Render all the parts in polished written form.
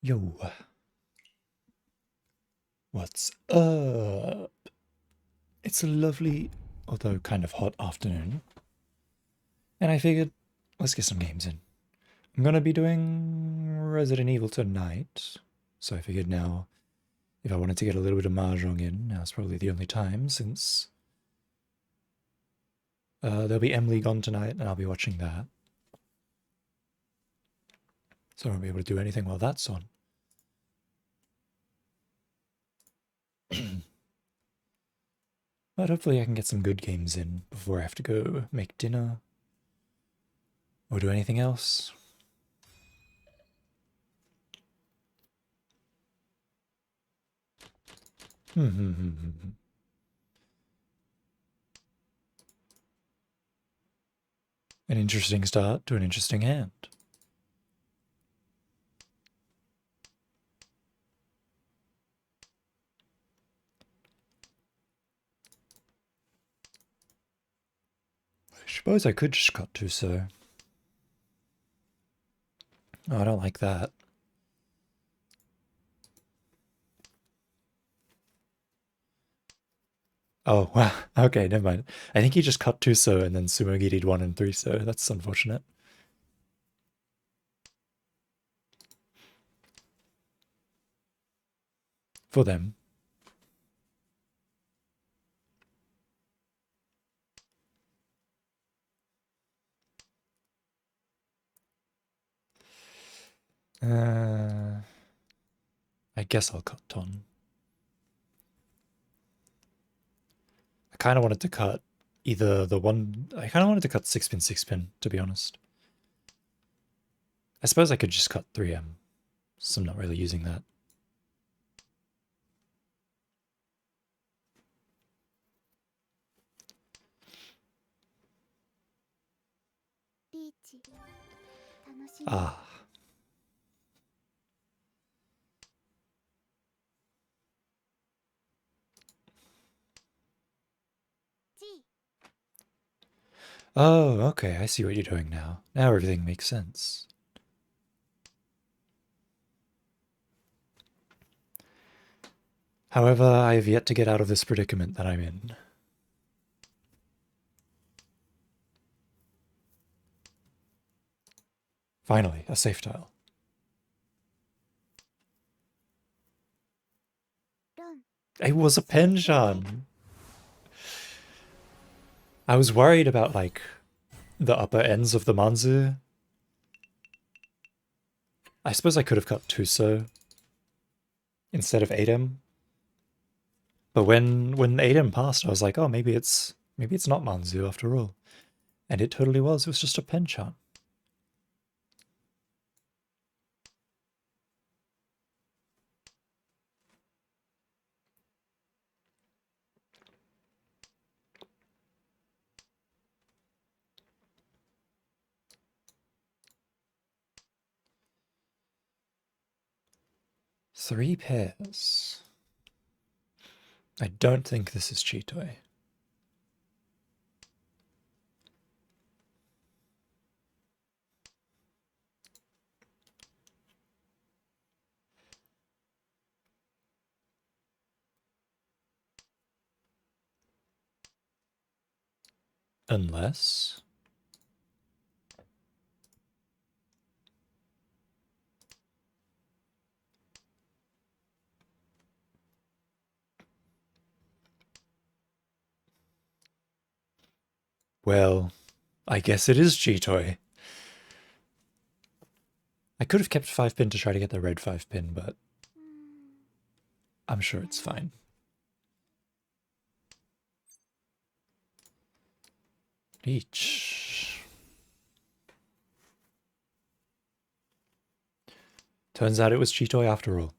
Yo, what's up? It's a lovely, although kind of hot afternoon, and I figured let's get some games in. I'm gonna be doing Resident Evil tonight, so I figured now if I wanted to get a little bit of Mahjong in, now's probably the only time since there'll be Emily gone tonight and I'll be watching that. So I won't be able to do anything while that's on. But hopefully I can get some good games in before I have to go make dinner or do anything else. An interesting start to an interesting hand. I suppose I could just cut to so. Oh, I don't like that. Oh, wow. Okay, never mind. I think he just cut 2 so and then Sumogi did 1 and 3 so. That's unfortunate. For them. I guess I'll cut Ton. I kind of wanted to cut either the one... I kind of wanted to cut 6-pin, 6-pin, to be honest. I suppose I could just cut 3M, so I'm not really using that. Ah. Oh, okay, I see what you're doing now. Now everything makes sense. However, I have yet to get out of this predicament that I'm in. Finally, a safe tile. It was a penchant. I was worried about, like, the upper ends of the Manzu. I suppose I could have cut Tuso instead of 8M. But when 8M passed, I was like, oh, maybe it's not Manzu after all. And it totally was. It was just a penchant. Three pairs. I don't think this is Chitoi. Unless... Well, I guess it is Chitoi. I could have kept 5-pin to try to get the red 5-pin, but I'm sure it's fine. Each. Turns out it was Chitoi after all.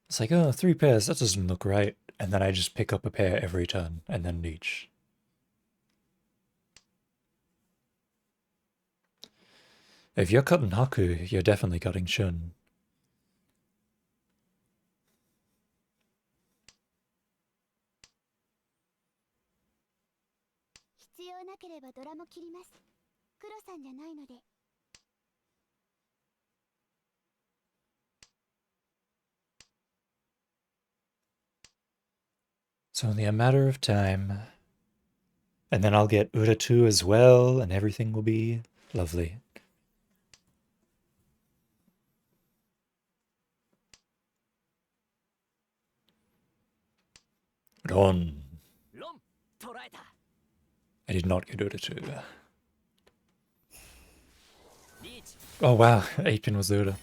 It's like, oh, 3 pairs, that doesn't look right. And then I just pick up a pair every turn, and then each. If you're cutting Haku, you're definitely cutting Shun. It's only a matter of time. And then I'll get Ura 2 as well, and everything will be lovely. Ron. I did not get Ura 2. Oh wow, 8-pin was the Ura.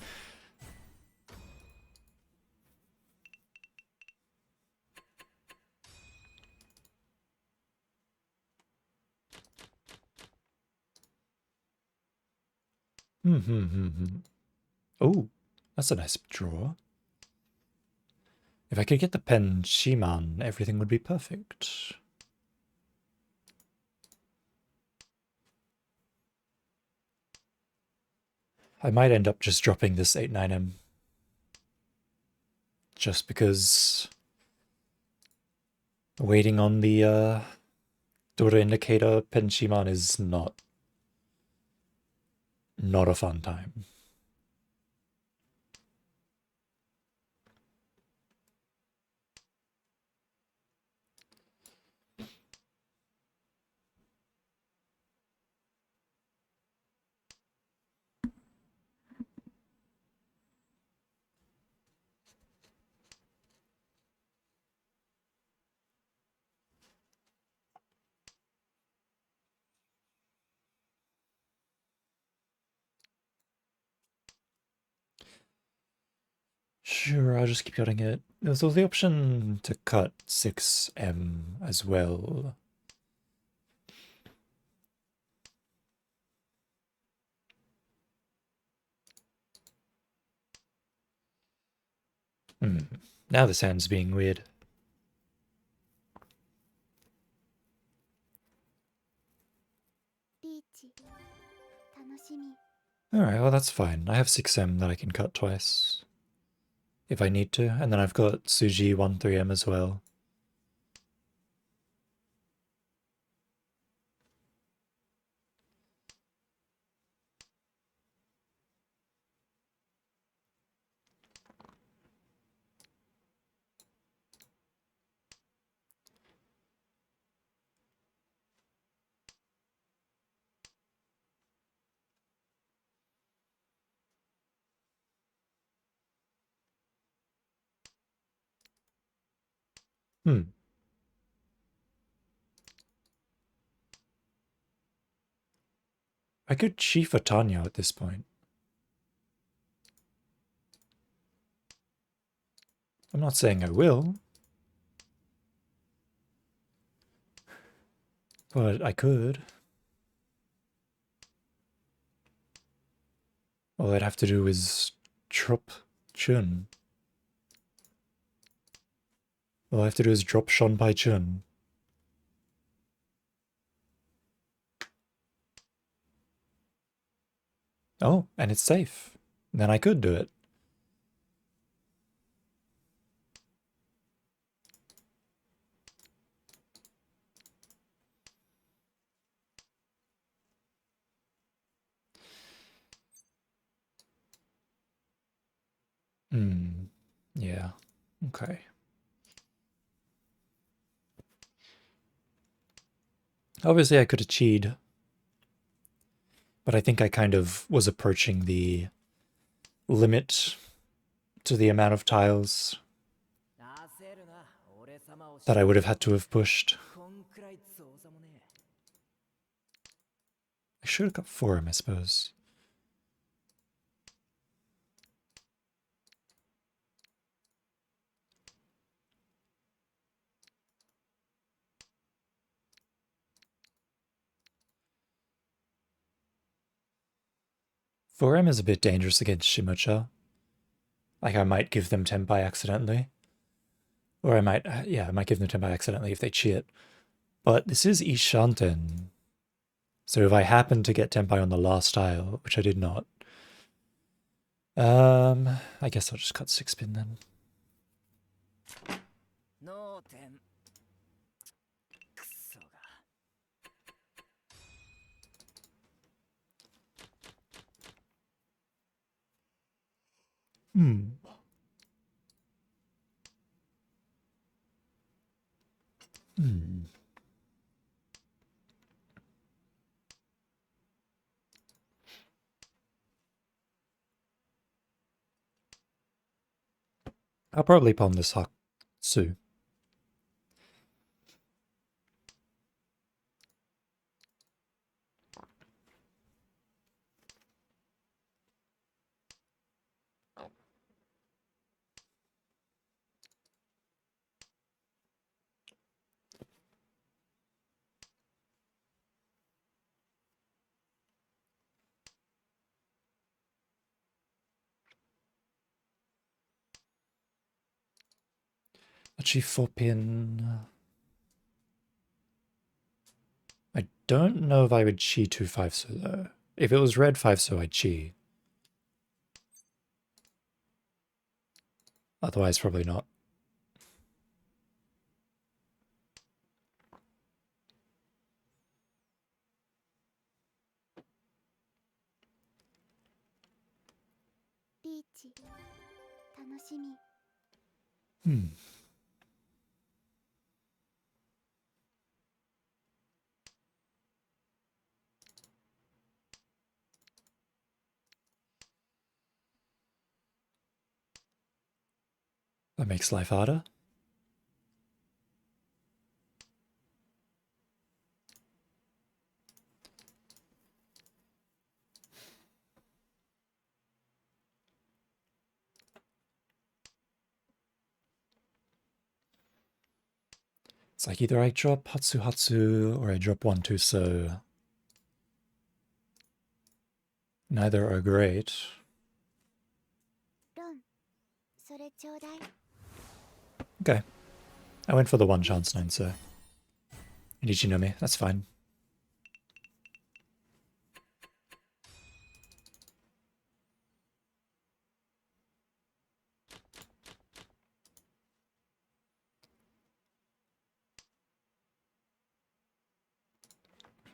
Oh, that's a nice draw. If I could get the pen Shiman, everything would be perfect. I might end up just dropping this 8-9M. Just because waiting on the Dora indicator pen Shiman is not a fun time. Sure, I'll just keep cutting it. There's also the option to cut 6M as well. Now this hand's being weird. Alright, well that's fine. I have 6M that I can cut twice. If I need to. And then I've got Suji 13M as well. I could Chief Tanya at this point. I'm not saying I will. But I could. All I'd have to do is drop Chun. All I have to do is drop Shonpai Chun. Oh, and it's safe. Then I could do it. Yeah. Okay. Obviously I could have cheated. But I think I kind of was approaching the limit to the amount of tiles that I would have had to have pushed. I should have got 4M, I suppose. Four M is a bit dangerous against Shimocha. Like, I might give them Tenpai accidentally. Or I might, yeah, I might give them Tenpai accidentally if they cheat. But this is Ishanten. So if I happen to get Tenpai on the last tile, which I did not, I guess I'll just cut 6-pin then. Hmm. Hmm. I'll probably pawn this Haksu. Actually, 4-pin. I don't know if I would chi 2-5 so though. If it was red 5 so, I'd chi. Otherwise, probably not. Hmm. That makes life harder. It's like either I drop Hatsu Hatsu or I drop 1-2 so. Neither are great. Okay. I went for the 1 chance 9 so. Did you know me? That's fine.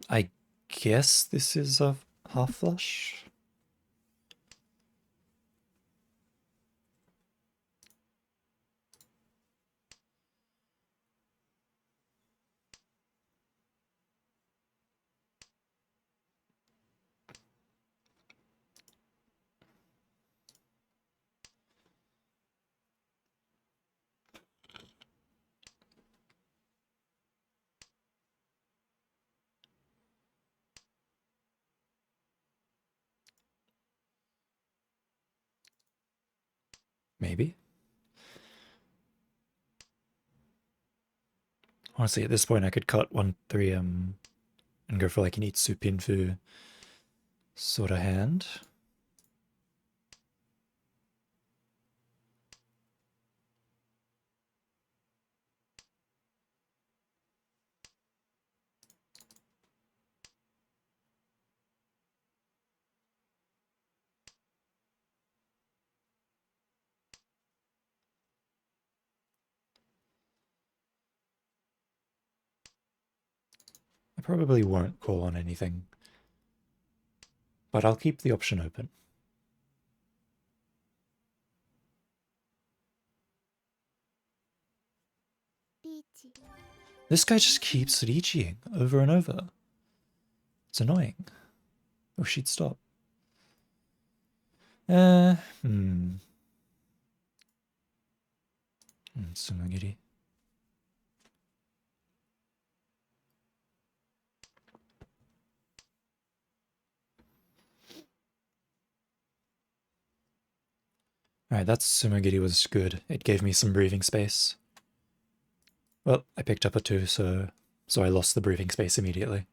I guess this is a half flush. Maybe. Honestly, at this point, I could cut 1-3 and go for like an Itsu Pinfu sort of hand. I probably won't call on anything, but I'll keep the option open. This guy just keeps reaching over and over. It's annoying. Oh, she'd stop. Sumagiri. Alright, that Sumagiri was good. It gave me some breathing space. Well, I picked up a 2, so I lost the breathing space immediately.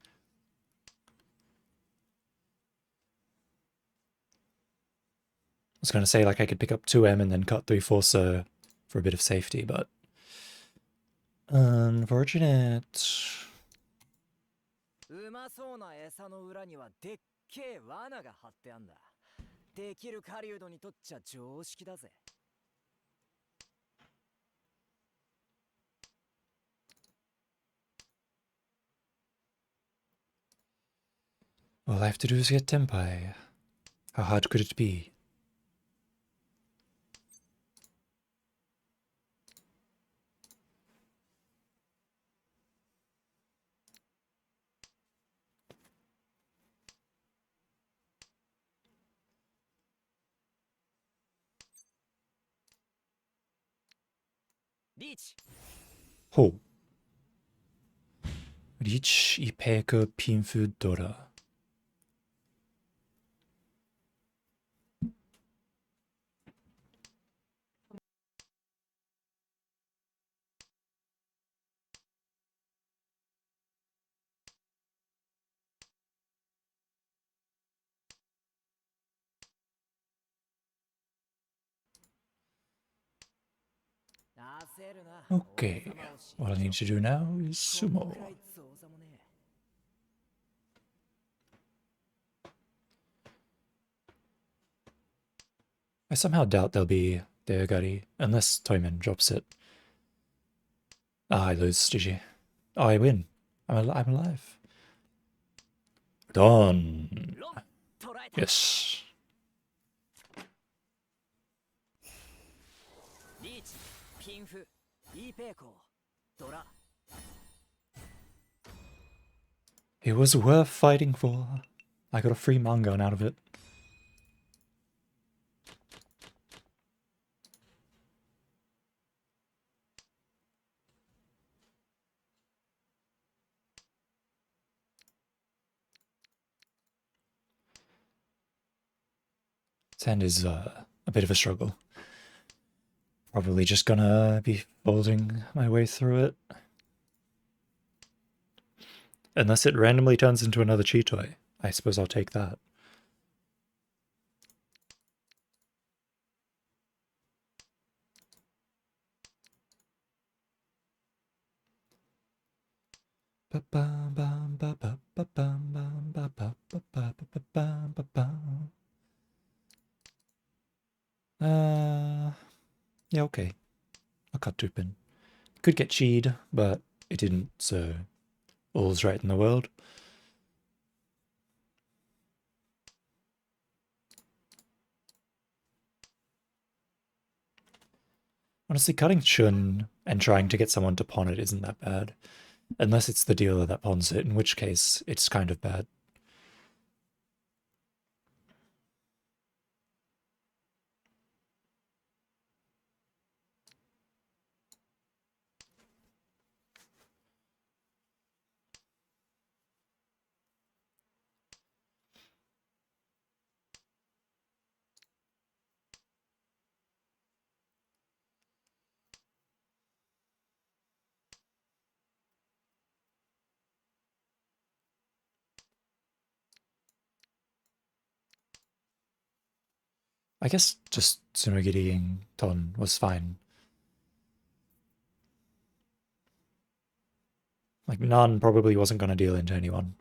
I was going to say, like, I could pick up 2M and then cut 3-4 so for a bit of safety, but unfortunate. うまそうな餌の裏にはでっけえ罠が張ってあんだ。できる狩人にとっちゃ常識だぜ。All I have to do is get Tempai. How hard could it be? リーチ Ho. Rich i peke pinfudora. Okay, what I need to do now is sumo. I somehow doubt there'll be Deogari, unless Toyman drops it. Ah, I lose, GG. Oh, I win. I'm alive. Done. Yes. リーチピンフイーペイコードラ It was worth fighting for. I got a free Mahjong out of it. This hand is a bit of a struggle. Probably just gonna be folding my way through it. Unless it randomly turns into another chi toy. I suppose I'll take that. Yeah, okay. I'll cut Tupin. Could get Jade, but it didn't, so all's right in the world. Honestly, cutting Chun and trying to get someone to pawn it isn't that bad. Unless it's the dealer that pawns it, in which case it's kind of bad. I guess just Tsunugiri-ing Ton was fine. Like, Nan probably wasn't going to deal into anyone.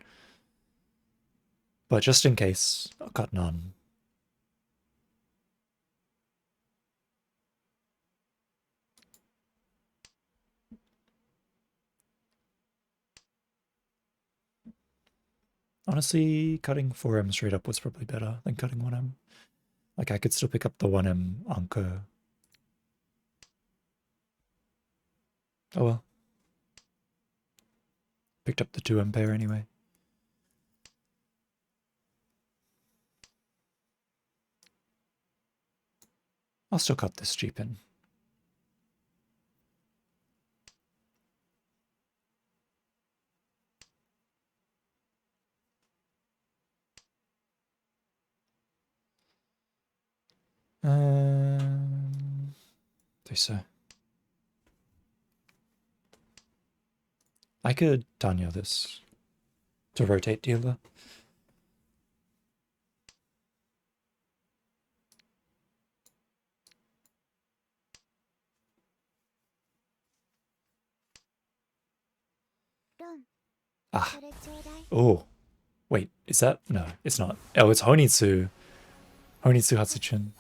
But just in case, I'll cut Nan. Honestly, cutting 4M straight up was probably better than cutting 1M. Like, I could still pick up the 1M Anko. Oh well. Picked up the 2M pair anyway. I'll still cut this G-pin. Do so. I could Tanya this to rotate dealer. Ah. Oh. Wait, is that? No, it's not. Oh, it's Honitsu. Honitsu Hatsuchun.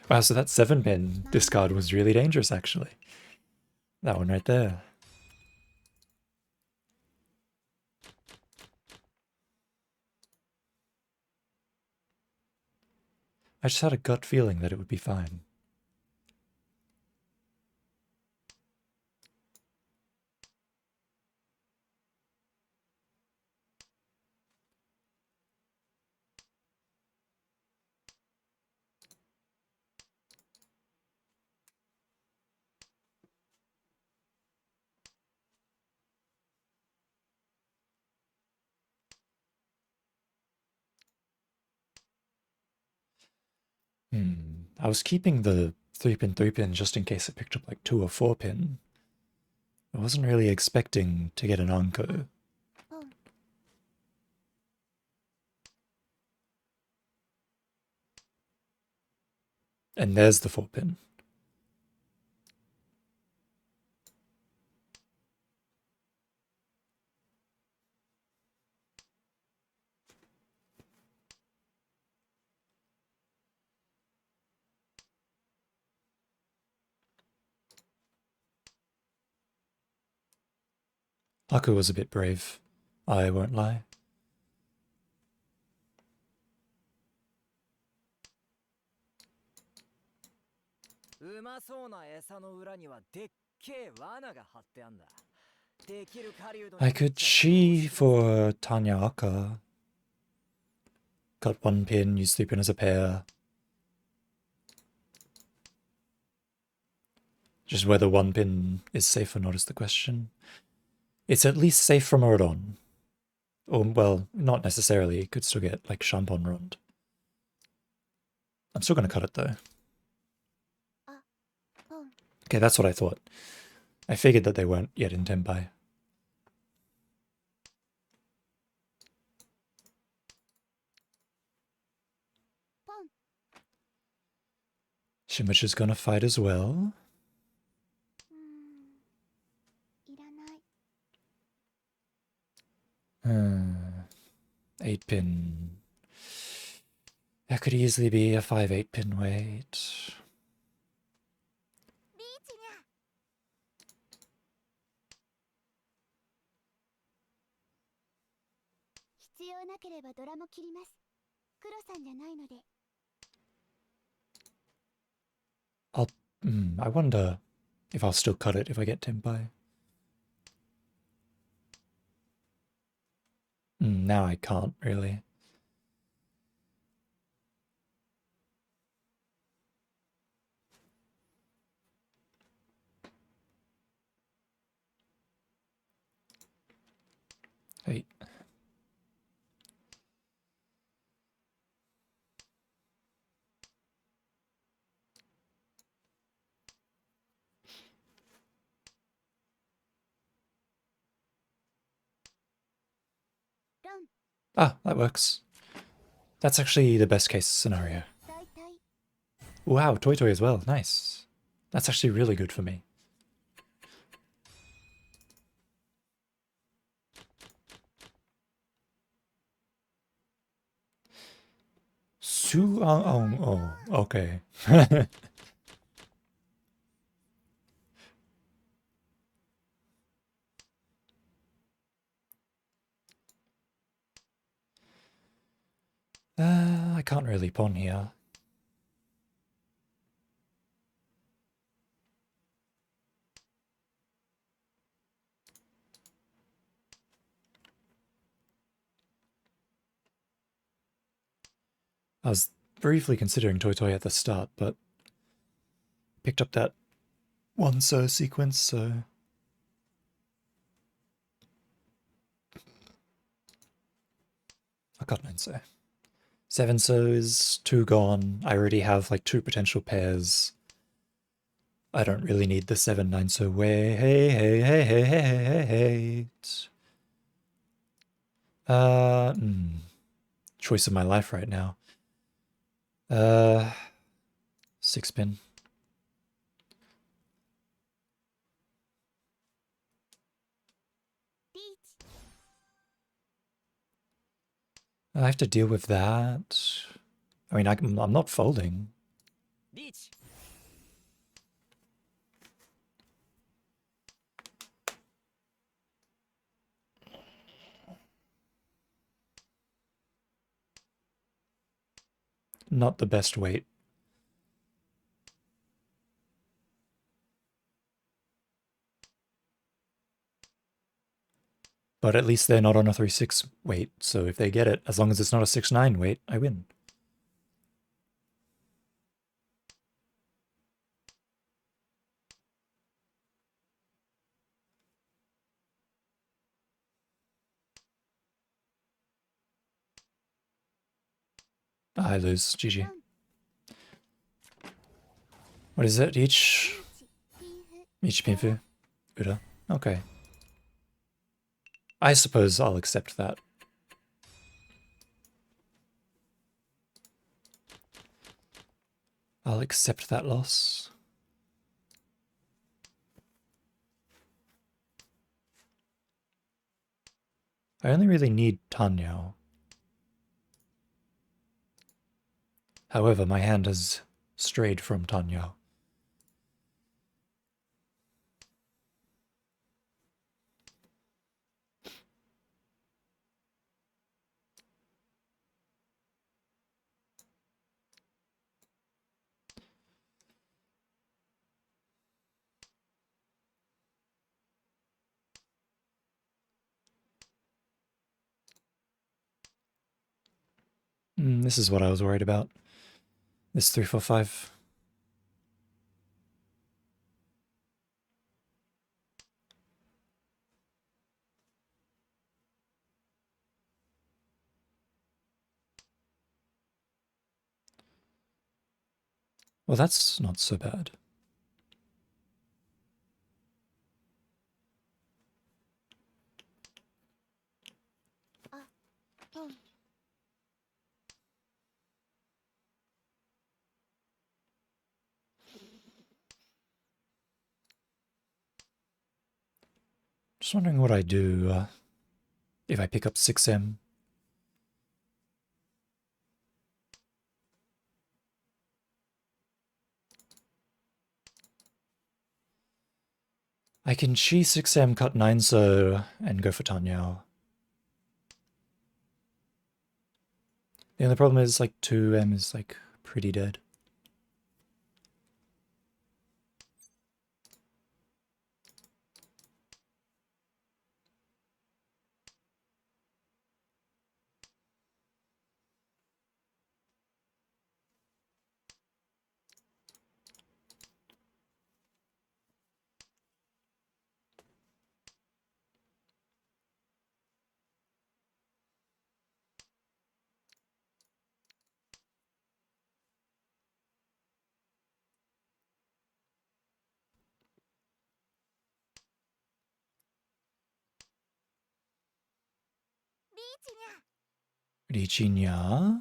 Wow, so that 7-pin discard was really dangerous, actually. That one right there. I just had a gut feeling that it would be fine. I was keeping the 3-pin just in case it picked up like 2 or 4-pin. I wasn't really expecting to get an Anko. And there's the 4-pin. Aku was a bit brave, I won't lie. うまそうな餌の裏にはでっけえ罠が張ってあんだ。できる狩人に I とっ could ちゃ chi for Tanya Aka. Cut 1 pin, use 3-pin as a pair. Just whether 1-pin is safe or not is the question. It's at least safe from Orodon. Or, well, not necessarily. It could still get, like, Shampon Rond. I'm still gonna cut it, though. Okay, that's what I thought. I figured that they weren't yet in Tenpai. Shimichu's gonna fight as well. 8-pin. That could easily be a 5-8-pin weight. I wonder if I'll still cut it if I get Tenpai. Now I can't, really. Hey. Ah, that works. That's actually the best case scenario. Wow, Toy Toy as well. Nice. That's actually really good for me. Oh, okay. I can't really pawn here. I was briefly considering Toy Toy at the start, but picked up that one so sequence, so I got an so. 7 so is 2 gone. I already have like 2 potential pairs. I don't really need the 7-9 so way. Hey. Choice of my life right now. 6-pin. I have to deal with that. I mean, I'm not folding. リーチ Not the best weight. But at least they're not on a 3-6 weight, so if they get it, as long as it's not a 6-9 weight, I win. I lose. GG. What is it? Each pinfu? Ura? Okay. I suppose I'll accept that. I'll accept that loss. I only really need Tanyao. However, my hand has strayed from Tanyao. This is what I was worried about. This 3-4-5. Well, that's not so bad. Just wondering what I do if I pick up 6M. I can Chi 6M, cut 9 so, and go for Tanyao. The only problem is, like, 2M is, like, pretty dead. Richinya.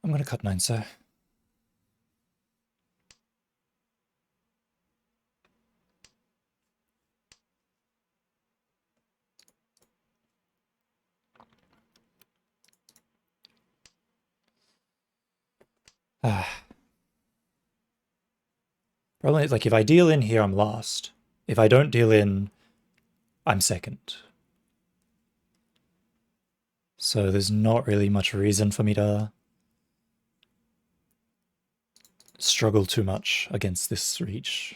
I'm gonna cut 9 so. Probably, like, if I deal in here, I'm last. If I don't deal in, I'm second. So there's not really much reason for me to struggle too much against this reach.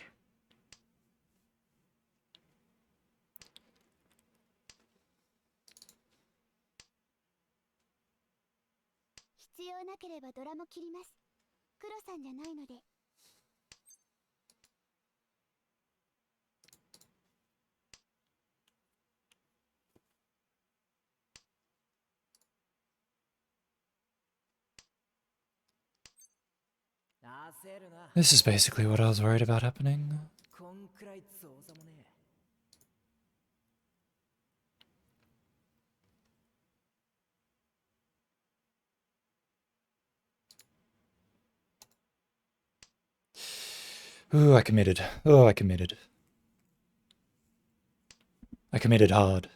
This is basically what I was worried about happening. Ooh, I committed. Oh, I committed. I committed hard.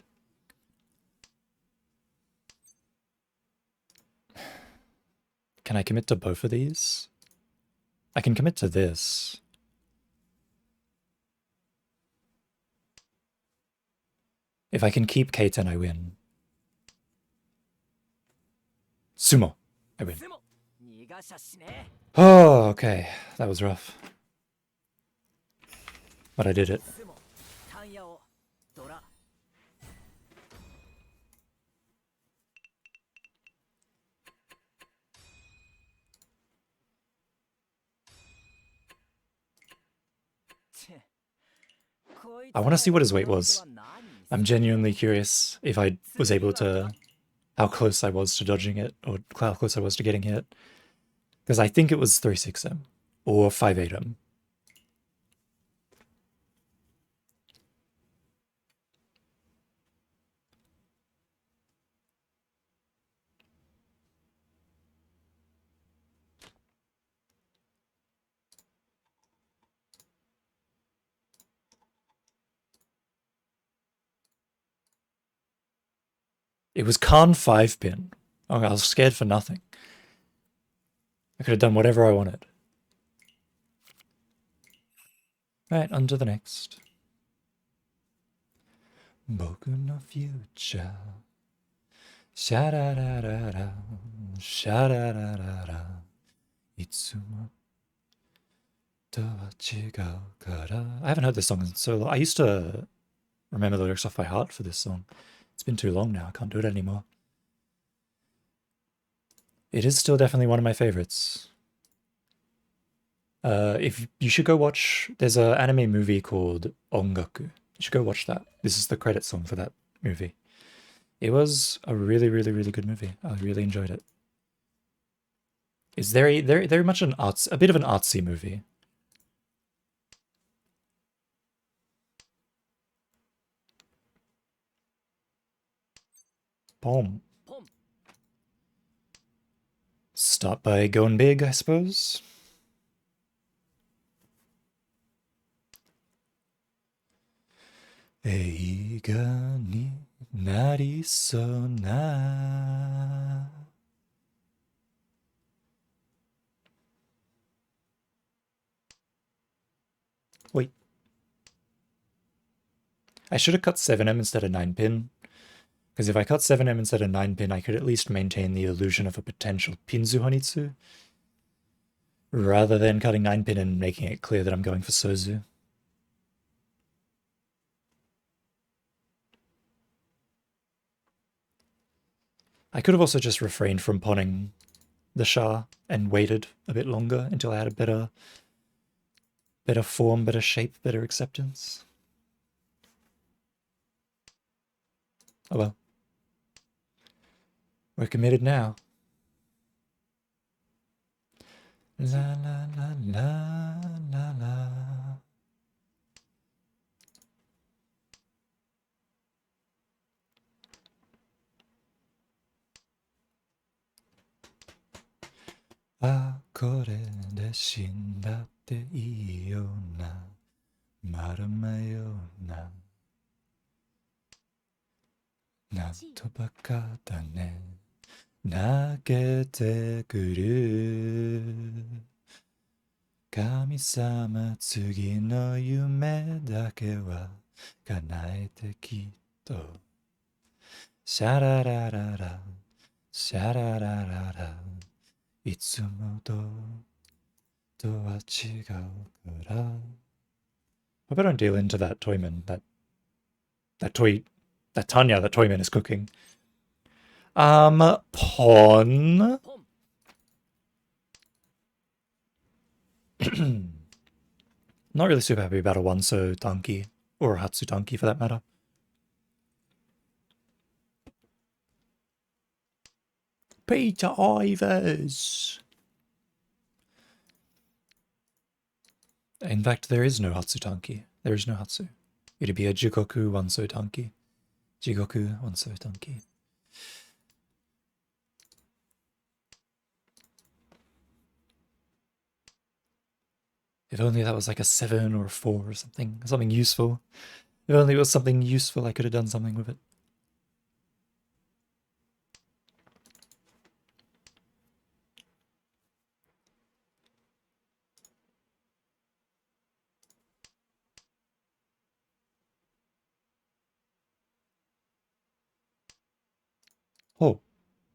Can I commit to both of these? I can commit to this. If I can keep K10, I win. Sumo. I win. Oh, okay. That was rough. But I did it. I want to see what his weight was. I'm genuinely curious if I was able to how close I was to dodging it, or how close I was to getting hit. Because I think it was 36M or 58M. It was Khan 5-pin. Oh, I was scared for nothing. I could have done whatever I wanted. Right, on to the next. Boku no future. Sha-da-da-da-da. Sha-da-da-da-da. Itsumo to wa chigau kara. I haven't heard this song in so long. I used to remember the lyrics off by heart for this song. It's been too long now. I can't do it anymore. It is still definitely one of my favorites. If you should go watch, there's an anime movie called Ongaku. You should go watch that. This is the credit song for that movie. It was a really, really, really good movie. I really enjoyed it. It's very much a bit of an artsy movie. Boom. Start by going big, I suppose. Eiga ni narisou na. Wait. I should have cut 7M instead of 9-pin. Because if I cut 7M instead of 9-pin, I could at least maintain the illusion of a potential Pinzu Honitsu, rather than cutting 9-pin and making it clear that I'm going for Sozu. I could have also just refrained from pawning the Shah and waited a bit longer until I had a better form, better shape, better acceptance. Oh well. We're committed now. La la la la la la. Ah, これで死んだっていいよな。丸まよな。なんとバカだね。投げてくる。神様、次の夢だけは叶えてきっと。シャララララ、シャララララ。いつもとは違うから。I better don't deal into that Toyman, that Tanya that Toyman is cooking. Pawn. Not really super happy about a Wanso Danki, or a Hatsu Danki for that matter. Peter Ivers. In fact, there is no Hatsu Danki. There is no Hatsu. It'd be a Jigoku Wanso Danki. Jigoku Wanso Danki. If only that was like a 7 or a 4 or something. Something useful. If only it was something useful, I could have done something with it. Oh,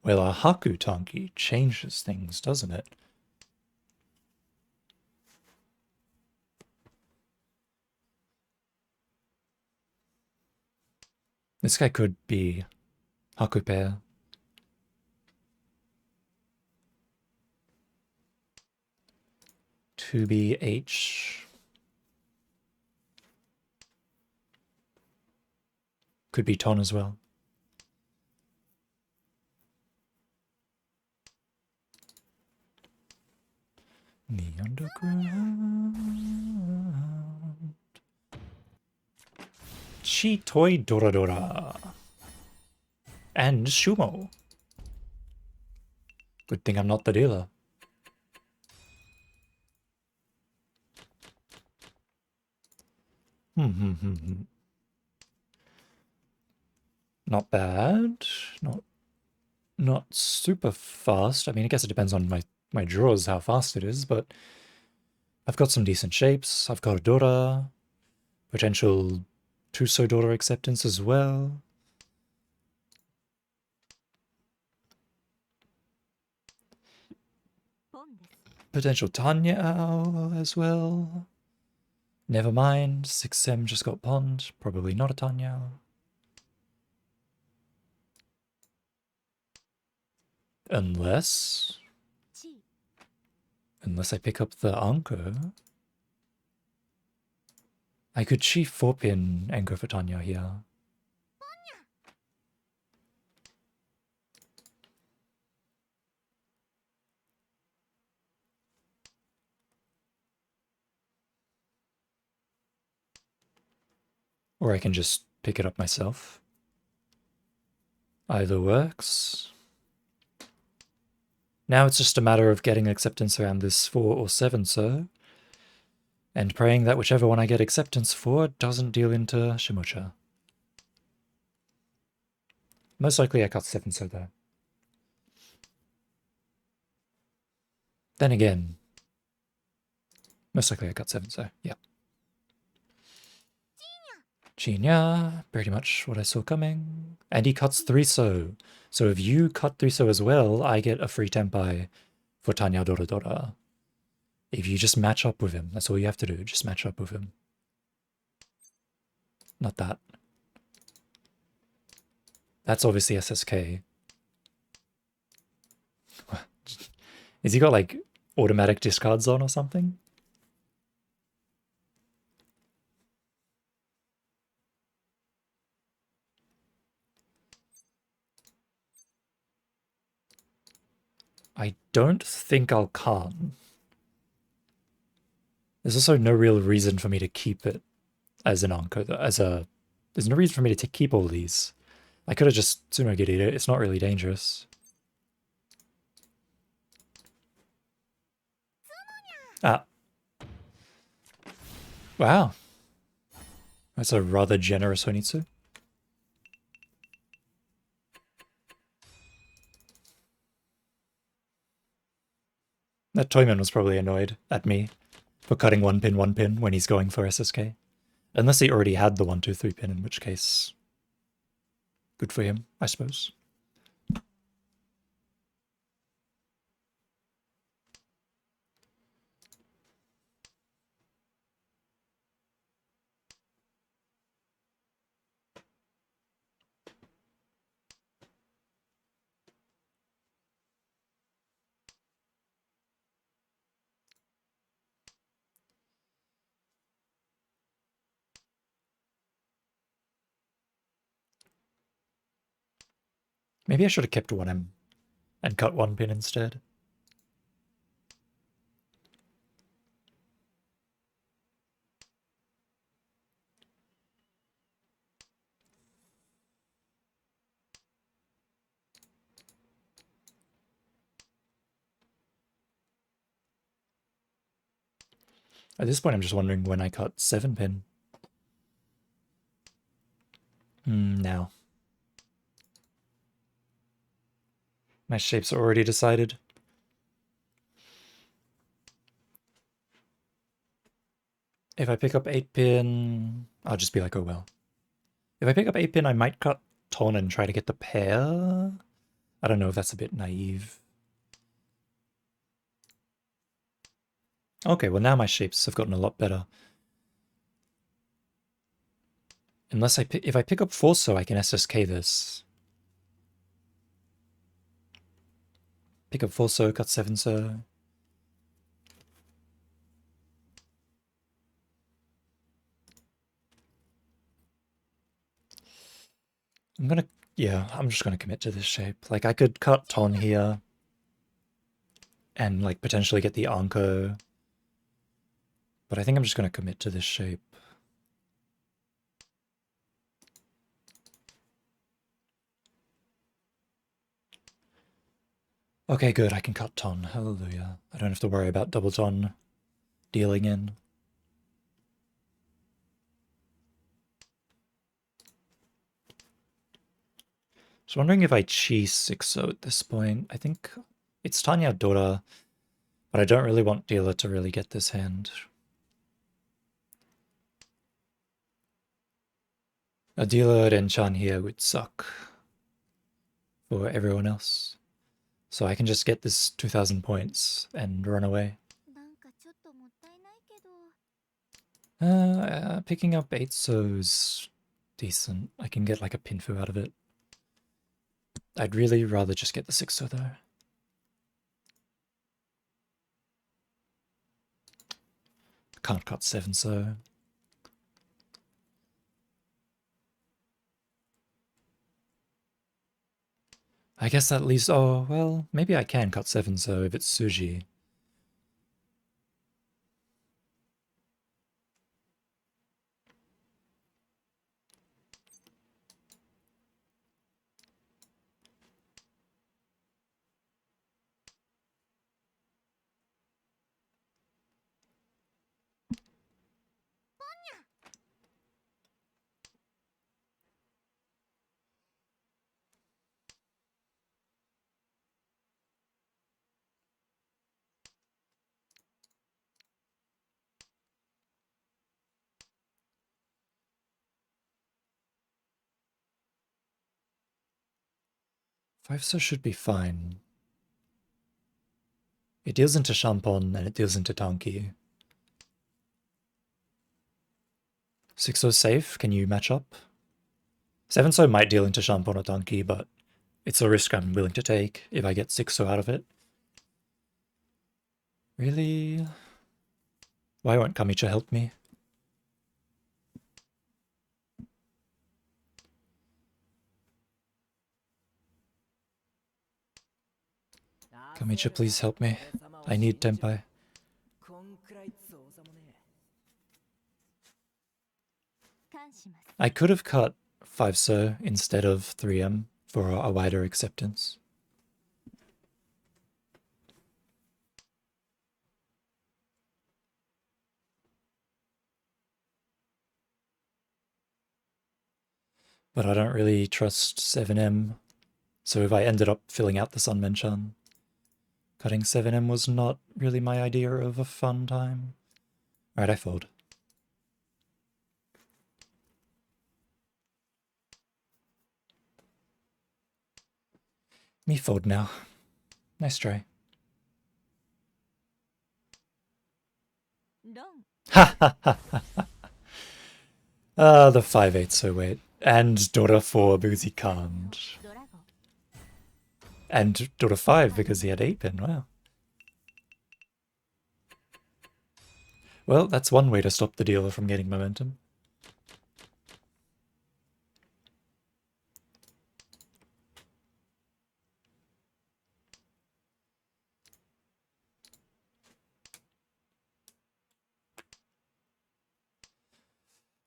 well, a Haku Tanki changes things, doesn't it? This guy could be Haku pair. To be H. Could be Ton as well. The underground. Chitoi Doradora. And Shumo. Good thing I'm not the dealer. Not bad. Not super fast. I mean, I guess it depends on my drawers how fast it is, but I've got some decent shapes. I've got a Dora, potential Tuso Dora acceptance as well. Potential Tanya as well. Never mind, 6M just got pond. Probably not a Tanya. Unless I pick up the Anko. I could chief 4-pin and go for Tanya here. Or I can just pick it up myself. Either works. Now it's just a matter of getting acceptance around this 4 or 7, so. And praying that whichever one I get acceptance for doesn't deal into Shimucha. Most likely I got 7 so though. Then again, most likely I got 7 so, yeah. Chinya, pretty much what I saw coming. And he cuts 3 so. So if you cut 3 so as well, I get a free Tenpai for Tanya Doradora. If you just match up with him, that's all you have to do, just match up with him. Not that. That's obviously SSK. Is he got like automatic discards on or something? I don't think I'll Khan. There's also no real reason for me to keep it as an Anko. There's no reason for me to keep all these. I could have just Sumo Giddied it. It's not really dangerous. Ah. Wow. That's a rather generous Honitsu. That Toyman was probably annoyed at me for cutting 1 pin when he's going for SSK. Unless he already had the 1-2-3 pin, in which case, good for him, I suppose. Maybe I should have kept 1M and cut 1 pin instead. At this point, I'm just wondering when I cut 7 pin. Now. My shapes are already decided. If I pick up 8 pin, I'll just be like, oh well. If I pick up 8 pin, I might cut Ton and try to get the pair. I don't know if that's a bit naive. Okay, well now my shapes have gotten a lot better. Unless if I pick up 4 so I can SSK this. Pick up 4 so, cut 7 so. I'm just gonna commit to this shape. Like I could cut Ton here. and like potentially get the Anko. But I think I'm just going to commit to this shape. Okay, good, I can cut ton. Hallelujah. I don't have to worry about double ton dealing in. Just wondering if I cheese 6-0 at this point. I think it's Tanya Dora, but I don't really want dealer to really get this hand. A dealer Enchan here would suck for everyone else. So I can just get this 2000 points and run away. Picking up 8-so's decent. I can get like a pinfu out of it. I'd really rather just get the 6-so though. Can't cut 7-so. I guess that leaves... Oh, well, maybe I can cut 7-so if it's Suji. Five-so should be fine. It deals into Champon and it deals into Tanki. 6-so safe, can you match up? 7-so might deal into Champon or Tanki, but it's a risk I'm willing to take if I get 6-so out of it. Really? Why won't Kamicha help me? Kamicha, please help me. I need Tenpai. I could have cut 5-so instead of 3M for a wider acceptance. But I don't really trust 7M, so if I ended up filling out the Sunmenchan, cutting 7M was not really my idea of a fun time. Alright, I fold. Me fold now. Nice try. Ha ha ha ha ha. The 5-8, so wait. And Dora 4 because he can't. And Dora 5 because he had 8-pin, wow. Well, that's one way to stop the dealer from getting momentum.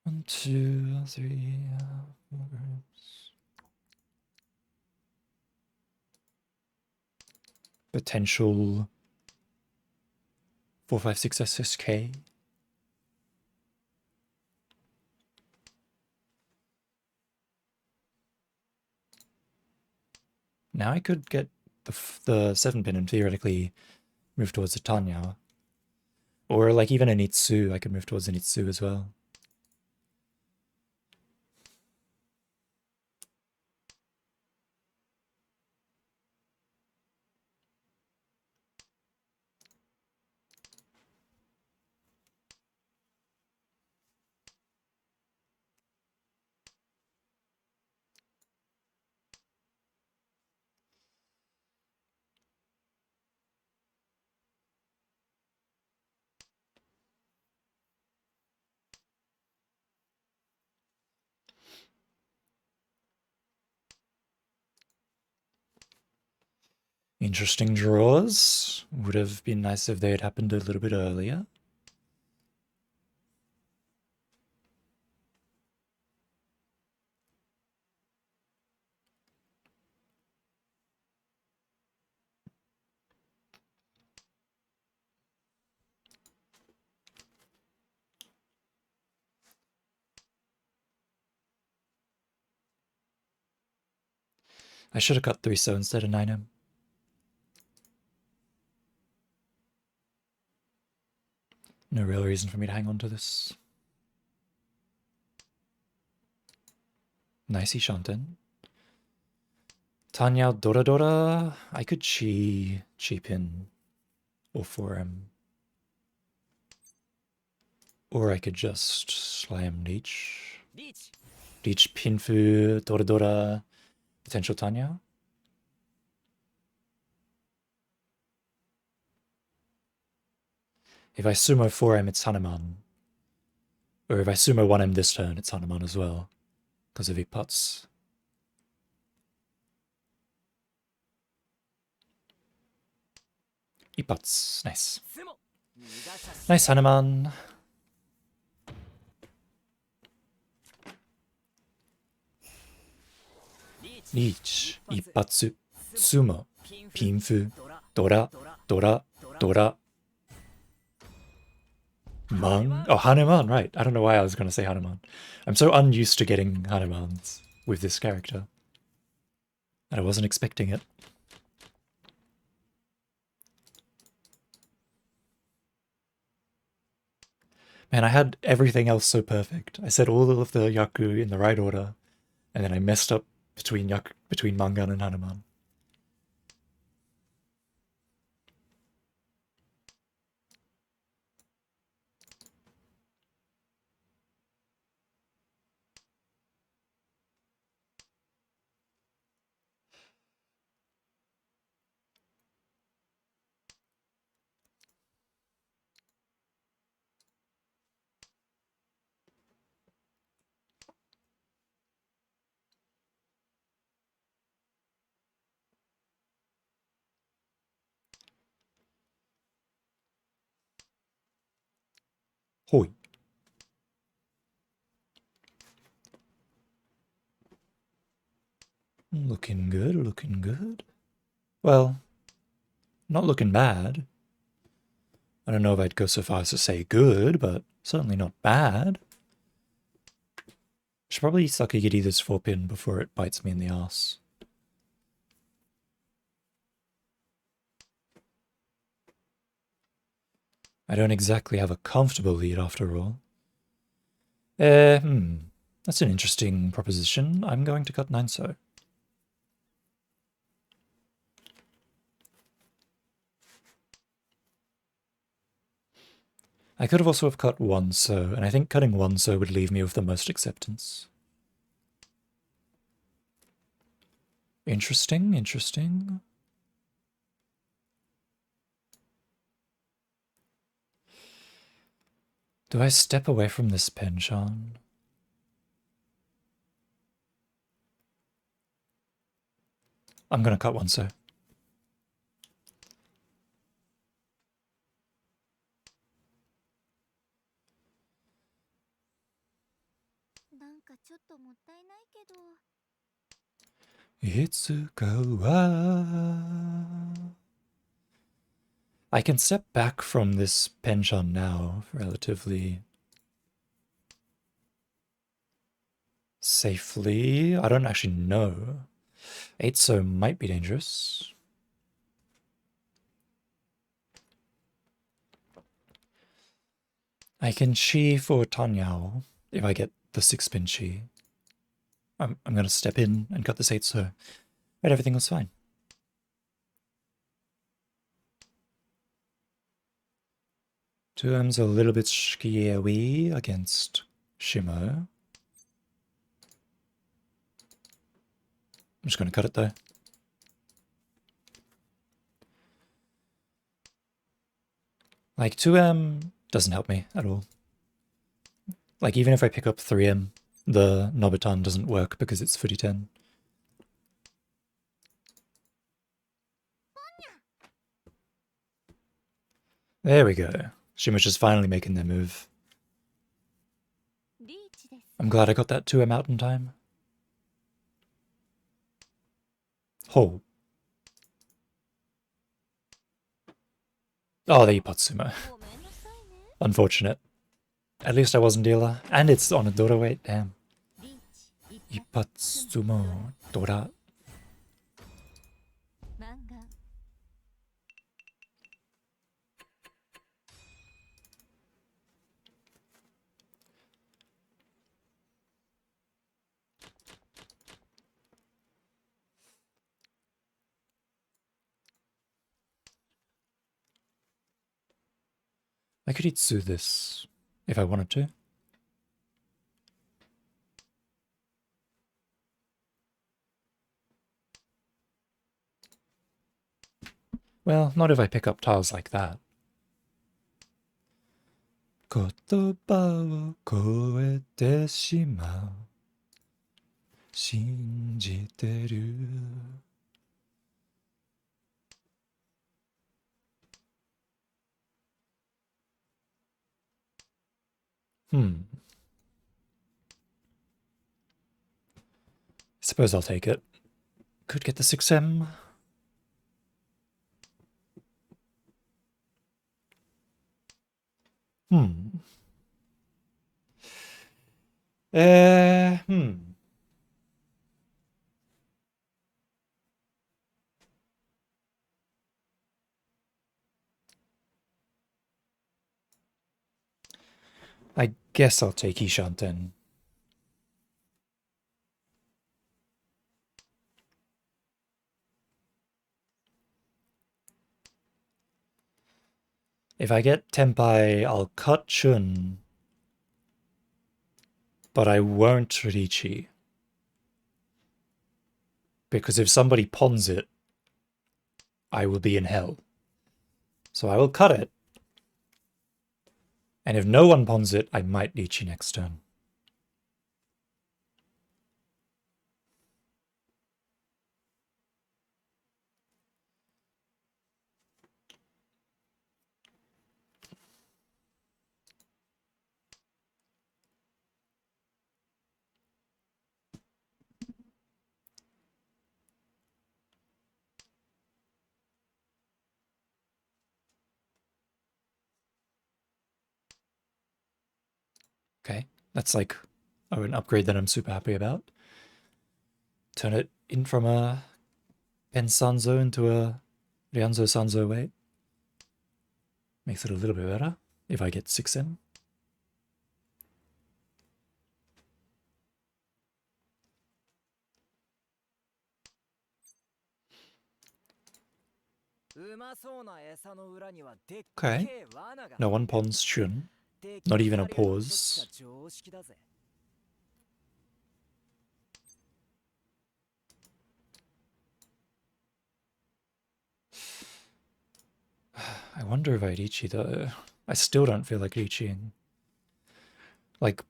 One, two, three, 4 grams. Potential 456 SSK. Now I could get the 7-pin and theoretically move towards the Tanya. Or like even an Itsu, I could move towards an Itsu as well. Interesting draws. Would have been nice if they had happened a little bit earlier. I should have cut 3-so instead of 9-em. No real reason for me to hang on to this. Nicey Shanten. Tanya Dora Dora. I could cheapin or 4-em. Or I could just slam Leech. Leech Pinfu Dora Dora. Potential Tanya. If I sumo 4-em, it's Hanuman. Or if I sumo 1-em this turn, it's Hanuman as well. Because of Ipats. Ipats. Nice. Nice, Hanuman. Leech. Ipatsu. Sumo. Pinfu. Dora. Dora. Dora. Mang? Oh, Hanuman, right. I don't know why I was going to say Hanuman. I'm so unused to getting Hanumans with this character. And I wasn't expecting it. Man, I had everything else so perfect. I said all of the Yaku in the right order, and then I messed up between Mangan and Hanuman. Hoi. Looking good, looking good. Well, not looking bad. I don't know if I'd go so far as to say good, but certainly not bad. Should probably Sakagiri this 4-pin before it bites me in the ass. I don't exactly have a comfortable lead after all. That's an interesting proposition. I'm going to cut 9-so. I could have also have cut 1-so, and I think cutting 1-so would leave me with the most acceptance. Interesting, interesting. Do I step away from this penchant? I'm gonna cut 1-so. Itsuka. I can step back from this penchant now relatively safely. I don't actually know. 8-so might be dangerous. I can chi for Tanyao if I get the 6-pin chi. I'm gonna step in and cut this 8-so. But everything was fine. Tuam's a little bit scary against Shimo. I'm just gonna cut it though. Like 2M doesn't help me at all. Like even if I pick up 3M, the Nobutan doesn't work because it's footy 10. There we go. Shimush is finally making their move. I'm glad I got that to him out in time. Oh. Oh, the Ipatsumo. Unfortunate. At least I wasn't dealer. And it's on a Dora weight, damn. Ipatsumo Dora. I could Itsu this if I wanted to. Well, not if I pick up tiles like that. Kotoba wo koete shimau. Shinjiteru. Suppose I'll take it. Could get the 6M. Uh, hmm. I guess I'll take Ishanten. If I get Tenpai, I'll cut Chun. But I won't Richi. Because if somebody pawns it, I will be in hell. So I will cut it. And if no one pawns it, I might Richi next turn. Okay, that's like an upgrade that I'm super happy about. Turn it in from a Pensanzo into a Ryanzo Sanzo weight. Makes it a little bit better if I get 6M. Okay, no one pawns Chun. Not even a pause. I wonder if I'd Ichi though. I still don't feel like Ichiing. Like,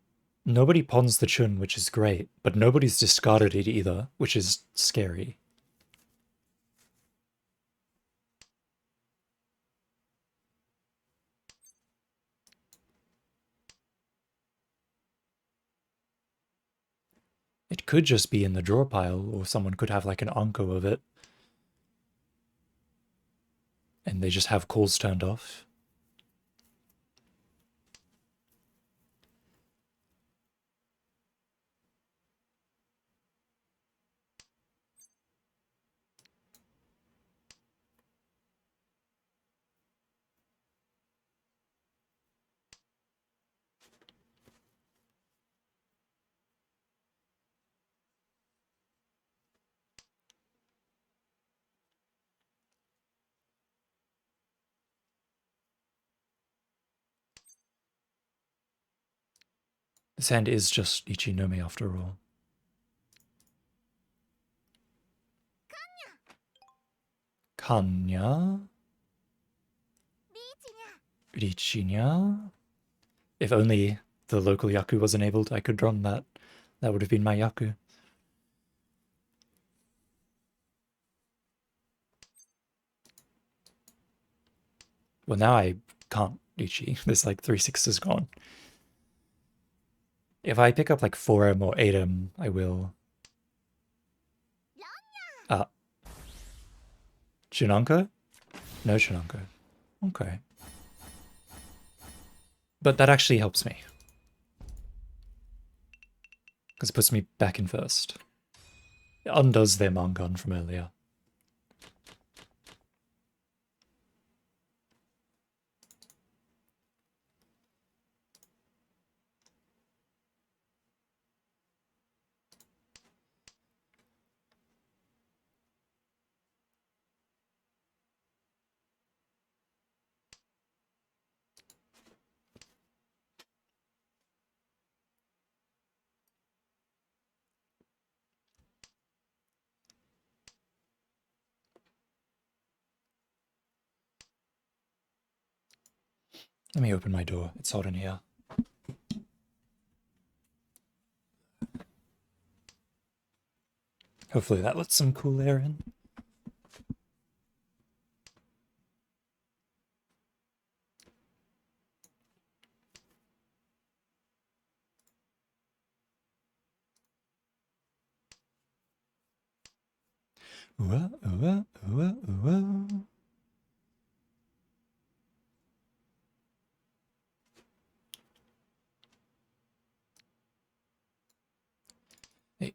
nobody pawns the Chun, which is great, but nobody's discarded it either, which is scary. It could just be in the draw pile, or someone could have like an Anko of it. And they just have calls turned off. This hand is just Ichinome after all. Kanya. Richinya. If only the local Yaku was enabled, I could run that. That would have been my Yaku. Well, now I just can't Ichi. There's like 3 6s gone. If I pick up like 4M or 8M, I will. Ah. Shinanko? No Shinanko. Okay. But that actually helps me. Because it puts me back in first. It undoes their Mangon from earlier. Let me open my door. It's hot in here. Hopefully that lets some cool air in. Hey.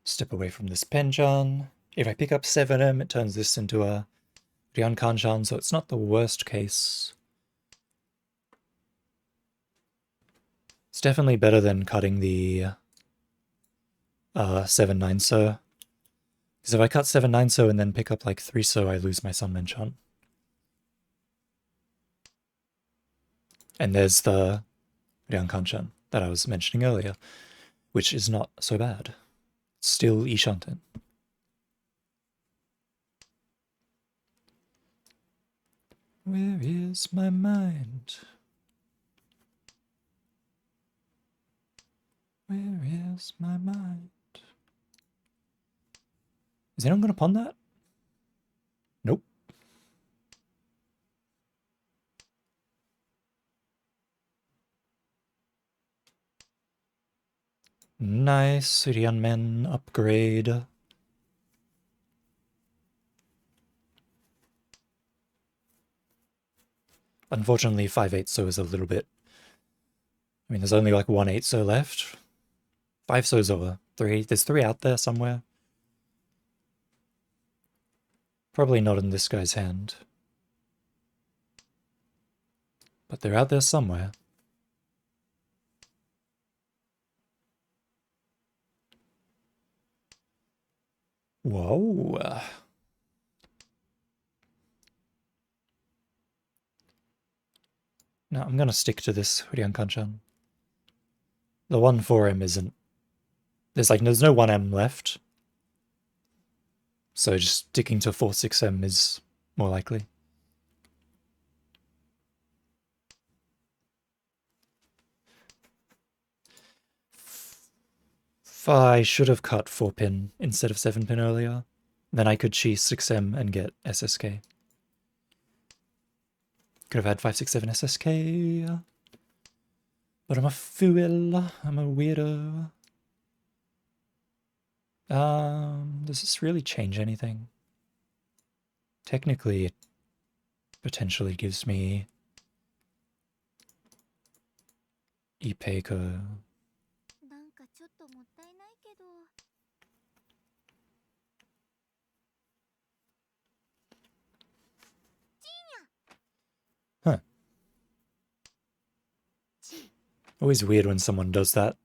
Step away from this Penjan. If I pick up 7M, it turns this into a Ryan Kanchan, so it's not the worst case. It's definitely better than cutting the 7-9 so. Because if I cut 7-9 so and then pick up like 3 so, I lose my Sunman Chant. And there's the Ryan Kanchan that I was mentioning earlier, which is not so bad. It's still Ishanten. Where is my mind? Where is my mind? Is anyone going to pawn that? Nope. Nice Ryanmen upgrade. Unfortunately, 5-8 so is a little bit... I mean, there's only like 1-8 so left. 5 so's over. 3. There's 3 out there somewhere. Probably not in this guy's hand. But they're out there somewhere. Whoa. No, I'm gonna stick to this Ryan Kanchan. The 1-4M isn't... There's no 1M left. So just sticking to 4-6M is more likely. I should have cut 4-pin instead of 7-pin earlier. Then I could cheese 6M and get SSK. Could have had 5-6-7 SSK. But I'm a fool. I'm a weirdo. Does this really change anything? Technically, it potentially gives me Ipeiko. Huh. Always weird when someone does that.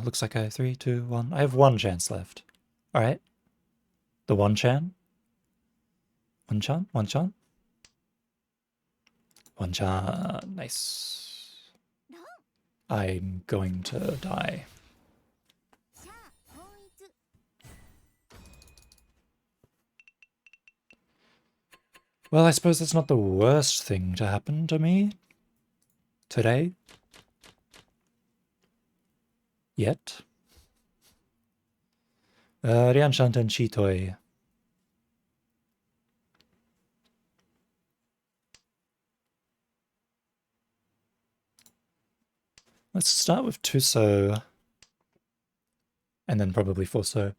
Looks like I have 3, 2, 1. I have 1 chance left. Alright. The one-chan? One-chan? One-chan? One-chan. Nice. I'm going to die. Well, I suppose that's not the worst thing to happen to me today. Yet. Rianshanten Chitoi. Let's start with Tuso. And then probably Forso.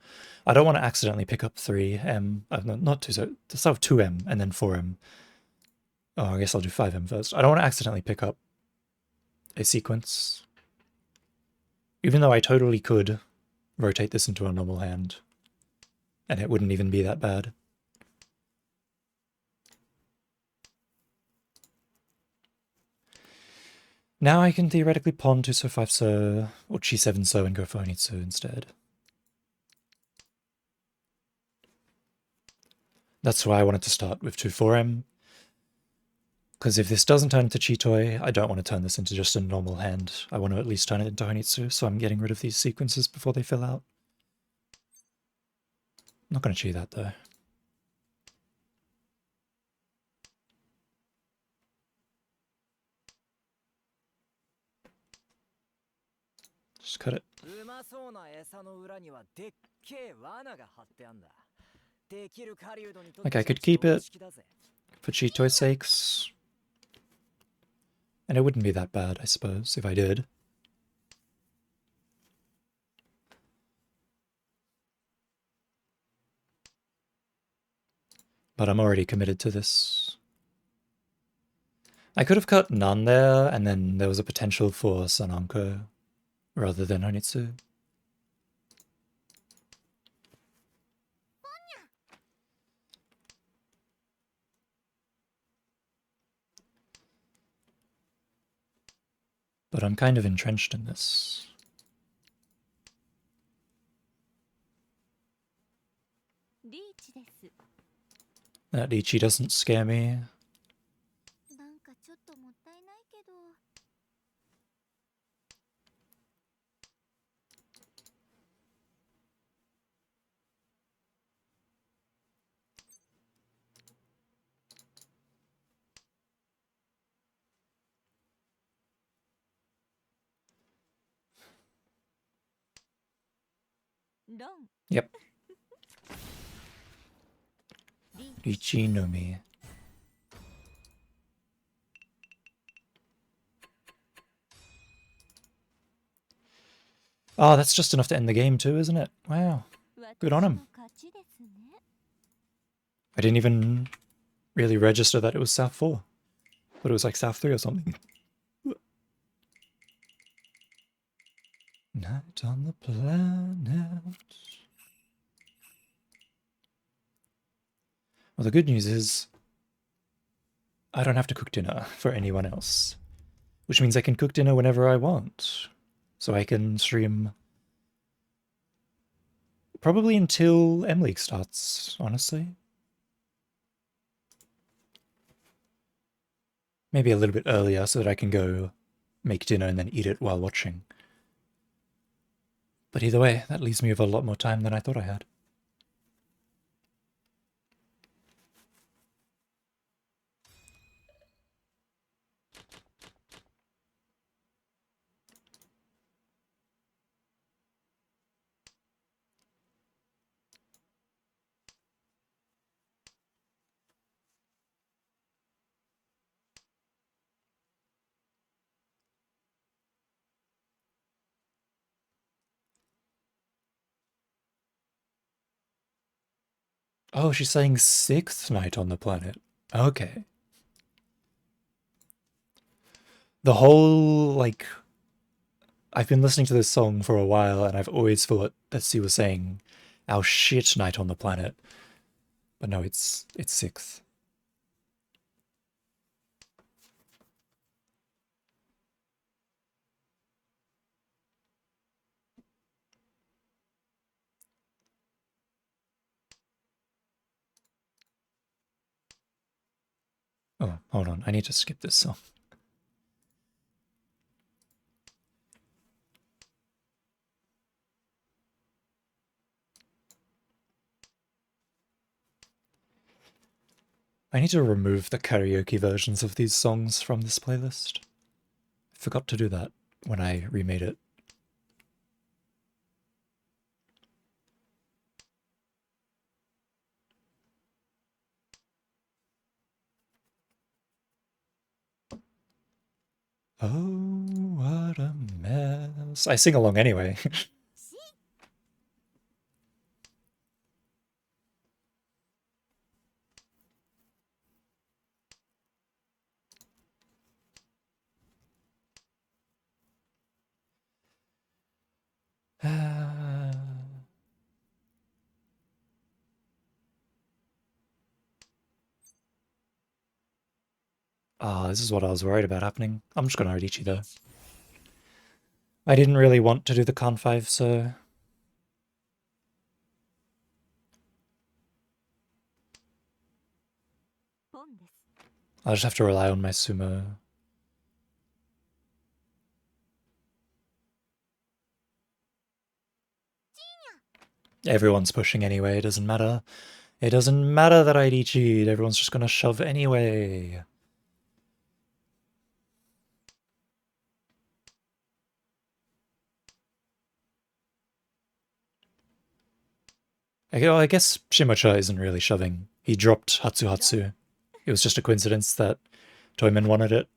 I don't want to accidentally pick up 3M. Not Tuso. To start with 2M and then 4M. Oh, I guess I'll do 5M first. I don't want to accidentally pick up a sequence. Even though I totally could rotate this into a normal hand. And it wouldn't even be that bad. Now I can theoretically pawn 2-so, 5-so, or chi 7-so and go for Honitsu instead. That's why I wanted to start with 2-4M. Because if this doesn't turn into Chitoi, I don't want to turn this into just a normal hand. I want to at least turn it into Honitsu, so I'm getting rid of these sequences before they fill out. I'm not going to chi that though. Just cut it. Like I could keep it for Chitoi's sakes. And it wouldn't be that bad, I suppose, if I did. But I'm already committed to this. I could have cut none there, and then there was a potential for Sananko rather than Honitsu. But I'm kind of entrenched in this. That Ichi doesn't scare me. Yep. Ichi no mi. Oh, that's just enough to end the game too, isn't it? Wow. Good on him. I didn't even really register that it was South 4. But it was like South 3 or something. Night on the planet. Well, the good news is I don't have to cook dinner for anyone else. Which means I can cook dinner whenever I want. So I can stream probably until M League starts, honestly. Maybe a little bit earlier so that I can go make dinner and then eat it while watching. But either way, that leaves me with a lot more time than I thought I had. Oh, she's saying 6th night on the planet. Okay. The whole, like... I've been listening to this song for a while, and I've always thought that she was saying our shit night on the planet. But no, it's 6th. Oh, hold on. I need to skip this song. I need to remove the karaoke versions of these songs from this playlist. I forgot to do that when I remade it. Oh, what a mess. I sing along anyway. This is what I was worried about happening. I'm just gonna Arichi though. I didn't really want to do the Con 5, so... I'll just have to rely on my sumo. Everyone's pushing anyway, it doesn't matter. It doesn't matter that I Arichi'd, everyone's just gonna shove anyway. I guess Shimocha isn't really shoving. He dropped Hatsu Hatsu. It was just a coincidence that Toyman wanted it.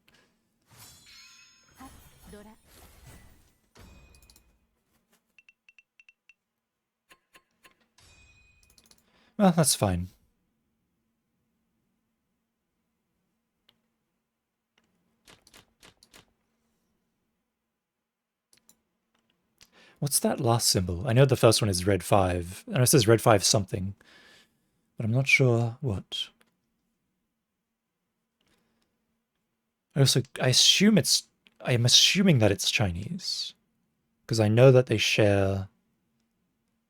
Well, that's fine. What's that last symbol? I know the first one is red 5. I know it says red 5 something, but I'm not sure what. I am assuming that it's Chinese. Because I know that they share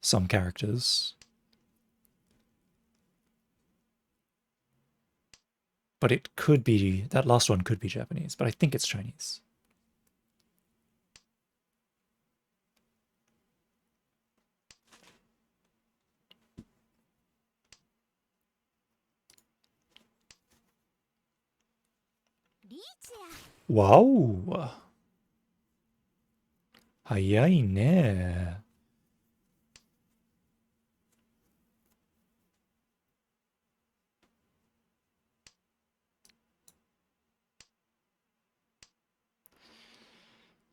some characters. But it could be, that last one could be Japanese, but I think it's Chinese. Wow! 早いね。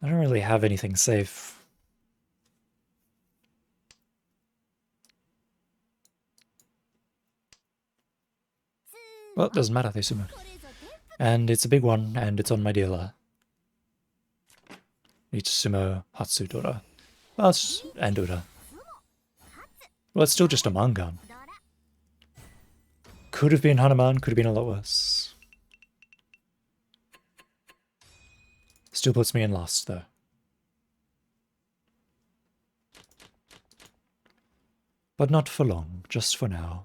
I don't really have anything safe. Well, it doesn't matter, they sumo. And it's a big one, and it's on my dealer. Itsumo Hatsudora. Well, and Ura. Well, it's still just a Mangan. Could have been Hanuman, could have been a lot worse. Still puts me in last, though. But not for long, just for now.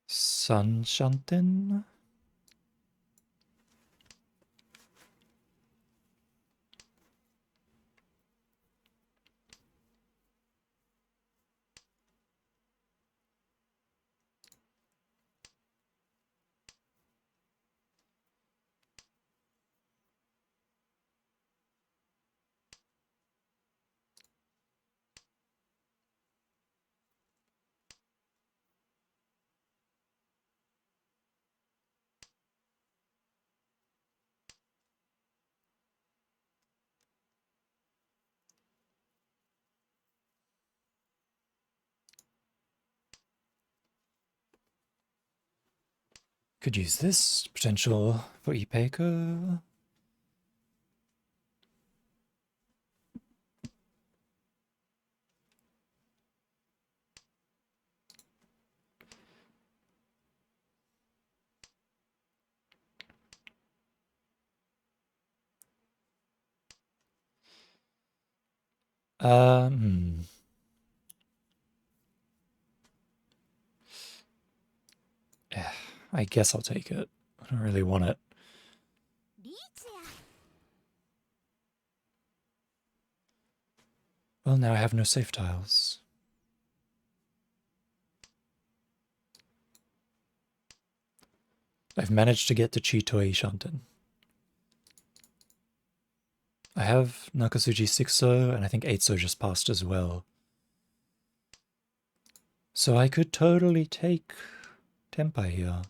Sanshanten? Could use this potential for Ipeiko. Hmm. I guess I'll take it. I don't really want it. Well, now I have no safe tiles. I've managed to get to Chitoi Shanten. I have Nakasuji 6-0, and I think 8-0 just passed as well. So I could totally take Tenpai here.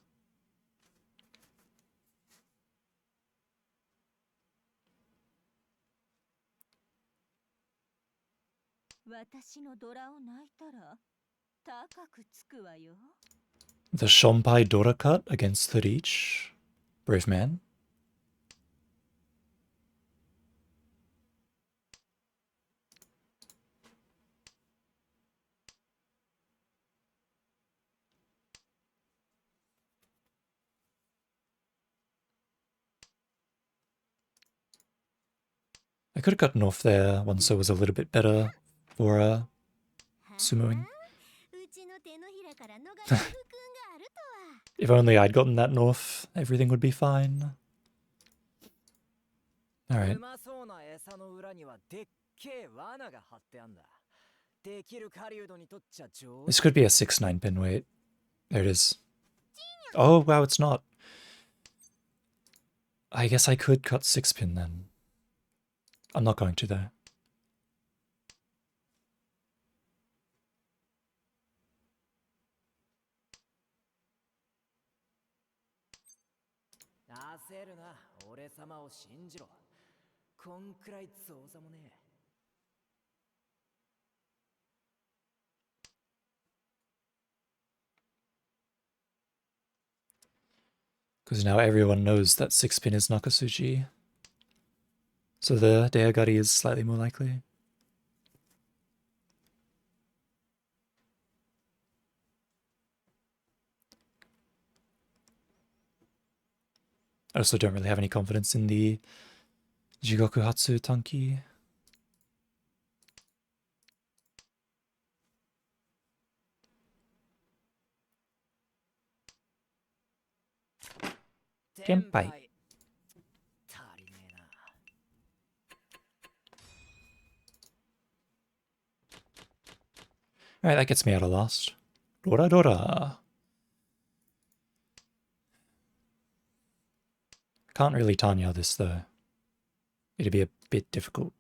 The Shompai Dora cut against the Reach. Brave man. I could have gotten off there once I was a little bit better for sumoing. If only I'd gotten that north, everything would be fine. Alright. This could be a 6-9 pin, wait. There it is. Oh, wow, it's not. I guess I could cut 6 pin then. I'm not going to though. Because now everyone knows that 6 pin is Nakasuji. So the Deagari is slightly more likely. I also don't really have any confidence in the Jigoku Hatsu Tanki. Tenpai. Alright, that gets me out of last. Dora Dora. Can't really Tanya this though. It'd be a bit difficult.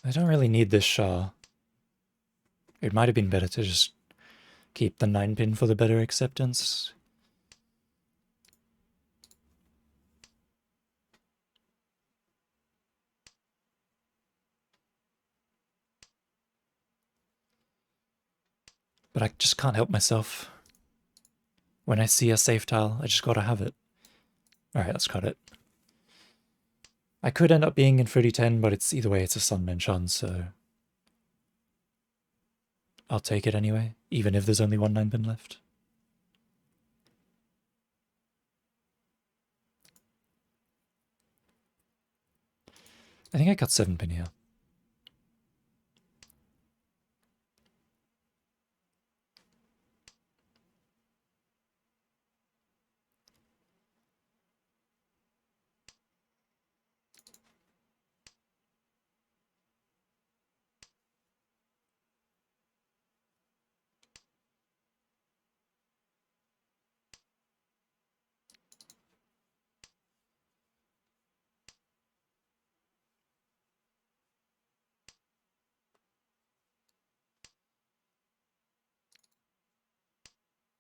I don't really need this Shah. It might have been better to just keep the 9 pin for the better acceptance. But I just can't help myself. When I see a safe tile, I just gotta have it. Alright, let's cut it. I could end up being in 30-10, but it's either way, it's a Sunman Shun, so I'll take it anyway, even if there's only one 9 pin left. I think I cut 7 pin here.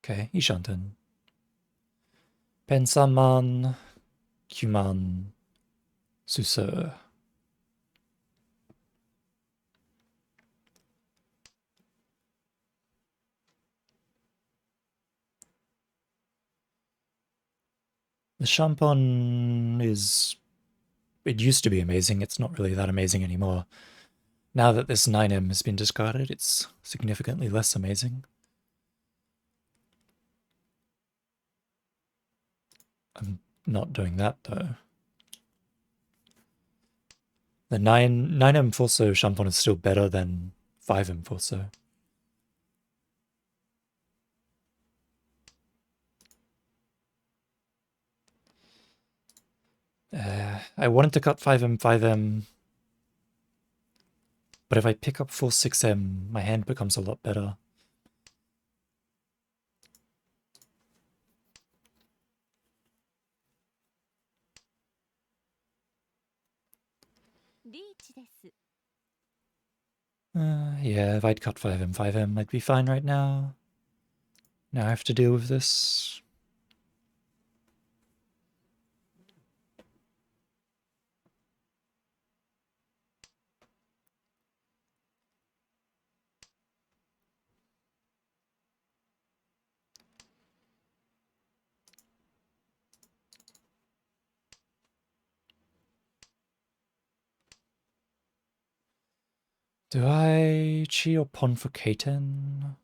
Okay, Ishanten. Pensaman, Kyuman, Suso. The Shampon is... It used to be amazing, it's not really that amazing anymore. Now that this 9M has been discarded, it's significantly less amazing. I'm not doing that though. The 9M Forso Shampon is still better than 5M Forso. I wanted to cut 5M, 5M, but if I pick up full 6M, my hand becomes a lot better. Yeah, if I'd cut 5M, 5M, I'd be fine right now. Now I have to deal with this. Do I chi or pawn for Kaiten?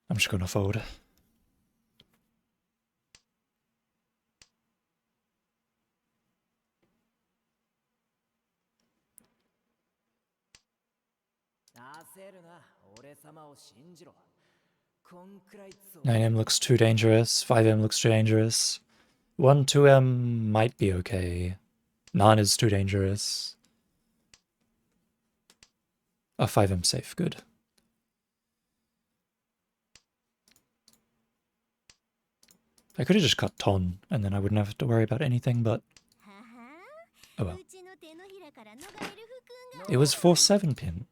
I'm just gonna fold. Nine M looks too dangerous. 5M looks too dangerous. 1, 2M might be okay. None is too dangerous. Oh, 5M safe, good. I could have just cut Ton, and then I wouldn't have to worry about anything, but... Oh well. It was 4-7 pin.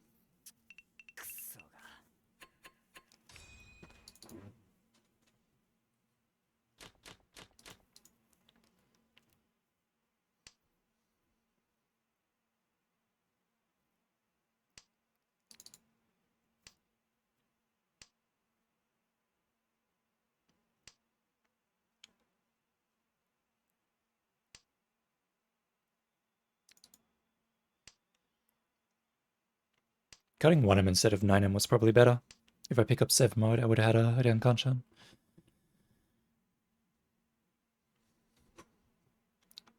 Cutting 1M instead of 9M was probably better. If I pick up 7 mode, I would have had a down Kanchan.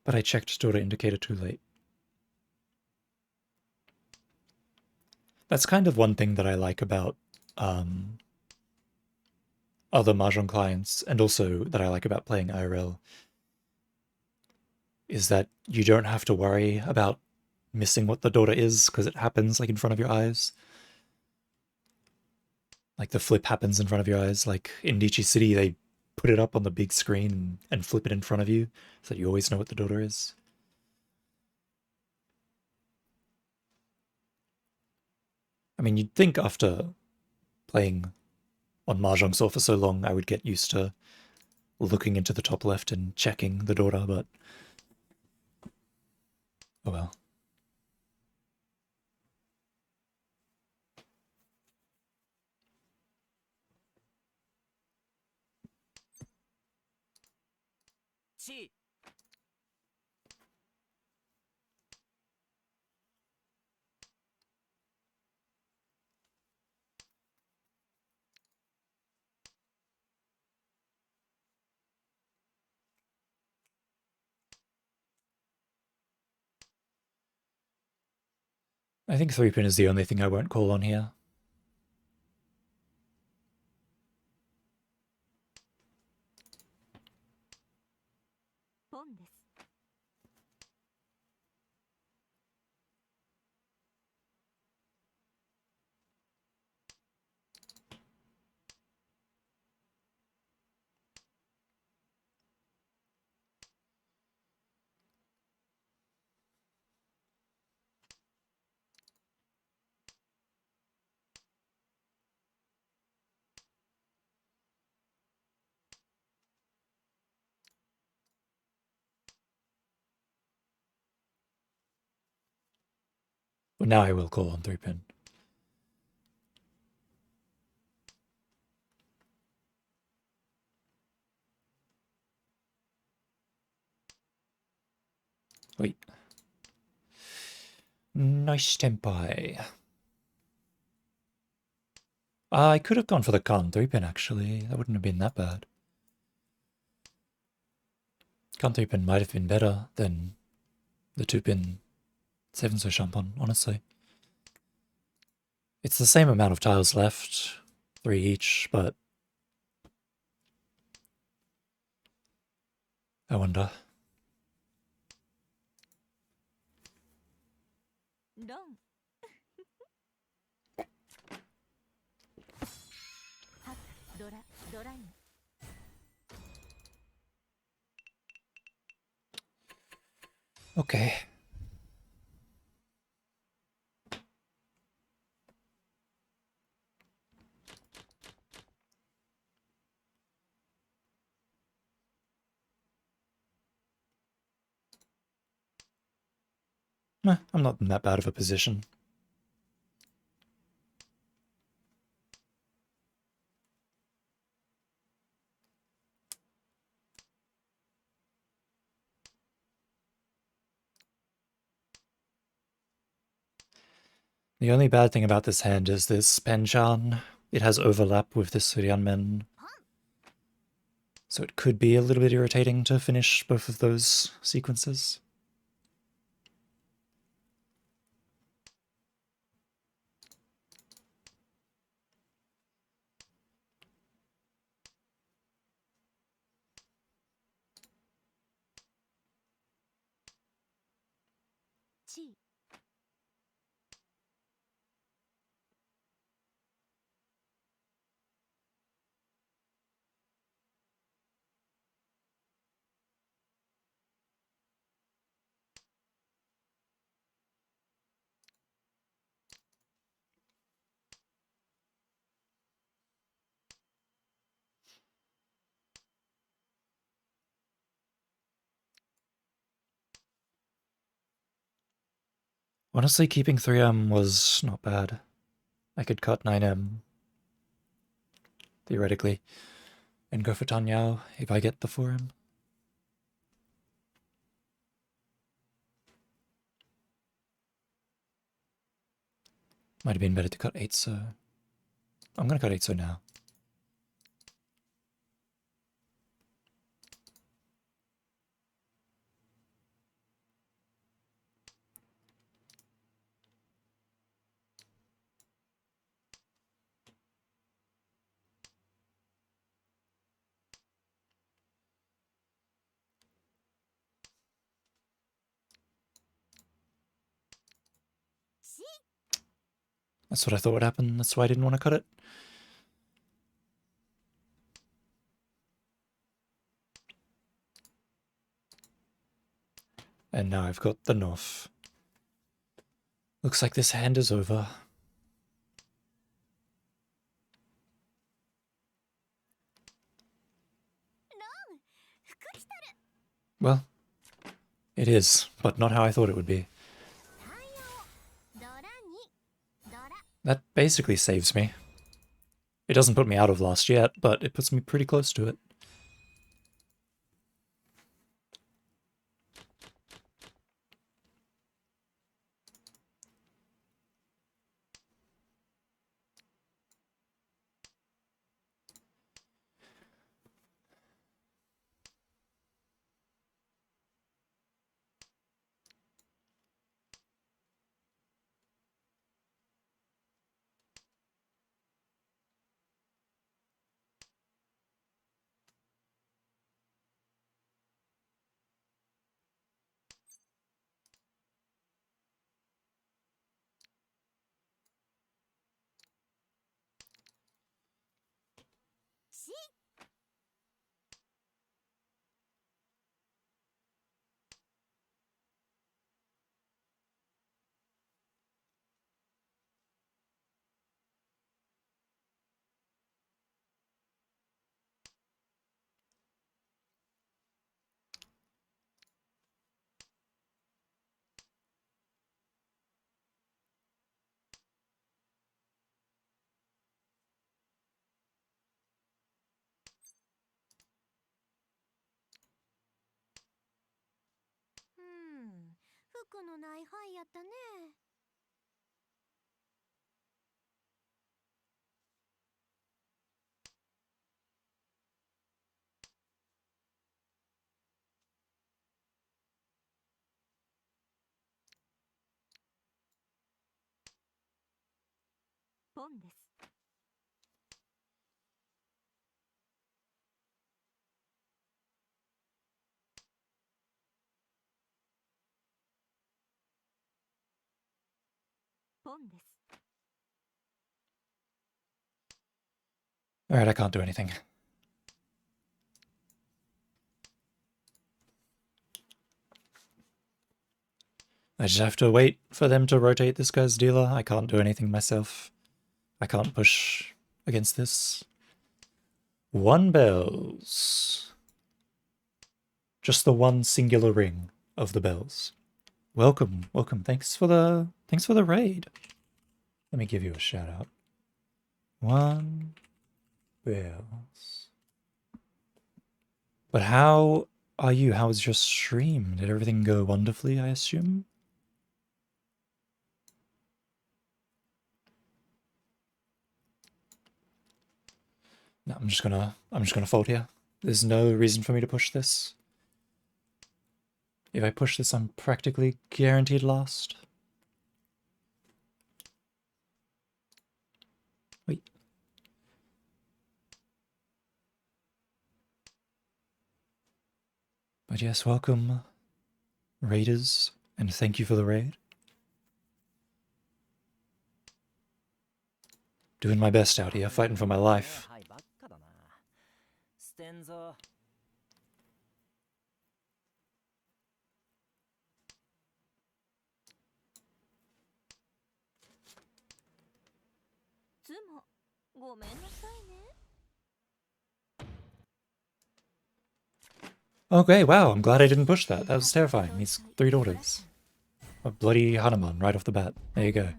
But I checked Daughter Indicator too late. That's kind of one thing that I like about other Mahjong clients, and also that I like about playing IRL, is that you don't have to worry about missing what the daughter is, because it happens like in front of your eyes. Like the flip happens in front of your eyes. Like in Nietzsche City, they put it up on the big screen and flip it in front of you, so that you always know what the daughter is. I mean, you'd think after playing on Mahjong Saw for so long, I would get used to looking into the top left and checking the daughter, but oh well. I think 3-pin is the only thing I won't call on here. Well, now I will call on 3-pin. Wait. Nice tempai. I could have gone for the con 3-pin, actually. That wouldn't have been that bad. Con 3-pin might have been better than the 2-pin 7-so Champon, honestly. It's the same amount of tiles left, 3 each, but I wonder. ロンハクドライン Okay. I'm not in that bad of a position. The only bad thing about this hand is this Penchan. It has overlap with this Suryanmen. So it could be a little bit irritating to finish both of those sequences. Honestly, keeping 3M was not bad. I could cut 9M, theoretically, and go for Tanyao if I get the 4M. Might have been better to cut 8-so. I'm gonna cut 8-so now. That's what I thought would happen. That's why I didn't want to cut it. And now I've got the North. Looks like this hand is over. Well, it is, but not how I thought it would be. That basically saves me. It doesn't put me out of last yet, but it puts me pretty close to it. くのない範囲やったね。ポンです。ポンです。 Alright, I can't do anything. I just have to wait for them to rotate this guy's dealer. I can't do anything myself. I can't push against this. 1 bells. Just the one singular ring of the bells. Welcome, welcome. Thanks for the raid. Let me give you a shout out. 1 bells. But how are you? How was your stream? Did everything go wonderfully, I assume? No, I'm just gonna fold here. There's no reason for me to push this. If I push this, I'm practically guaranteed lost. Wait. But yes, welcome, raiders, and thank you for the raid. Doing my best out here, fighting for my life. はいばっかだな。捨てんぞ。つもごめんなさいね。 Okay, wow, I'm glad I didn't push that. That was terrifying. These 3 daughters. A bloody Hanuman right off the bat. There you go.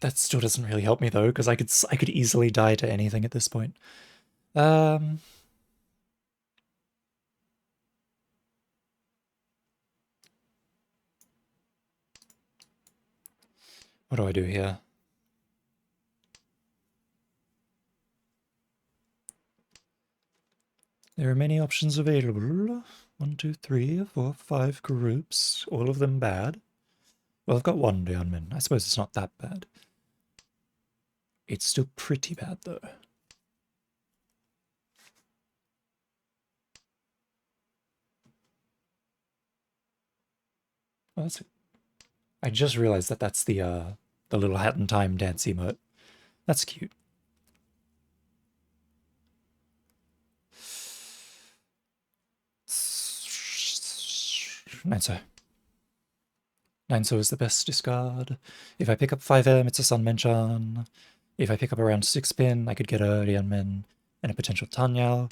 That still doesn't really help me though, because I could easily die to anything at this point. What do I do here? There are many options available. 1, 2, 3, 4, 5 groups. All of them bad. Well, I've got 1 Daeonmin. I suppose it's not that bad. It's still pretty bad though. Oh, that's it. I just realized that that's the little hat in time dance emote. That's cute. Nineso. Nineso is the best discard. If I pick up 5M, it's a Sunmenchan. If I pick up around 6-pin, I could get a Rianmen and a potential Tanyao.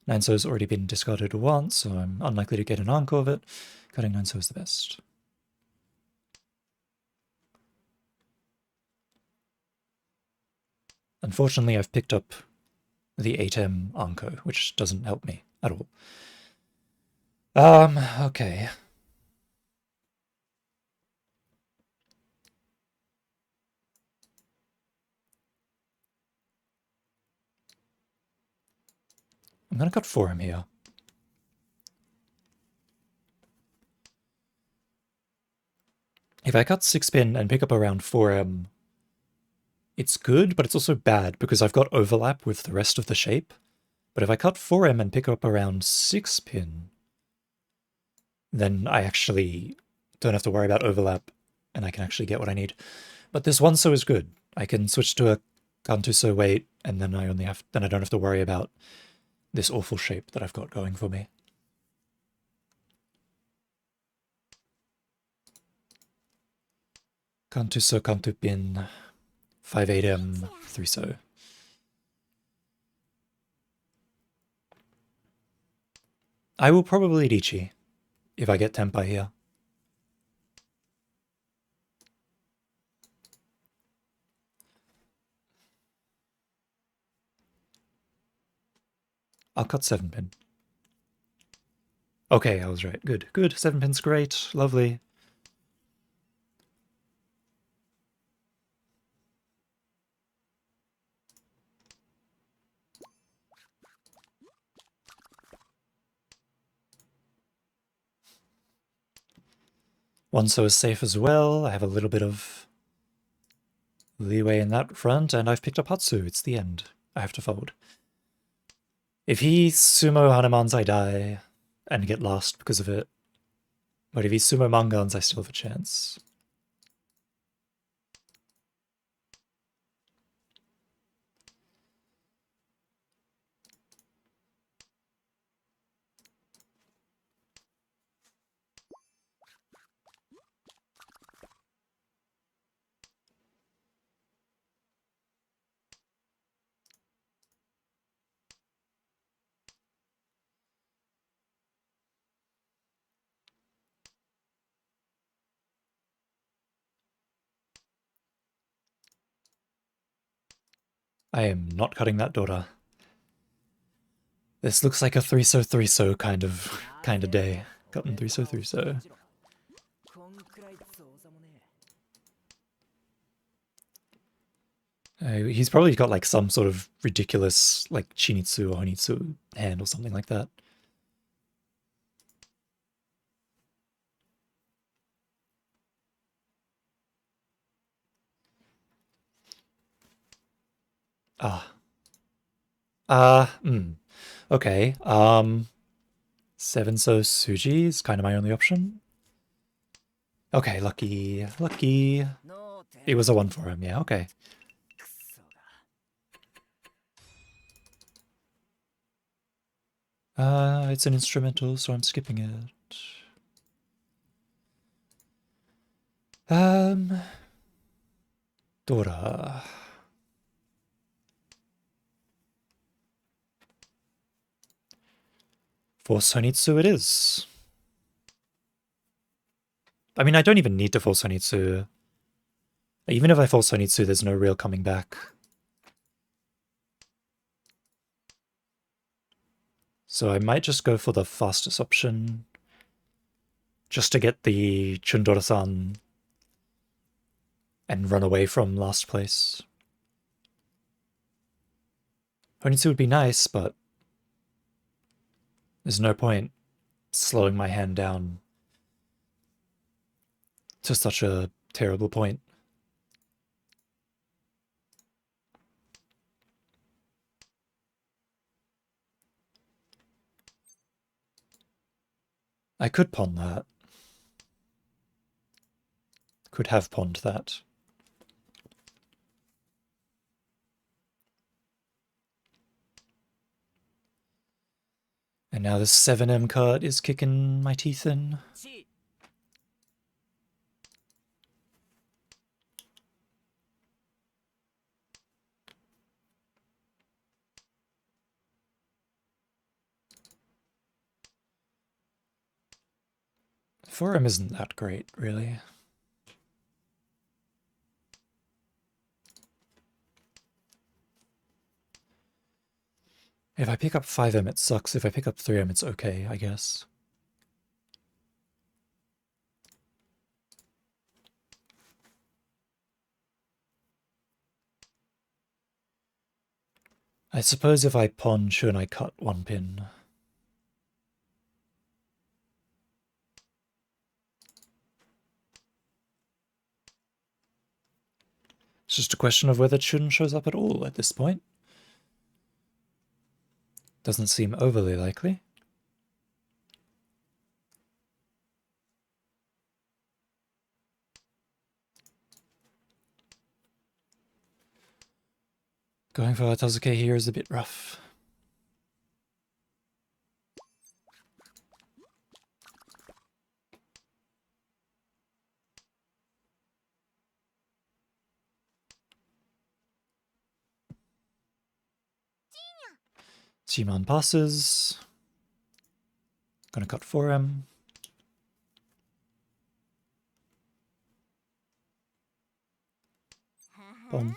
Nineso's already been discarded once, so I'm unlikely to get an encore of it. Cutting Nineso is the best. Unfortunately, I've picked up the 8M Anko, which doesn't help me at all. Okay. I'm gonna cut 4M here. If I cut 6-pin and pick up around 4M, it's good, but it's also bad because I've got overlap with the rest of the shape. But if I cut 4M and pick up around 6-pin, then I actually don't have to worry about overlap and I can actually get what I need. But this one so is good. I can switch to a Kantuso weight and then I don't have to worry about this awful shape that I've got going for me. Kantuso, Kantupin, 5-8M, 3-so. I will probably Ichi if I get Tempai here. I'll cut 7-pin. Okay, I was right. Good, good. 7 pin's great. Lovely. One so is safe as well. I have a little bit of leeway in that front, and I've picked up Hatsu. It's the end. I have to fold. If he sumo Hanumans, I die and get lost because of it. But if he sumo Mangans, I still have a chance. I am not cutting that Dora. This looks like a 3-so kind of day. Cutting 3-so. He's probably got like some sort of ridiculous like Chinitsu or Honitsu hand or something like that. Okay. 7-so Suji is kind of my only option. Okay, lucky. It was a 1 for him, yeah, okay. It's an instrumental, so I'm skipping it. Dora. Force Honitsu it is. I mean, I don't even need to force Honitsu. Even if I force Honitsu, there's no real coming back. So I might just go for the fastest option. Just to get the Chundora-san and run away from last place. Honitsu would be nice, but there's no point slowing my hand down to such a terrible point. I could pawn that. Could have pawned that. And now this 7M card is kicking my teeth in. Forum isn't that great, really. If I pick up 5M, it sucks. If I pick up 3M, it's okay, I guess. I suppose if I pawn, shouldn't I cut 1 pin? It's just a question of whether Chun shows up at all at this point. Doesn't seem overly likely. Going for Atazuke here is a bit rough. Chiman passes. Gonna cut 4M. Boom.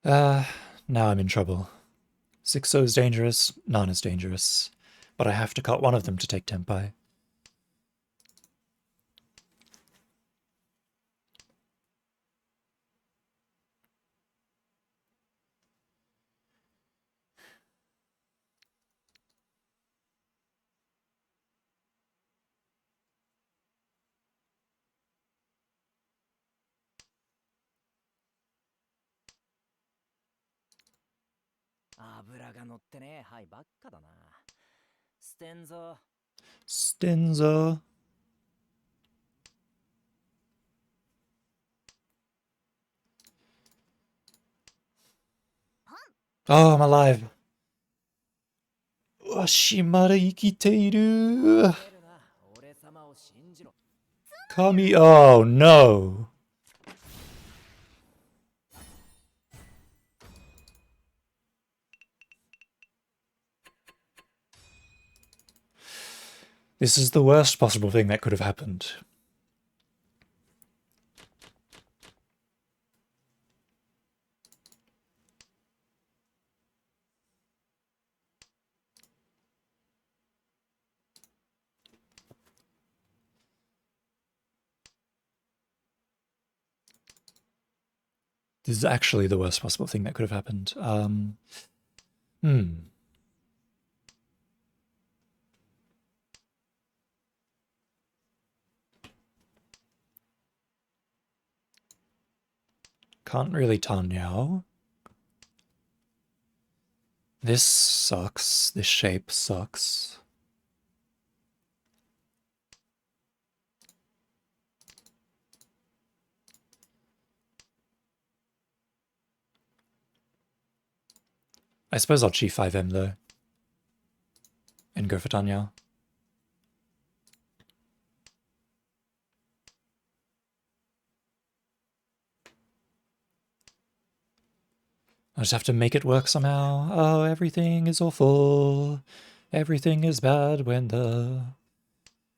Now I'm in trouble. 6-0 is dangerous, none is dangerous. But I have to cut one of them to take Tempai. Stenza. Oh, I'm alive. Washimara ikiteiru. Kami. Oh no. This is the worst possible thing that could have happened. This is actually the worst possible thing that could have happened. Can't really Tanyao. This sucks. This shape sucks. I suppose I'll G5M though. And go for Tanyao. I just have to make it work somehow. Oh, everything is awful. Everything is bad when the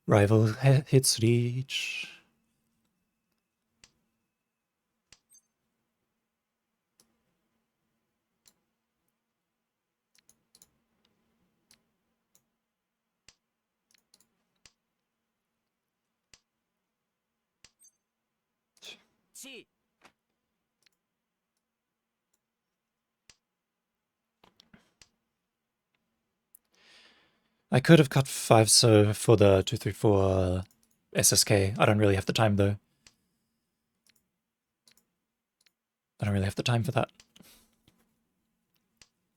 rival hits reach. I could have cut 5 so for the 234 SSK. I don't really have the time though. I don't really have the time for that.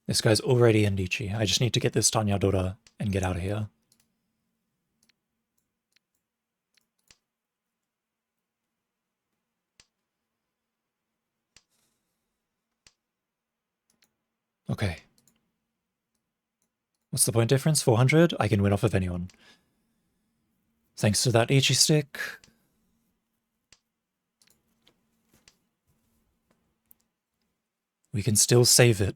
This guy's already in Dichi. I just need to get this Tanya Dora and get out of here. Okay. What's the point difference? 400? I can win off of anyone. Thanks to that Ichi stick. We can still save it.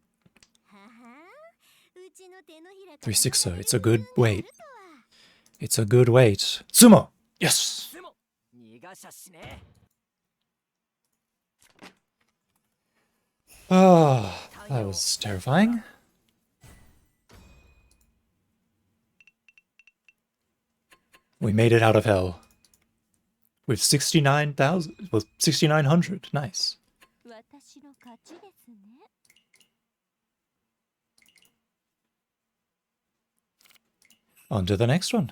360. It's a good weight. It's a good weight. Sumo! Yes! Oh, that was terrifying. We made it out of hell. With 69,000, well, 6,900. Nice. On to the next one.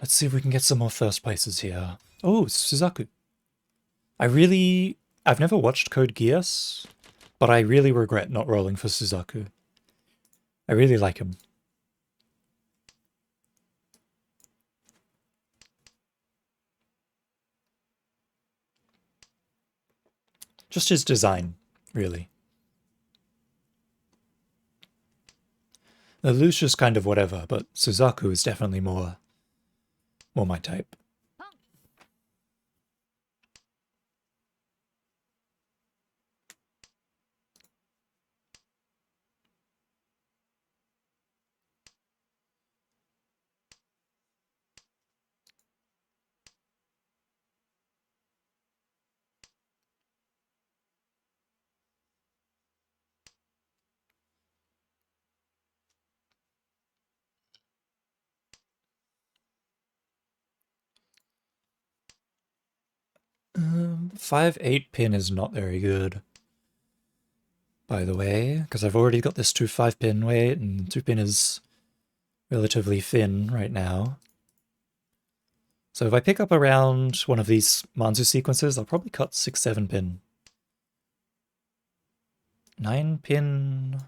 Let's see if we can get some more first places here. Oh, Suzaku. I've never watched Code Geass, but I really regret not rolling for Suzaku. I really like him. Just his design. really. The Lucius kind of whatever, but Suzaku is definitely more my type. Um, 5-8 pin is not very good, by the way, because I've already got this 2-5 pin weight, and 2 pin is relatively thin right now. So if I pick up around one of these Manzu sequences, I'll probably cut 6-7 pin. 9 pin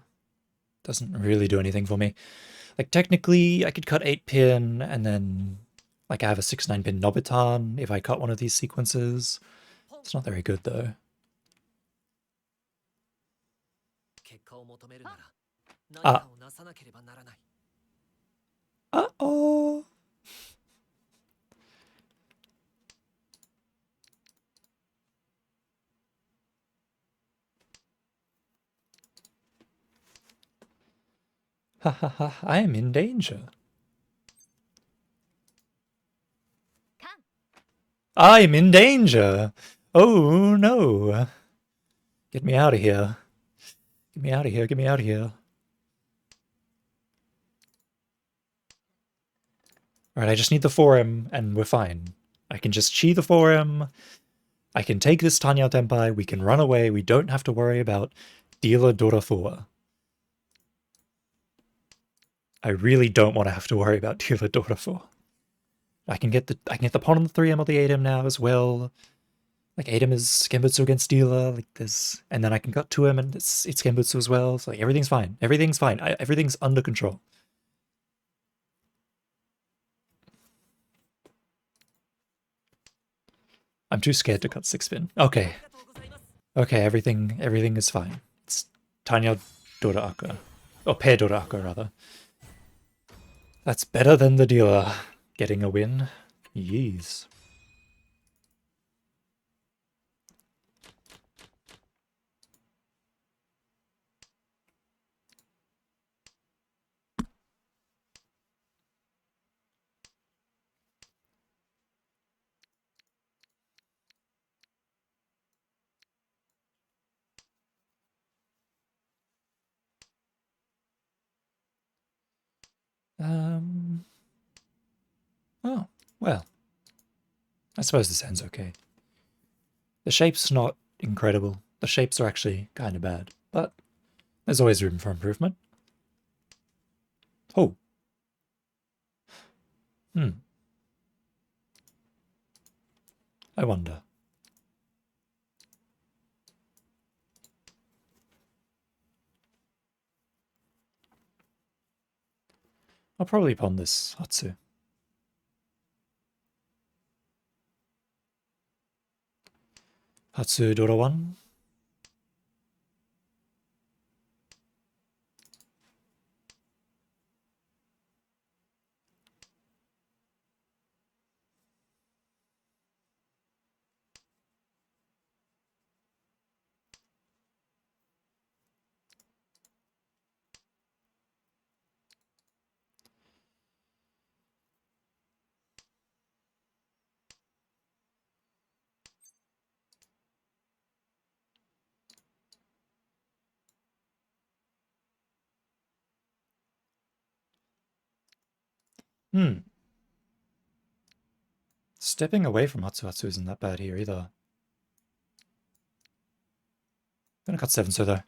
doesn't really do anything for me. Like, technically, I could cut 8 pin, and then, like, I have a 6-9 pin Nobitan if I cut one of these sequences. It's not very good, though. 結果を求めるなら何あかをなさなければならない。Uh-oh. Ha ha ha, I am in danger. I'm in danger! Oh no! Get me out of here. Get me out of here, get me out of here. Alright, I just need the 4M and we're fine. I can just chi the 4M. I can take this Tanya Tenpai, we can run away, we don't have to worry about Dealer Dora 4. I really don't want to have to worry about Dealer Dora 4. I can get the pawn on the 3M or the 8M now as well. Like 8M is Genbutsu against Dealer, like this, and then I can cut 2M and it's Genbutsu as well. So like everything's fine. Everything's fine. Everything's under control. I'm too scared to cut 6-pin. Okay. Okay, everything is fine. It's Tanya Dora Aka. Or Pair Dora Aka, rather. That's better than the Dealer getting a win. Yeez. Oh, well. I suppose this ends okay. The shape's not incredible. The shapes are actually kind of bad, but there's always room for improvement. Oh. I wonder. I'll probably pawn this Hatsu. Hatsu Dora 1. Stepping away from Hatsu isn't that bad here either. Gonna cut 7 so though.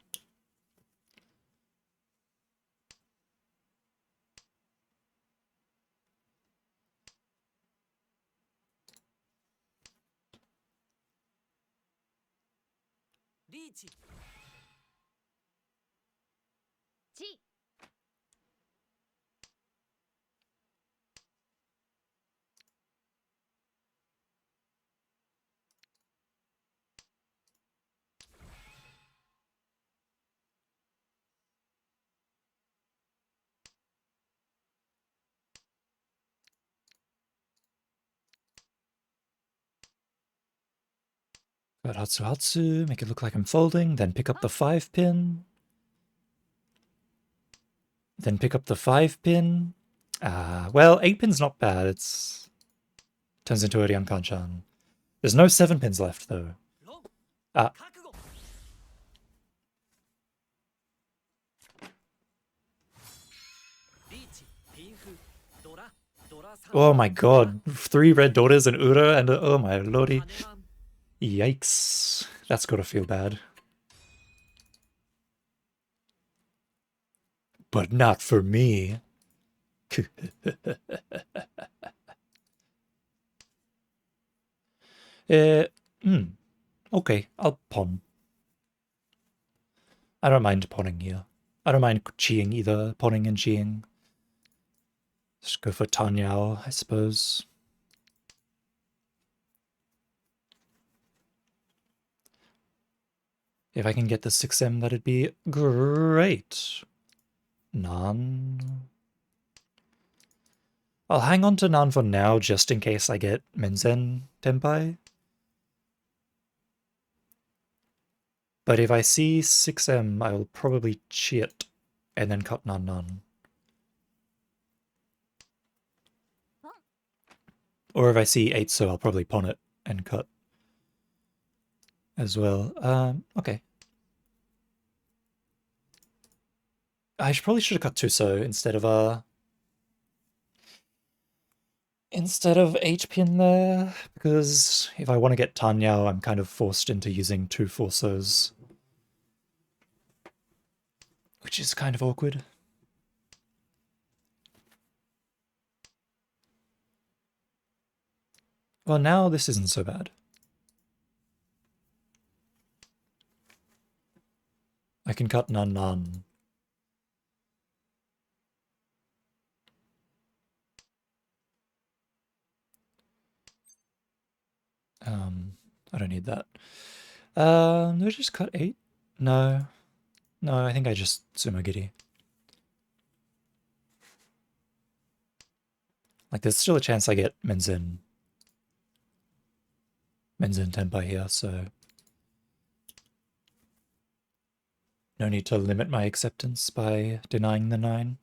But Hatsu, make it look like I'm folding, then pick up the 5 pin. Then pick up the 5 pin. Well, 8 pin's not bad. It's turns into a Ryankanchan. There's no 7 pins left, though. Ah. Oh my god. 3 red daughters and Ura and oh my lordy. Yikes. That's gotta feel bad. But not for me. Okay, I'll pawn. I don't mind pawning here. I don't mind cheating either, pawning and cheating. Just go for Tanyao, I suppose. If I can get the 6M, that'd be great. Nan. I'll hang on to Nan for now, just in case I get Menzen Tenpai. But if I see 6M, I'll probably cheat and then cut Nan Nan. Or if I see 8 so, I'll probably pawn it and cut as well. Okay. I probably should have cut 2 so instead of 8 pin there, because if I want to get Tanyao, I'm kind of forced into using 2 4-sos, which is kind of awkward. Well, now this isn't so bad. I can cut Nan Nan. I don't need that. Do I just cut 8? No. No, I think I just Sumogiri. Like, there's still a chance I get Menzen Tenpai here, so no need to limit my acceptance by denying the 9.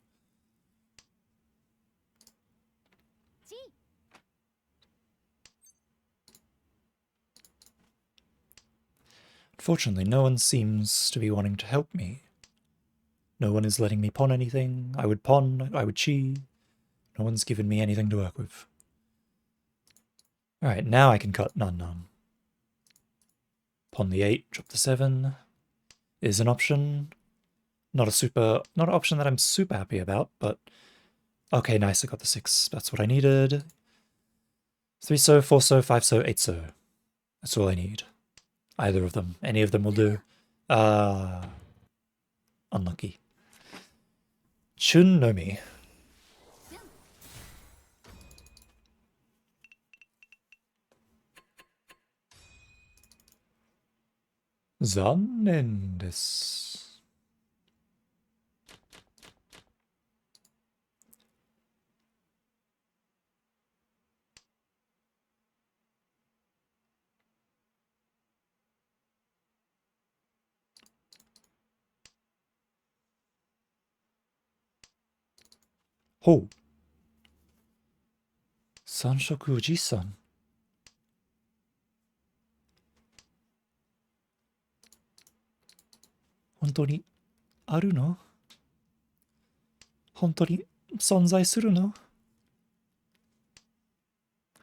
Unfortunately, no one seems to be wanting to help me. No one is letting me pawn anything. I would pawn, I would chi. No one's given me anything to work with. Alright, now I can cut Nan Nan. Pawn the 8, drop the 7 is an option. Not an option that I'm super happy about, but okay, nice, I got the 6. That's what I needed. 3 so, 4 so, 5 so, 8 so. That's all I need. Either of them. Any of them will do. Unlucky. Chun no mi. Zannen desu. Ho. Sanshoku Uji-san. Hontou ni aru no? Hontou ni sonzai suru no?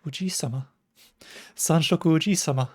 Uji-sama. Sanshoku Uji-sama.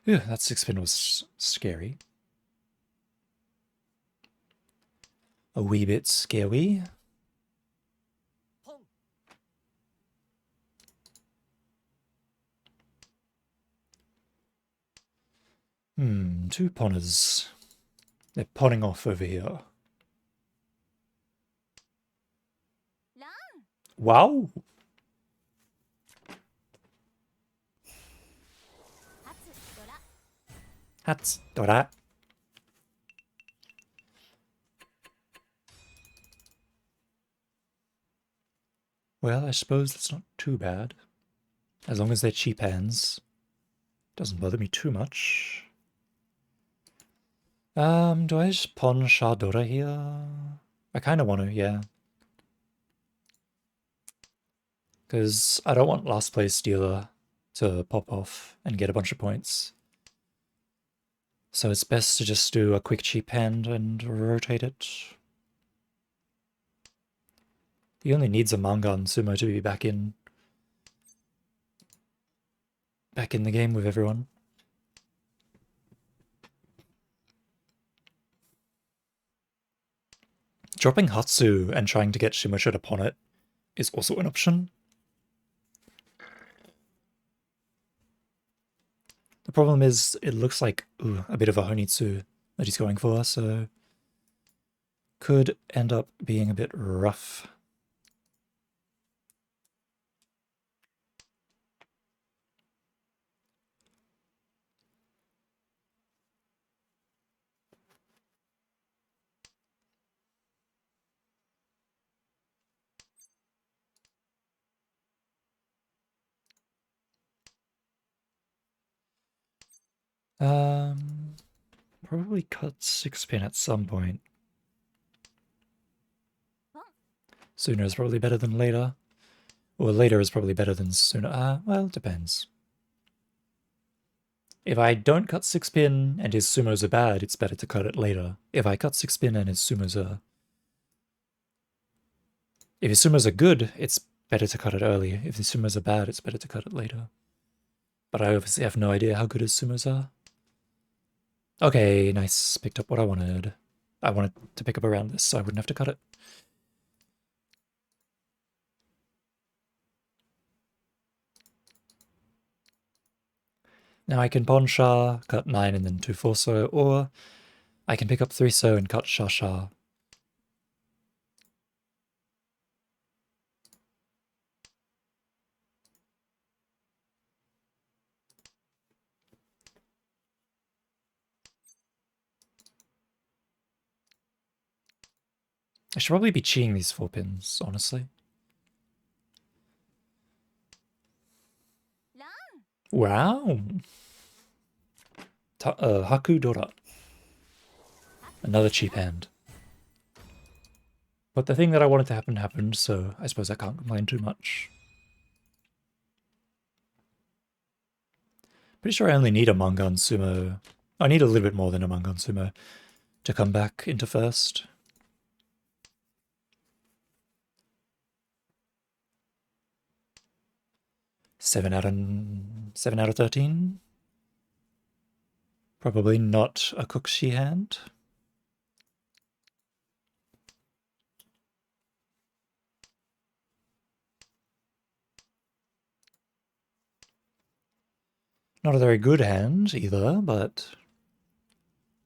That 6 pin was scary. a wee bit scary. Two ponners. They're potting off over here. Wow! Hats, Dora. Well, I suppose that's not too bad. As long as they're cheap hands. Doesn't bother me too much. Do I just pawn Shardora here? I kind of want to, yeah. Because I don't want last place dealer to pop off and get a bunch of points. So it's best to just do a quick cheap hand and rotate it. He only needs a manga and sumo to be back in the game with everyone. Dropping Hatsu and trying to get Shimosho upon it is also an option. The problem is it looks like a bit of a Honitsu that he's going for, so could end up being a bit rough. Probably cut 6-pin at some point. Sooner is probably better than later. Or later is probably better than sooner. Well, it depends. If I don't cut 6-pin and his sumos are bad, it's better to cut it later. If I cut 6-pin and his sumos are... If his sumos are good, it's better to cut it early. If his sumos are bad, it's better to cut it later. But I obviously have no idea how good his sumos are. Okay, nice. Picked up what I wanted. I wanted to pick up around this so I wouldn't have to cut it. Now I can pawn Sha, cut 9 and then 2 4-so, or I can pick up 3-so and cut Sha Sha. I should probably be cheating these 4 pins, honestly. Wow! Haku Dora. Another cheap hand. But the thing that I wanted to happen happened, so I suppose I can't complain too much. Pretty sure I only need a Mangan Sumo. I need a little bit more than a Mangan Sumo to come back into first. Seven out of 13. Probably not a Cookshy hand. Not a very good hand either, but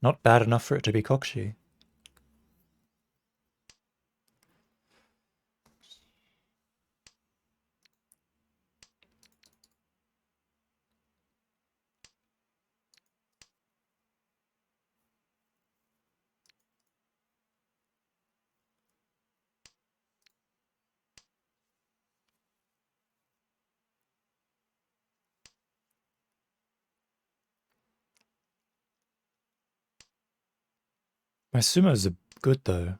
not bad enough for it to be Cookshy. My sumos are good though.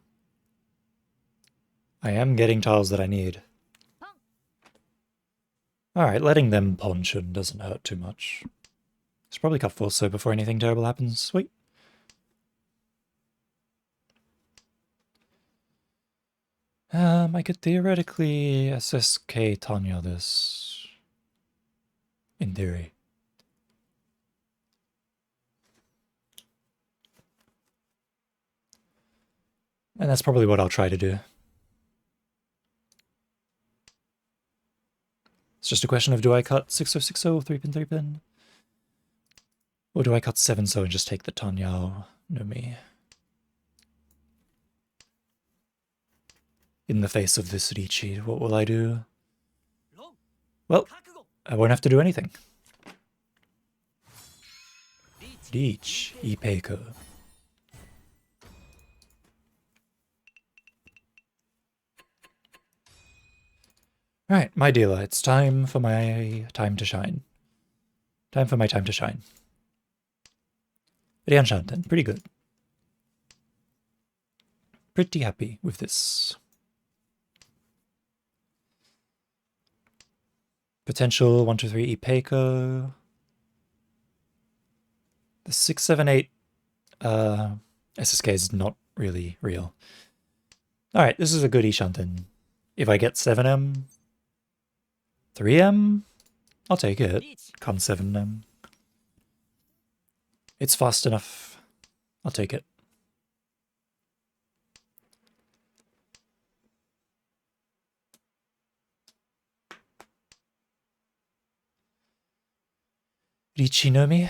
I am getting tiles that I need. Alright, letting them ponchon doesn't hurt too much. It's probably cut 4-so before anything terrible happens. Sweet. I could theoretically SSK Tanya this. In theory. And that's probably what I'll try to do. It's just a question of, do I cut 6060 or 3-pin 3-pin? Or do I cut 7-so and just take the Tanyao no Mi? In the face of this Riichi, what will I do? Well, I won't have to do anything. Reach, Ipeiko. Alright, my dealer, it's time for my time to shine. Time for my time to shine. Ryanshanten, pretty good. Pretty happy with this. Potential 1, 2, 3 Ipeiko. The 6, 7, 8 SSK is not really real. Alright, this is a good Ishanten. If I get 7M, 3M, I'll take it. Con 7M. It's fast enough. I'll take it. Riichi no Mi.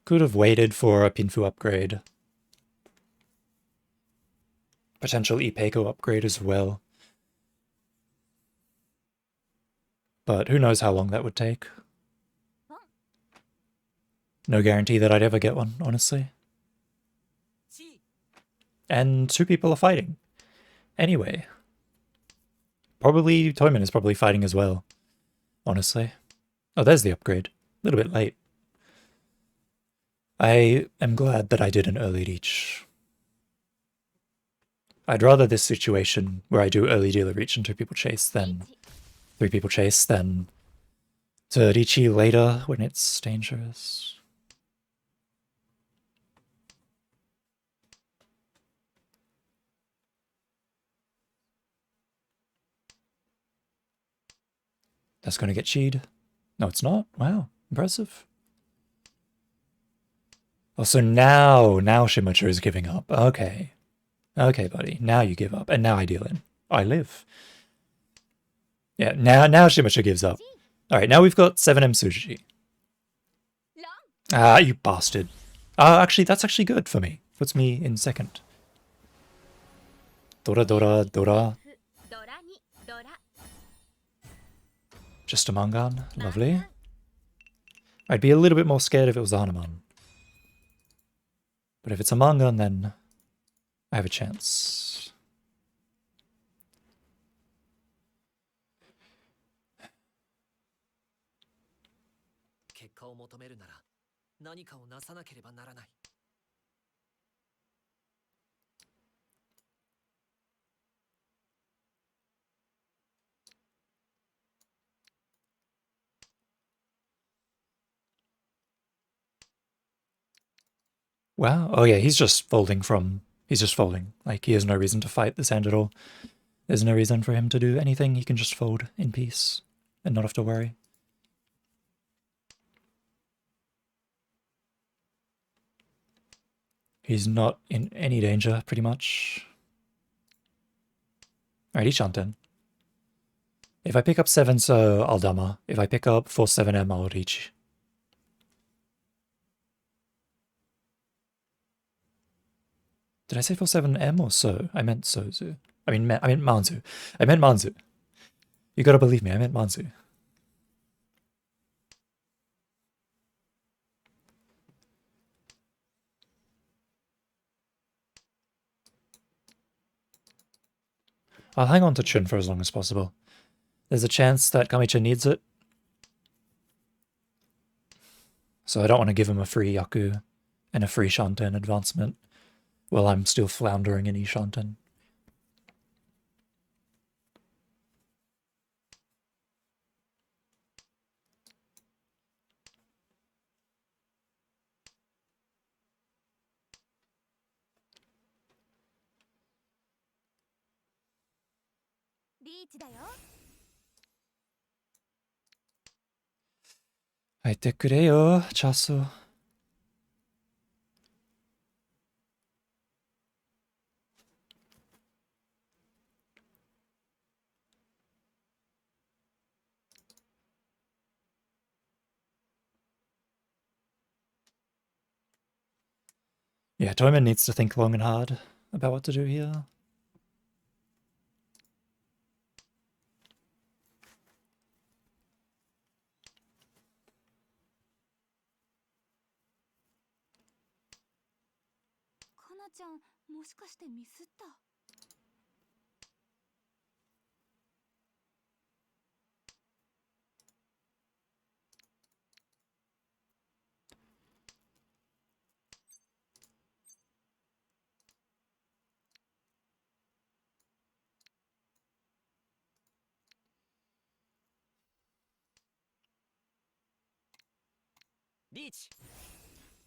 Could have waited for a Pinfu upgrade. Potential Ipeiko upgrade as well. But who knows how long that would take. No guarantee that I'd ever get one, honestly. And 2 people are fighting. Anyway. Probably, Toyman is probably fighting as well. Honestly. Oh, there's the upgrade. A little bit late. I am glad that I did an early reach. I'd rather this situation where I do early dealer reach and 2 people chase than 3 people chase than to Riichi later when it's dangerous. That's going to get Jade. No, it's not. Wow, impressive. Oh, so now Shimocho is giving up. Okay. Okay, buddy. Now you give up. And now I deal in. I live. Yeah, now Shimocho gives up. Alright, now we've got 7M Tsuji. Ah, you bastard. Actually, that's actually good for me. Puts me in second. Dora, Dora, Dora. Just a Mangan. Lovely. I'd be a little bit more scared if it was a Hanuman. But if it's a Mangan, then I have a chance. Wow. Oh yeah, he's just folding. Like, he has no reason to fight this hand at all. There's no reason for him to do anything. He can just fold in peace and not have to worry. He's not in any danger, pretty much. Alright, Ishanten. If I pick up 7, so I'll Dama. If I pick up 4, 7M, I'll reach. Did I say 4, 7M or so? I meant Sozu. I meant Manzu. I meant Manzu. You gotta believe me, I meant Manzu. I'll hang on to Chun for as long as possible. There's a chance that Kami-chan needs it. So I don't want to give him a free Yaku and a free Shanten advancement while I'm still floundering in Ishanten. Haite kure yo, chaso. Yeah, Toyman needs to think long and hard about what to do here.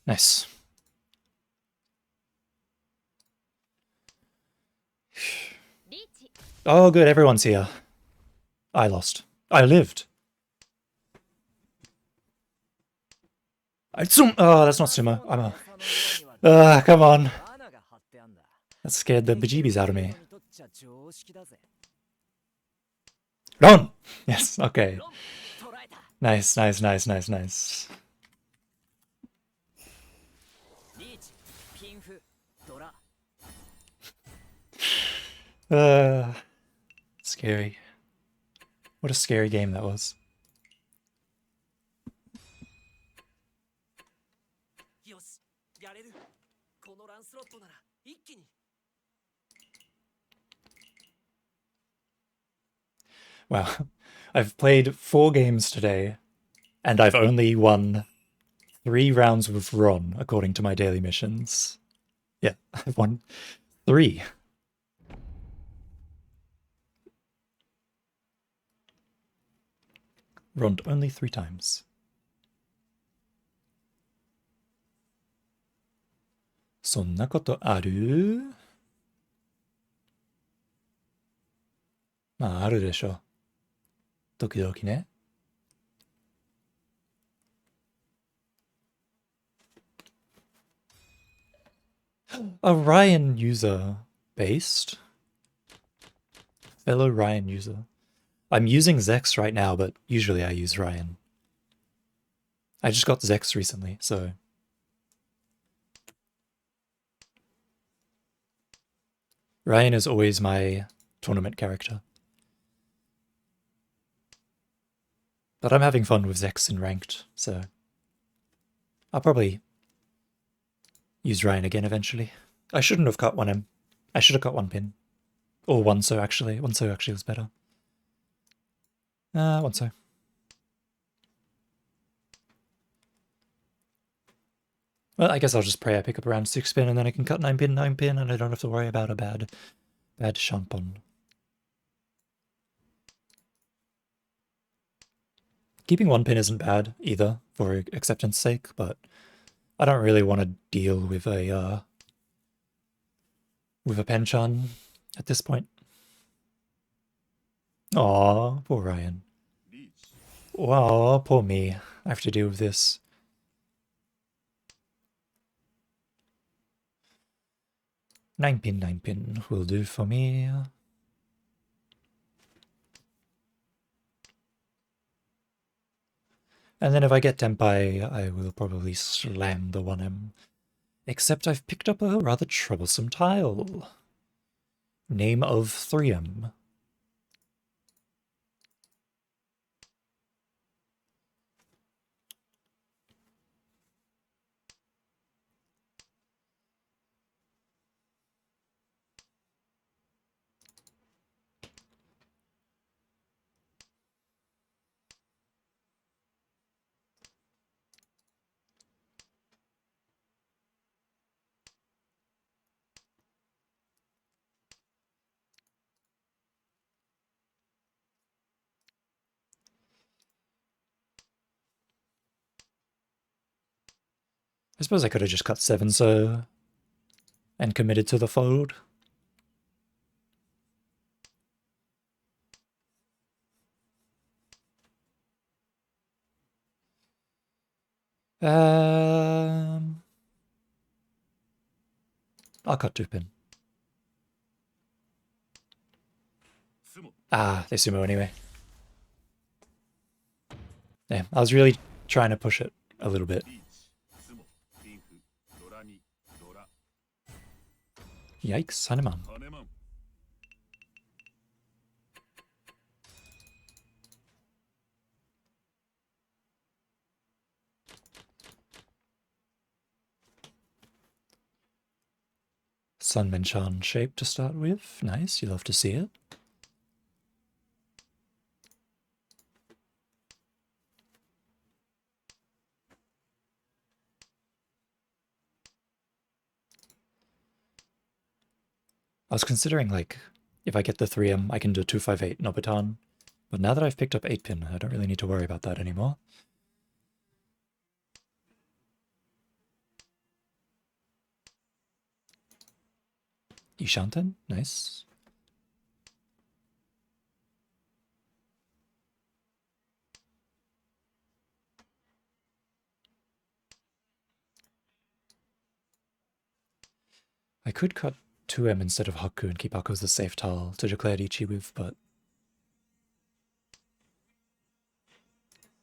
Nice. Oh, good, everyone's here. I lost. I lived. Oh, that's not sumo. I'm a... come on. That scared the bejeebies out of me. Run! Yes, okay. Nice, nice, nice, nice, nice. Scary. What a scary game that was. Wow. I've played 4 games today, and I've only won 3 rounds with Ron, according to my daily missions. Yeah, I've won 3. Ron only 3 times. そんなことある？まあ、あるでしょ。時々ね。A Ryan user based? Fellow Ryan user. I'm using Zex right now, but usually I use Ryan. I just got Zex recently, so... Ryan is always my tournament character. But I'm having fun with Zex in Ranked, so... I'll probably use Ryan again eventually. I shouldn't have cut 1M. I should have cut 1 pin. Or 1 so actually. 1 so actually was better. 1 so. Well, I guess I'll just pray I pick up around 6 pin and then I can cut 9 pin, and I don't have to worry about a bad shampon. Keeping 1 pin isn't bad either, for acceptance sake, but I don't really want to deal with a penchan at this point. Aw, poor Ryan. Wow, poor me. I have to deal with this. Nine pin will do for me. And then if I get Tempai, I will probably slam the 1M. Except I've picked up a rather troublesome tile. Name of 3M. I suppose I could have just cut 7 so and committed to the fold. I'll cut 2 pin. Ah, they sumo anyway. Yeah, I was really trying to push it a little bit. Yikes, Hanuman. Sun Menchan shape to start with. Nice, you love to see it. I was considering, like, if I get the 3M, I can do 258 Nobitan. But now that I've picked up 8-pin, I don't really need to worry about that anymore. Ishanten, nice. I could cut 2M instead of Haku and keep Haku as the safe tile to declare Ichi with, but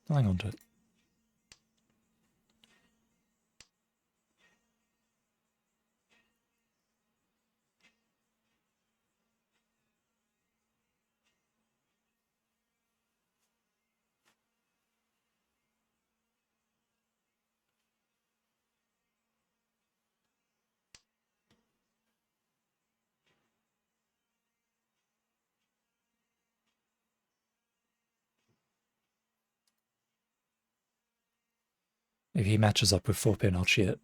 I'll hang on to it. If he matches up with 4-pin, I'll cheat it.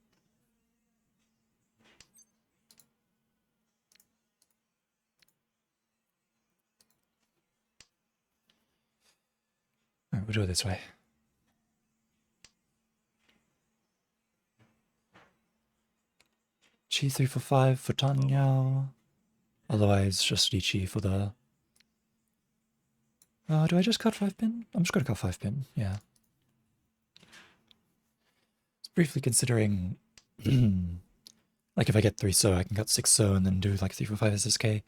Alright, we'll do it this way. Chi 3 for 5 for Tanyao. Otherwise, just Ichi for the... do I just cut 5-pin? I'm just gonna cut 5-pin, yeah. Briefly considering... like if I get 3 so, I can cut 6 so and then do like 3 for 5 SSK.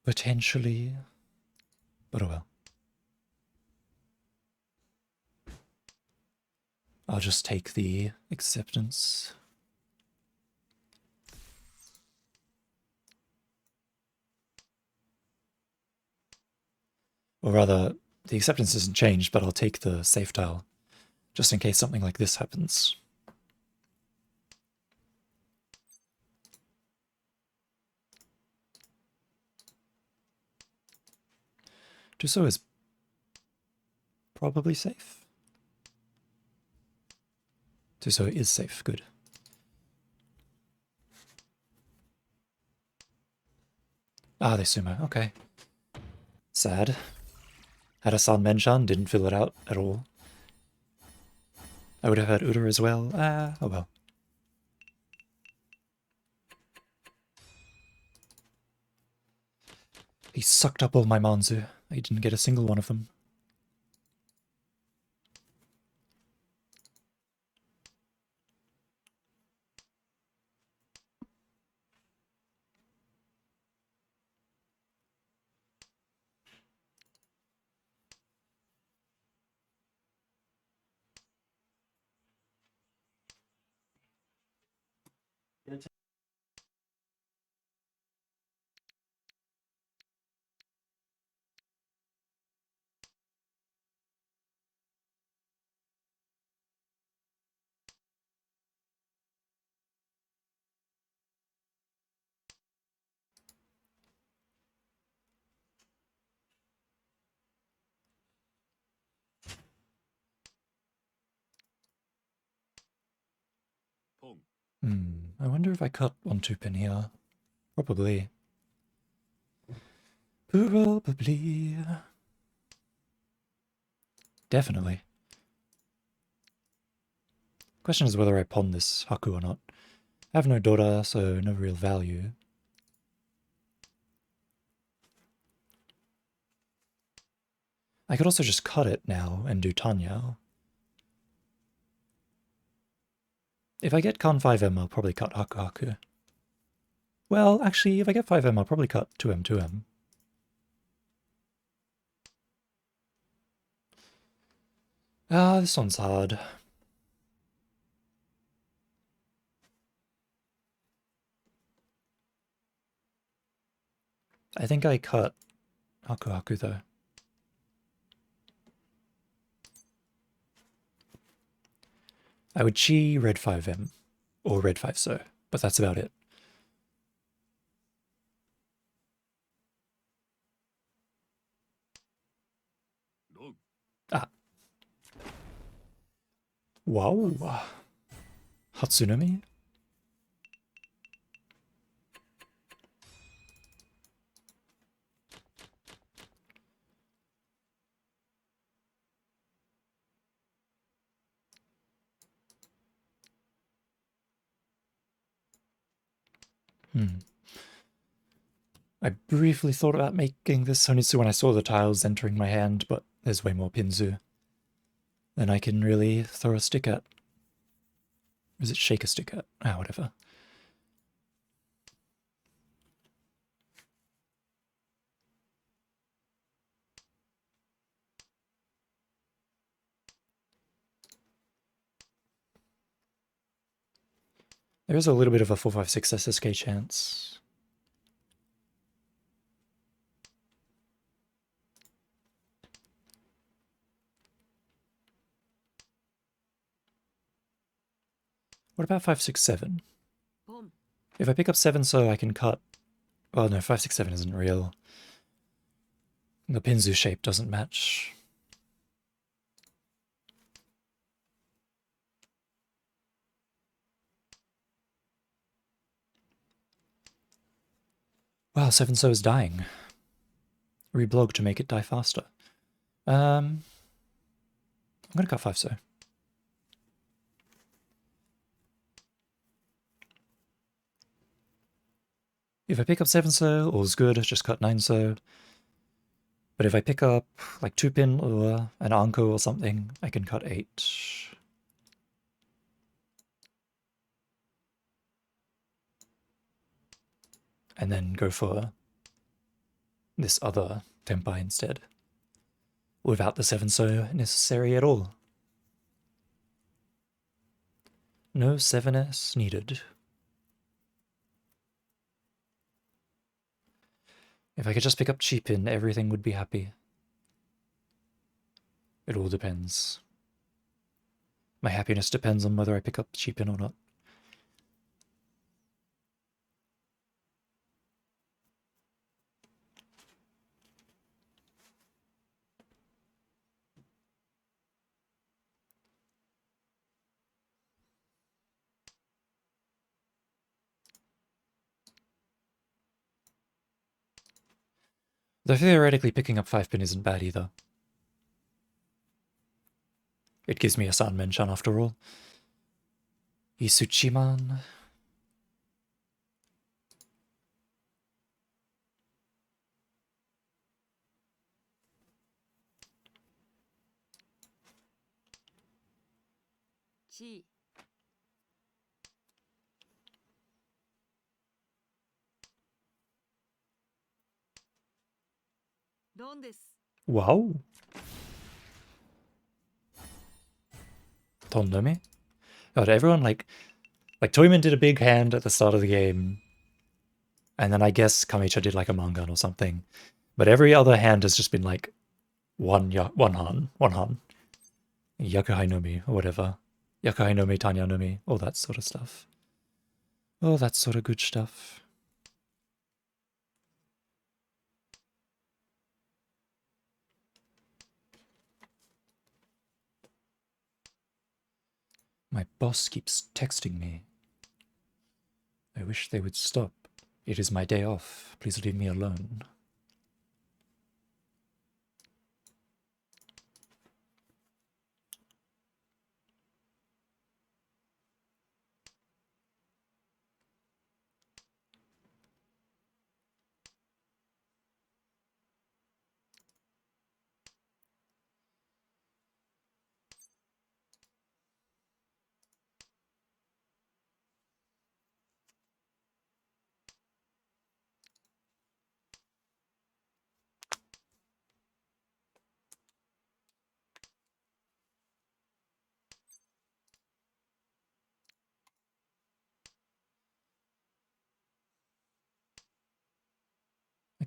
Potentially. But oh well. I'll just take the acceptance. Or rather, the acceptance isn't changed, but I'll take the safe tile, just in case something like this happens. Tuso is probably safe. Tuso is safe, good. Ah, they sumo, okay. Sad. Had a San Menchan, didn't fill it out at all. I would have had Uter as well. Oh well. He sucked up all my Manzu. I didn't get a single one of them. I wonder if I cut 1-2-pin here. Probably. Probably. Definitely. Question is whether I pawn this Haku or not. I have no Dora, so no real value. I could also just cut it now and do Tanya. If I get Khan 5M, I'll probably cut Haku Haku. Well, actually, if I get 5M, I'll probably cut 2M 2M. This one's hard. I think I cut Haku Haku though. I would chi red 5M or red 5 so, but that's about it. Ah. Wow. Hatsunami? I briefly thought about making this Honitsu when I saw the tiles entering my hand, but there's way more Pinzu than I can really throw a stick at. Or is it shake a stick at? Ah, whatever. There is a little bit of a 456 SSK chance. What about 567? If I pick up 7 so I can cut... Well, no, 567 isn't real. The Pinzu shape doesn't match. Wow, 7 so is dying. Reblog to make it die faster. I'm gonna cut 5 so. If I pick up 7 so, all's good, just cut 9 so. But if I pick up like 2 pin or an Anko or something, I can cut 8. And then go for this other Tempai instead. Without the 7 so necessary at all. No 7S needed. If I could just pick up Cheapin, everything would be happy. It all depends. My happiness depends on whether I pick up Cheapin or not. Though theoretically picking up 5 pin isn't bad either. It gives me a Sanmenchan after all. Isuchiman. Wow. Tondomi? God, everyone like Toyman did a big hand at the start of the game. And then I guess Kamicha did like a Mangan or something. But every other hand has just been like one han. Yakuhai no Mi, or whatever. Yakuhai no Mi, Tanya no Mi, all that sort of stuff. All that sort of good stuff. My boss keeps texting me. I wish they would stop. It is my day off. Please leave me alone.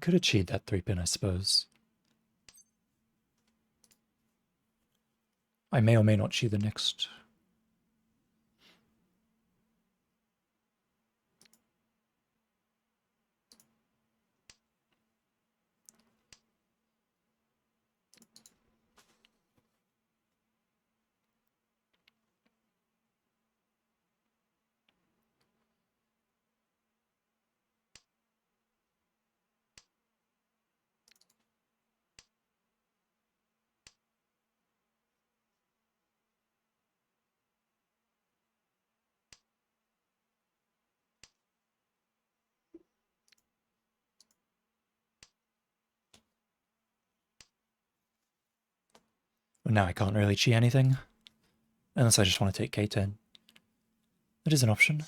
could achieve that 3-pin, I suppose. I may or may not cheat the next. Well, now I can't really cheat anything. Unless I just want to take K10. That is an option.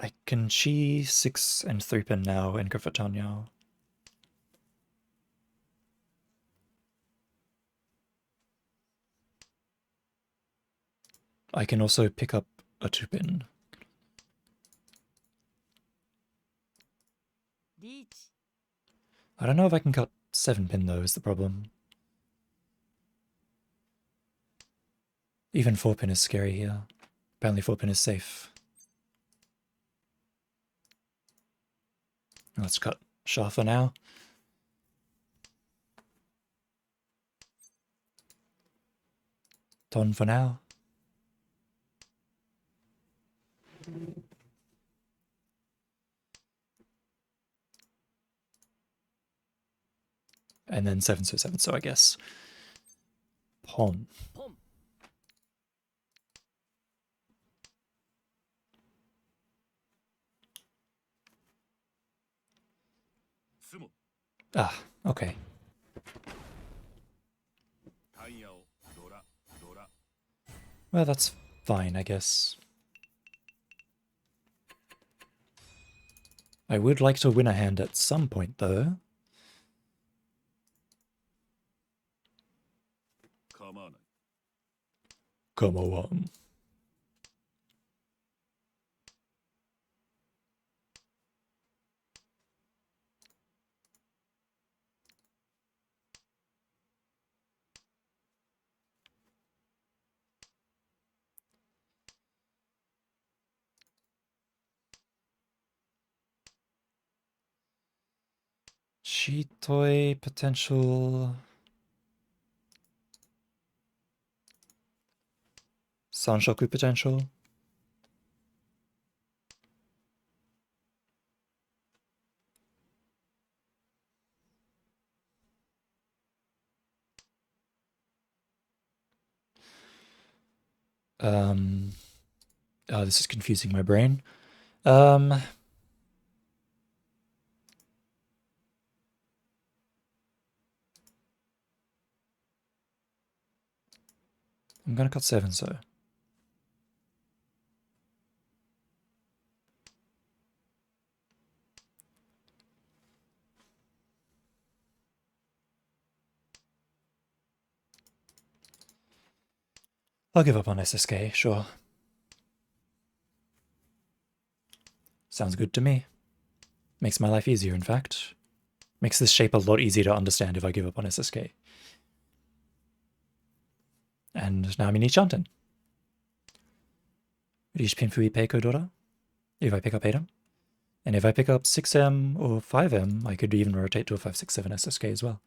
I can chi 6 and 3-pin now in Griffitania. I can also pick up a 2-pin. I don't know if I can cut 7-pin though, is the problem. Even 4-pin is scary here. Apparently 4-pin is safe. Let's cut Shah for now. Ton for now. And then 7 so 7, so I guess pawn. Ah, okay. Well, that's fine, I guess. I would like to win a hand at some point, though. Come on. Shitoi potential. Sanshoku potential. Oh, this is confusing my brain. I'm gonna cut 7, so. I'll give up on SSK, sure. Sounds good to me. Makes my life easier, in fact. Makes this shape a lot easier to understand if I give up on SSK. And now I'm in Enchanten. Reach Pinfui Peiko Dora. If I pick up 8M. And if I pick up 6M or 5M, I could even rotate to a 567 SSK as well.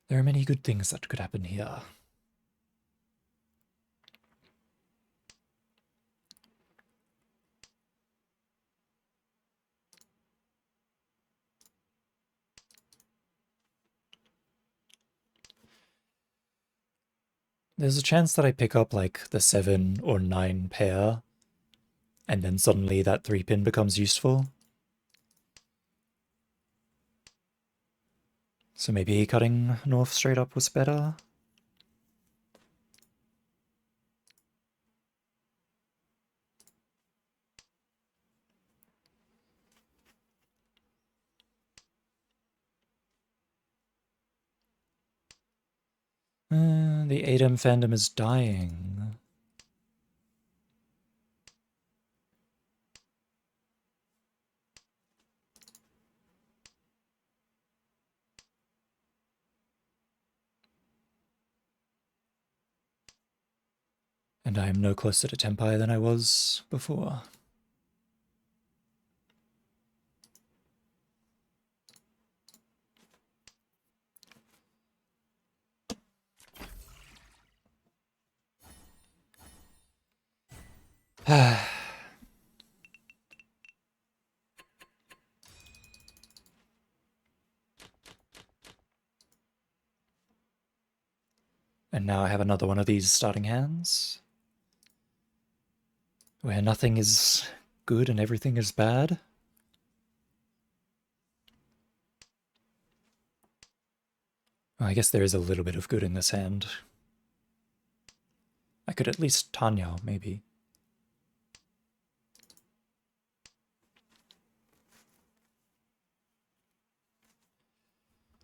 There are many good things that could happen here. There's a chance that I pick up like the 7 or 9 pair, and then suddenly that 3-pin becomes useful. So maybe cutting north straight up was better. The ADM fandom is dying. And I am no closer to Tenpai than I was before. And now I have another one of these starting hands, where nothing is good and everything is bad. Well, I guess there is a little bit of good in this hand. I could at least Tanya, maybe.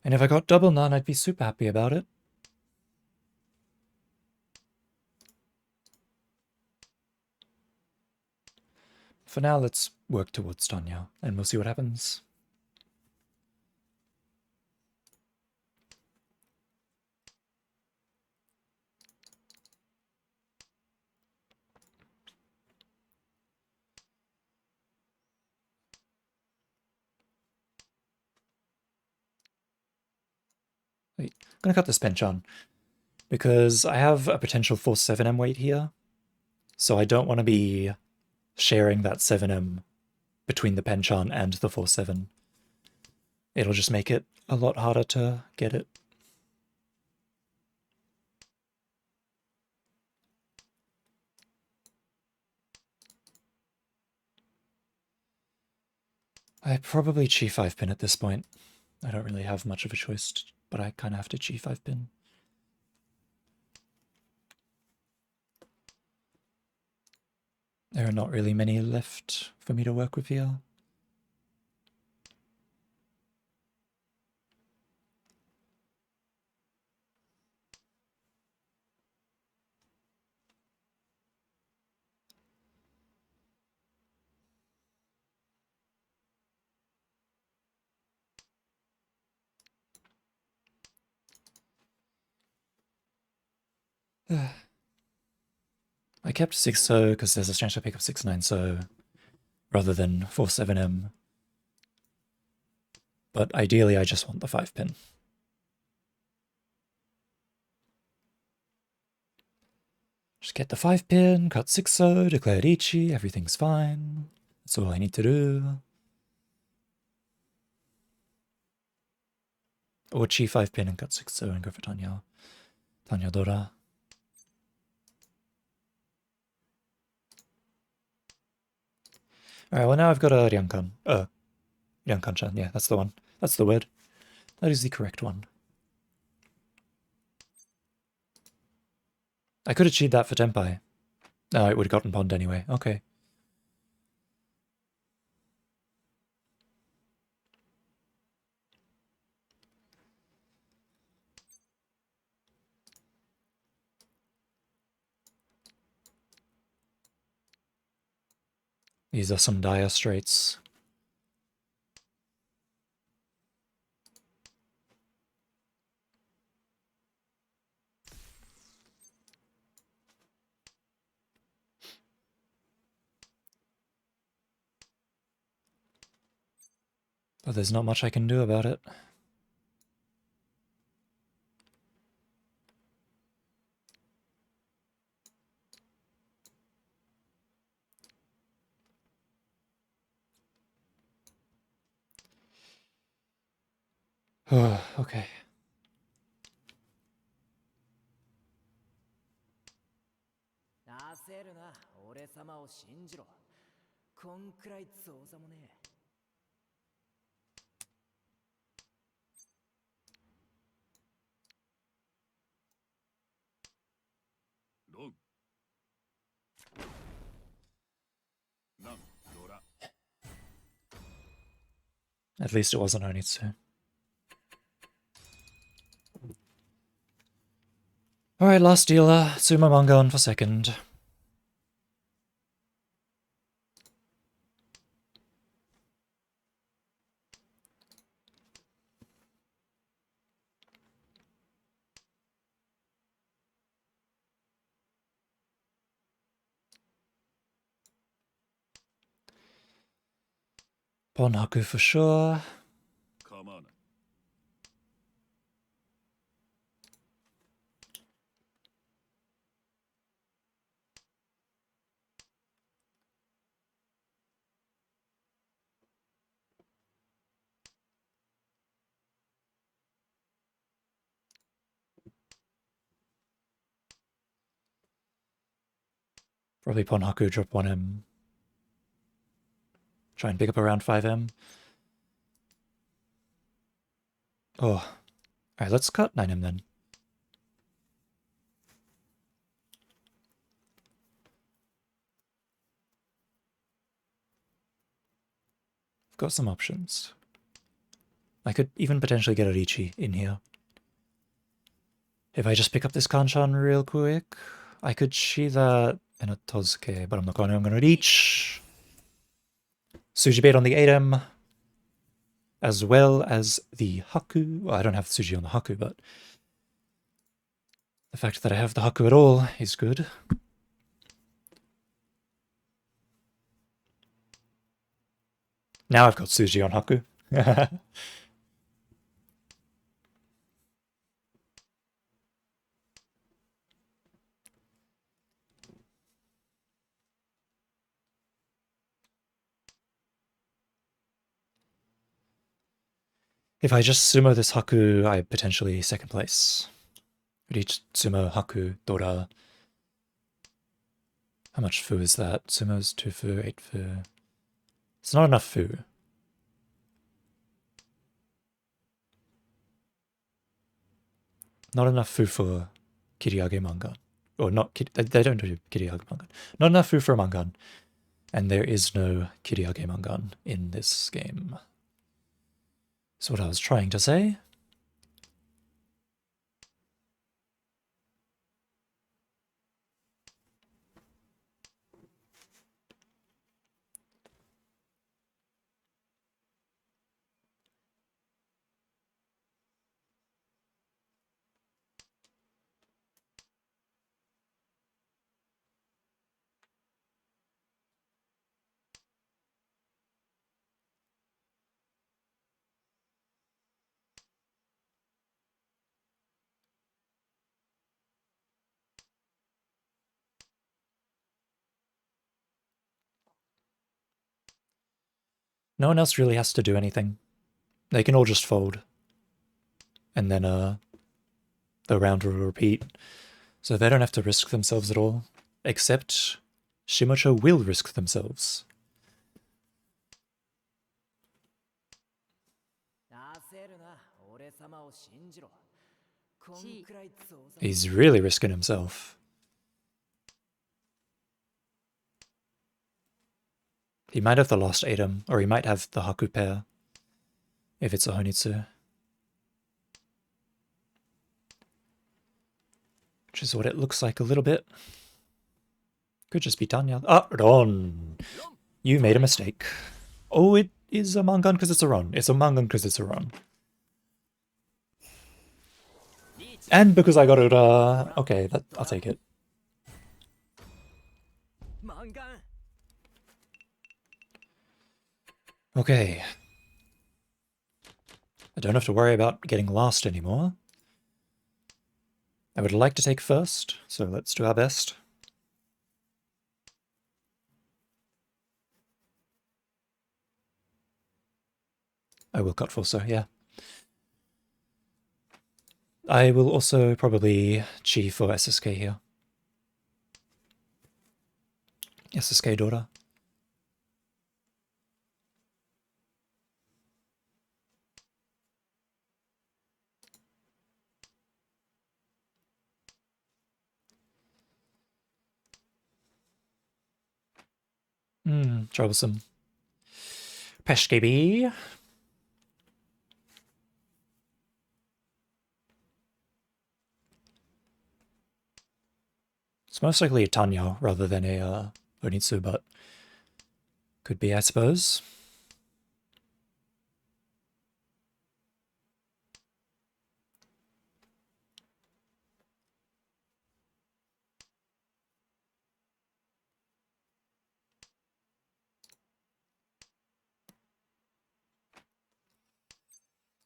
And if I got double none, I'd be super happy about it. For now, let's work towards Tanya, and we'll see what happens. Wait, I'm gonna cut this penchant, because I have a potential 4-7M weight here, so I don't want to be sharing that 7M between the penchant and the 4-7. It'll just make it a lot harder to get it. I probably chi 5 pin at this point. I don't really have much of a choice, but I kind of have to chi 5 pin. There are not really many left for me to work with here. I kept 6-0 because there's a chance to pick up 6-9-0 rather than 4-7M. But ideally I just want the 5 pin. Just get the 5 pin, cut 6-0, declare Ichi, everything's fine. That's all I need to do. Or chi 5 pin and cut 6-0 and go for Tanya. Tanya Dora. Alright, well now I've got a Ryankan. Ryankan-chan, yeah, that's the one. That's the word. That is the correct one. I could have cheated that for Tenpai. No, it would have gotten pwned anyway. Okay. These are some dire straits. But there's not much I can do about it. Okay. 焦るな、俺様を信じろ。こんくらい造作もねえ。ロン。ナン、ドラ。At least it wasn't Onitsu. Alright, last dealer. Sumo manga on for second. Bonhaku for sure. 構わない Probably Ponhaku drop 1M. Try and pick up around 5M. Oh. Alright, let's cut 9M then. I've got some options. I could even potentially get a Richi in here. If I just pick up this Kanchan real quick, I could see that in a Tozuke, but I'm not going to. I'm going to reach. Suji bait on the 8M, as well as the Haku. Well, I don't have Suji on the Haku, but the fact that I have the Haku at all is good. Now I've got Suji on Haku. If I just sumo this Haku, I potentially second place. Reach sumo Haku Dora. How much fu is that? Sumo's 2 fu, 8 fu. It's not enough fu. Not enough fu for Kiriage Mangan. Or not, they don't do Kiriage Mangan. Not enough fu for Mangan. And there is no Kiriage Mangan in this game. That's what I was trying to say. No one else really has to do anything. They can all just fold. And then the round will repeat. So they don't have to risk themselves at all. Except Shimocho will risk themselves. 焦るな、俺様を信じろ。こんくらい造作 He's really risking himself. He might have the last item, or he might have the Haku pair, if it's a Honitsu. Which is what it looks like a little bit. Could just be Tanya. Ah, Ron! You made a mistake. Oh, it is a Mangan because it's a Ron. It's a Mangan because it's a Ron. And because I got it, okay, I'll take it. マンガン Okay. I don't have to worry about getting last anymore. I would like to take first, so let's do our best. I will cut Forso, yeah. I will also probably chi for SSK here. SSK Dora. Troublesome. Peshkebe. It's most likely a Tanyo rather than a Onitsu, but could be, I suppose.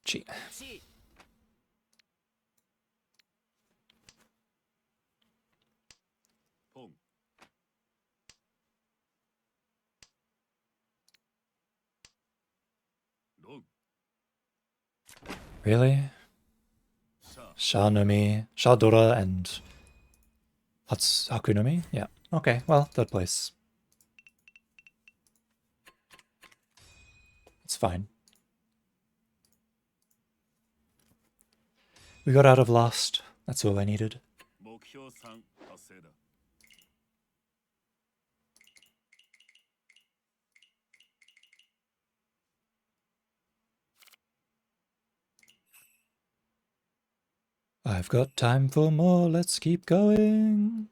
Gee. ち ポン ロン Really? シャ Sha no Mi, Sha Dora, and Haku no Mi? Yeah. Okay, well, third place. It's fine. We got out of last. That's all I needed. 目標3達成だ I've got time for more. Let's keep going.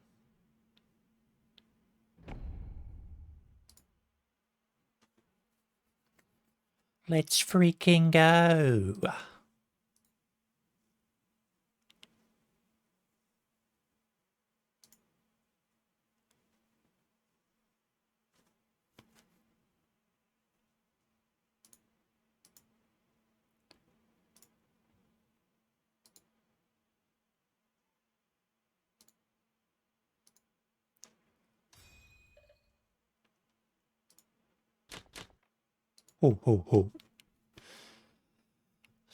Let's freaking go. Ho, ho, ho.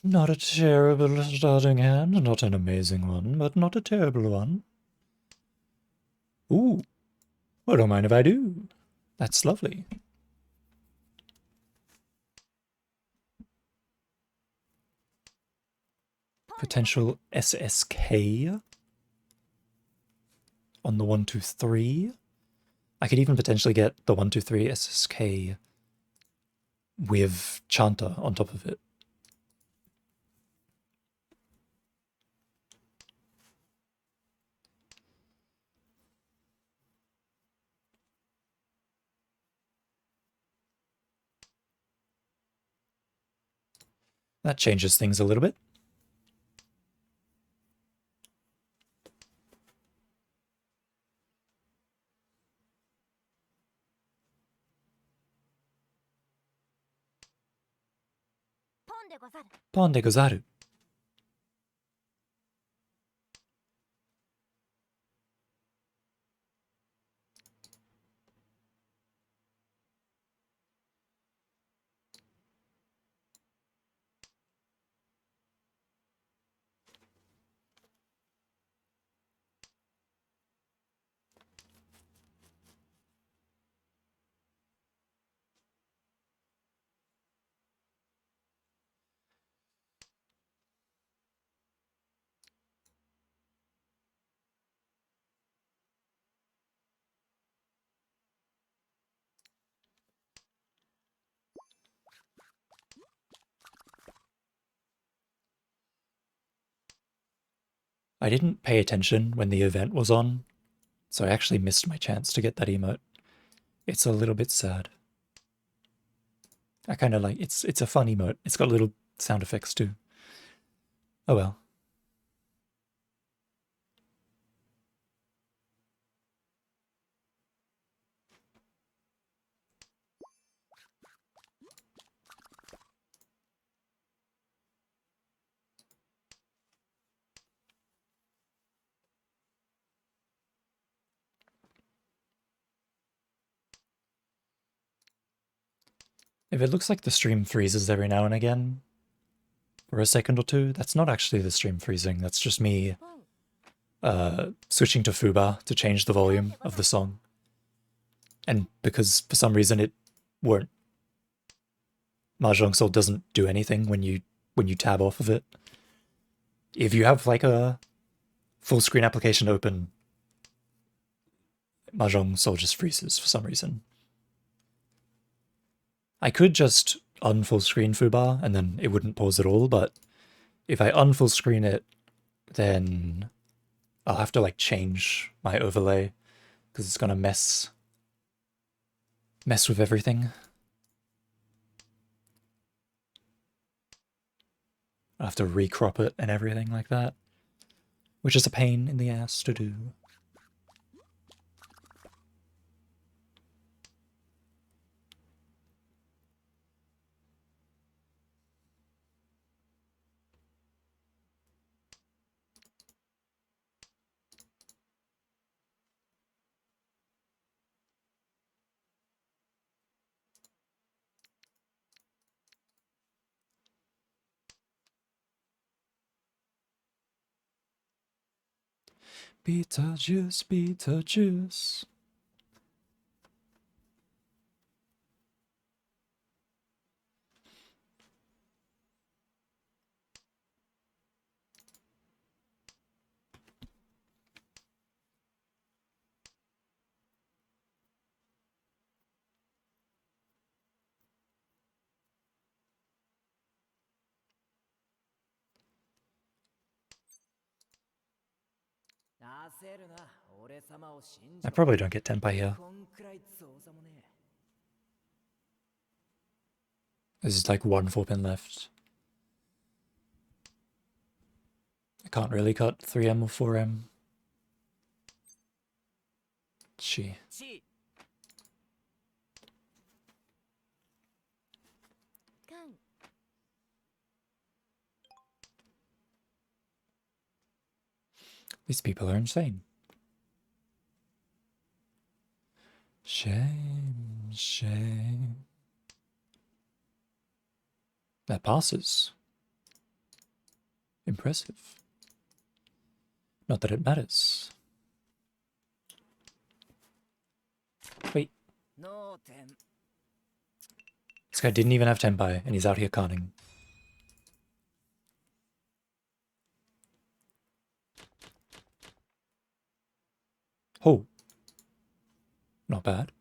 Not a terrible starting hand, not an amazing one, but not a terrible one. Ooh, I don't mind if I do. That's lovely. Potential SSK on the 1, 2, 3. I could even potentially get the 1, 2, 3 SSK with Chanta on top of it. That changes things a little bit. Pon de gozaru. I didn't pay attention when the event was on, so I actually missed my chance to get that emote. It's a little bit sad. I kind of like it's a fun emote. It's got little sound effects too. Oh well. If it looks like the stream freezes every now and again for a second or two, that's not actually the stream freezing. That's just me switching to Fuba to change the volume of the song. And because for some reason it won't. Mahjong Soul doesn't do anything when you tab off of it. If you have like a full screen application open, Mahjong Soul just freezes for some reason. I could just unfull screen Fuba and then it wouldn't pause at all, but if I unfull screen it, then I'll have to like change my overlay because it's gonna mess with everything. I have to recrop it and everything like that, which is a pain in the ass to do. Beetlejuice, Beetlejuice. I probably don't get Tenpai here. There's like one 4-pin left. I can't really cut 3M or 4M. She. These people are insane. Shame, shame. That passes. Impressive. Not that it matters. Wait. This guy didn't even have Tenpai, and he's out here conning. Oh. Not bad.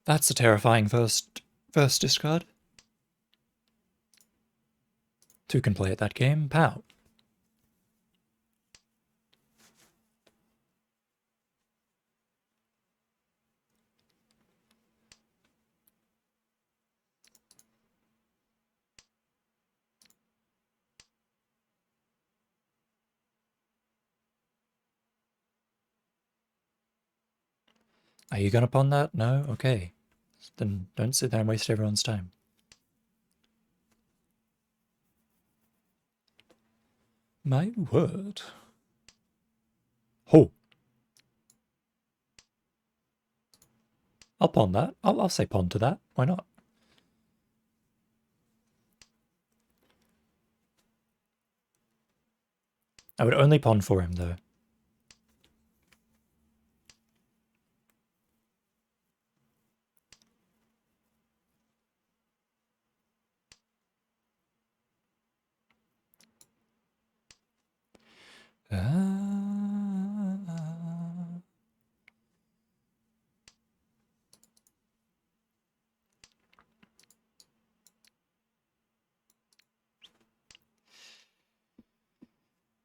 That's a terrifying first discard. Two can play at that game. Pow. Are you gonna pawn that? No? Okay. Then don't sit there and waste everyone's time. My word. Oh. I'll pawn that. I'll say pawn to that. Why not? I would only pawn for him, though.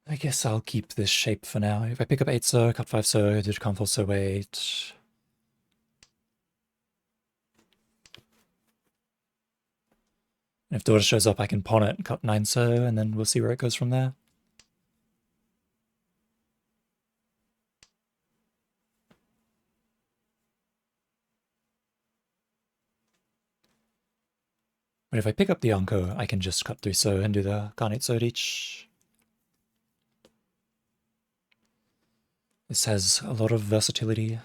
I guess I'll keep this shape for now. If I pick up 8 so, cut 5 so, did come 4 so 8. And if daughter shows up, I can pawn it, cut 9 so, and then we'll see where it goes from there. But if I pick up the Anko, I can just cut 3 so and do the Carnate so each. This has a lot of versatility.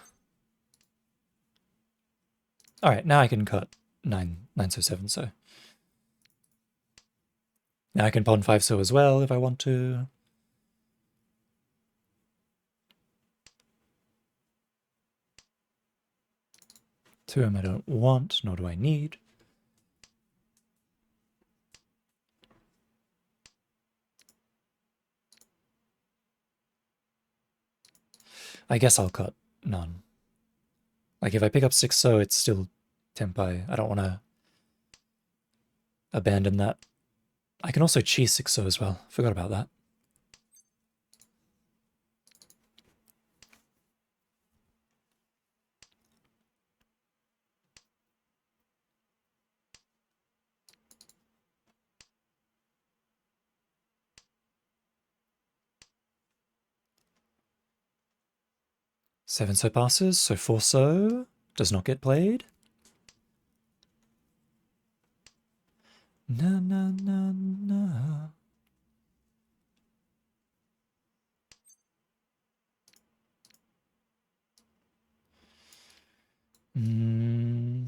Alright, now I can cut 9 so 7 so. Now I can pawn 5 so as well if I want to. Two of them I don't want, nor do I need. I guess I'll cut none. Like if I pick up 6 so, it's still Tenpai. I don't want to abandon that. I can also cheese 6 so as well. Forgot about that. 7 so passes, so 4 so does not get played. Na na na na.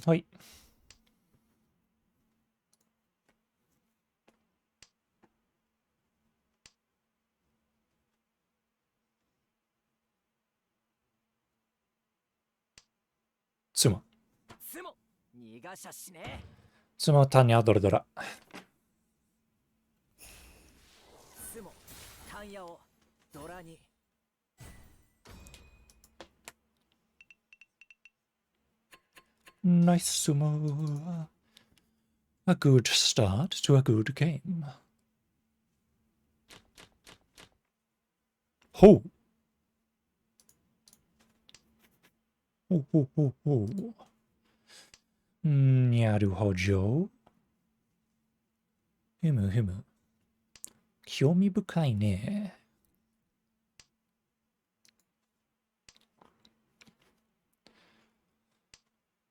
Hoi. Sumo. スモ逃がしゃしね Sumo Tanya Doradora. えスモタンヤをドラに Nice sumo. A good start to a good game. Ho! Ho ho ho ho. Naruhodo. ふむふむ。興味深いね。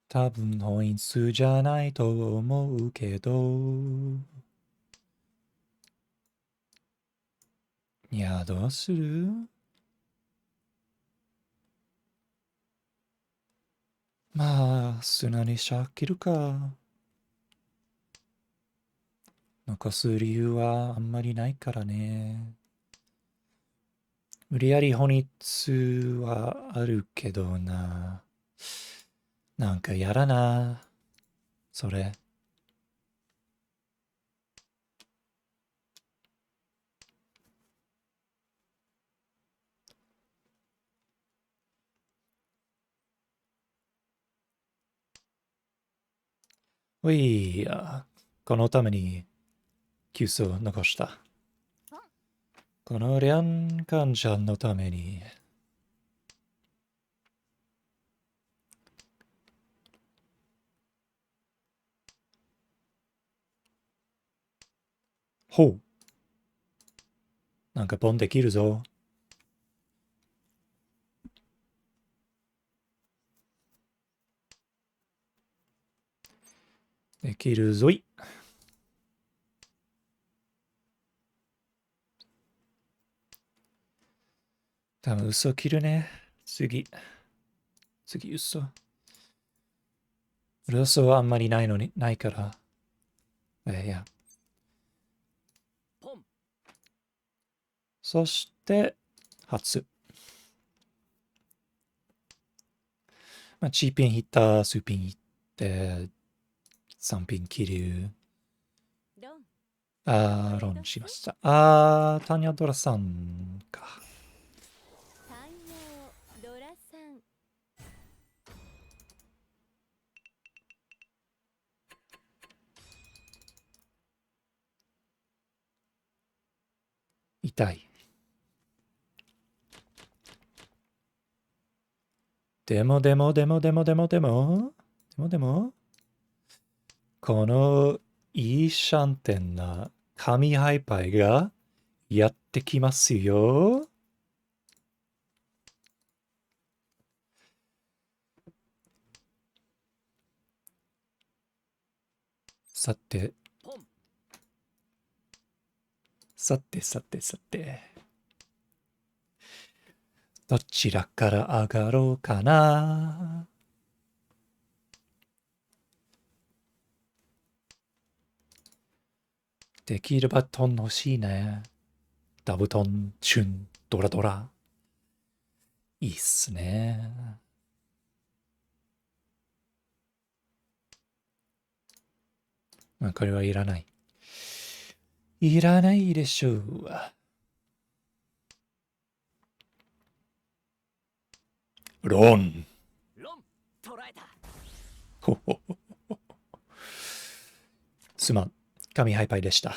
多分本数じゃないと思うけど。いや、どうする？まあ、砂にしゃっきるか。残す理由はあんまりないからね。無理やり本数はあるけどな。なんかやだな。それ。おいや、このために急須を残した。このリャンカンちゃんのために。ほう。なんかポンできるぞ。できるぞい。多分嘘切るね。次嘘。嘘はあんまりないのに、ないから。いや。ポンそして、初。まあ、チーピン引った、スーピン引って、3ピン切る。ロンロンしました。タニャドラさんか。タンヤオドラさん痛い。でも、このいいシャンテンな神ハイパイがやってきますよ。さて、ポンさて。どちらから上がろうかな。できればトン欲しいね。ダブトン、チュン、ドラドラ。いいっすね。まあ、これはいらない。いらないでしょう。ロン。ロン捕らえたほほほほ。すまん。神ハイパイでした。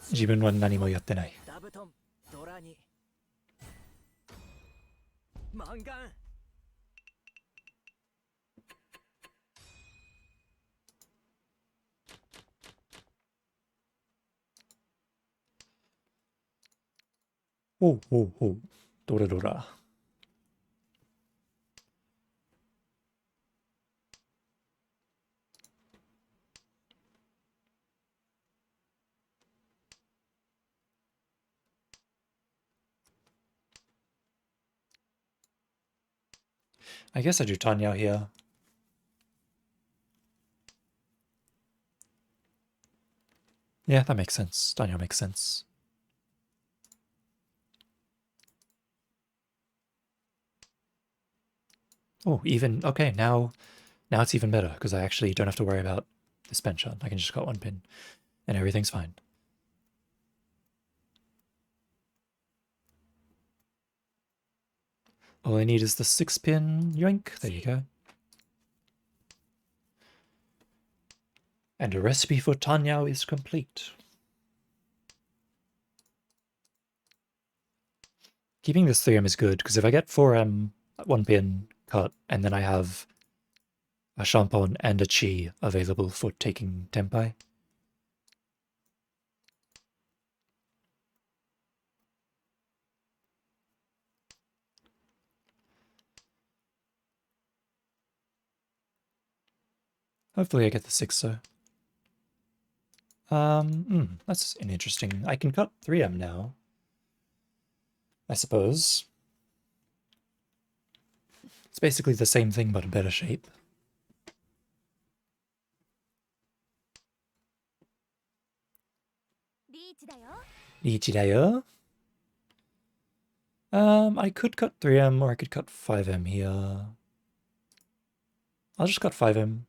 自分は何もやってない。ダブトンドラにマンガンほう。どれどら。I guess I do Tanya here. Yeah, that makes sense. Tanya makes sense. Oh, even, okay, now it's even better, because I actually don't have to worry about this bench on. I can just cut one pin, and everything's fine. All I need is the 6-pin yoink. There you go. And a recipe for Tanyao is complete. Keeping this 3M is good, because if I get 4M, 1-pin cut, and then I have a Shampon and a Chi available for taking Tempai. Hopefully I get the 6 though. That's an interesting... I can cut 3M now, I suppose. It's basically the same thing, but a better shape. Ichidayo. I could cut 3M, or I could cut 5M here. I'll just cut 5M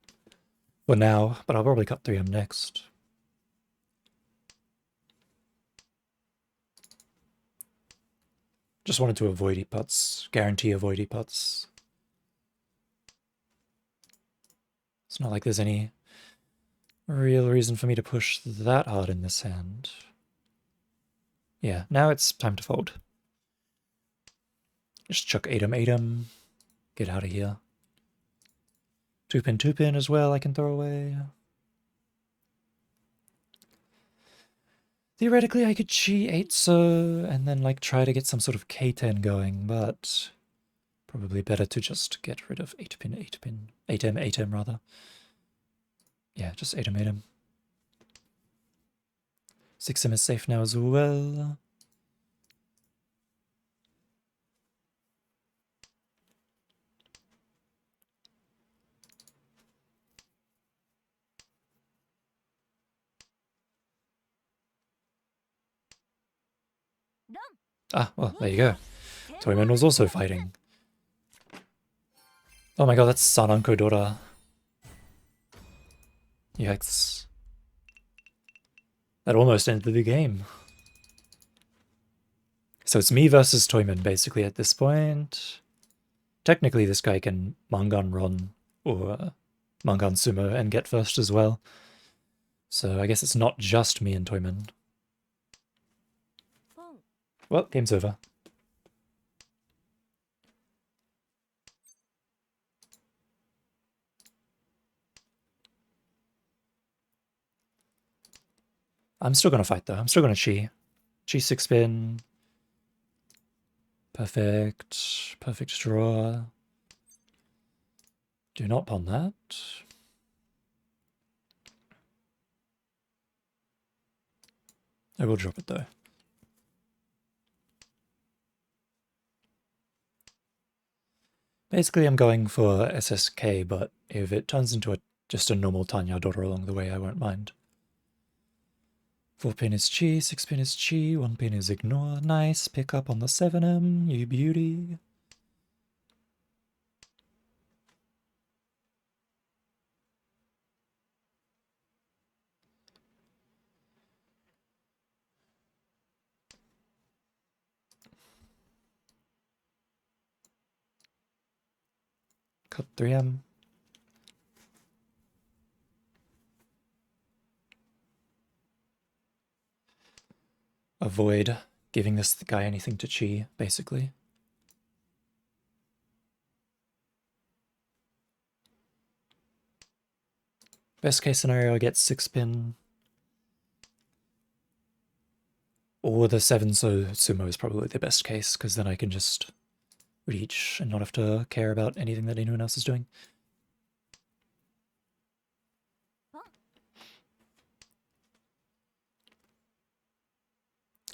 for now, but I'll probably cut 3M next. Just wanted to avoid E-Putts. Guarantee avoid E-Putts. It's not like there's any real reason for me to push that hard in this hand. Yeah, now it's time to fold. Just chuck 8M. Get out of here. 2-pin, 2-pin as well I can throw away. Theoretically, I could Chi 8 so, and then like try to get some sort of K10 going, but probably better to just get rid of 8-pin, 8-pin. 8M, 8M rather. Yeah, just 8M, 8M. 6M is safe now as well. Ah, well, there you go. Toyman was also fighting. Oh my god, that's Sananko Dora. Yikes. That almost ended the game. So it's me versus Toyman, basically, at this point. Technically, this guy can Mangan Ron or Mangan Sumo and get first as well. So I guess it's not just me and Toyman. Well, game's over. I'm still gonna fight though. I'm still gonna Chi. Chi 6-pin. Perfect. Perfect draw. Do not pawn that. I will drop it though. Basically, I'm going for SSK, but if it turns into just a normal Tanya Dora along the way, I won't mind. 4-pin is Chi, 6-pin is Chi, 1-pin is Ignore. Nice, pick up on the 7M, you beauty. Cut 3M. Avoid giving this guy anything to Chi, basically. Best case scenario, I get 6-pin. Or the 7 Sumo is probably the best case, because then I can just reach and not have to care about anything that anyone else is doing.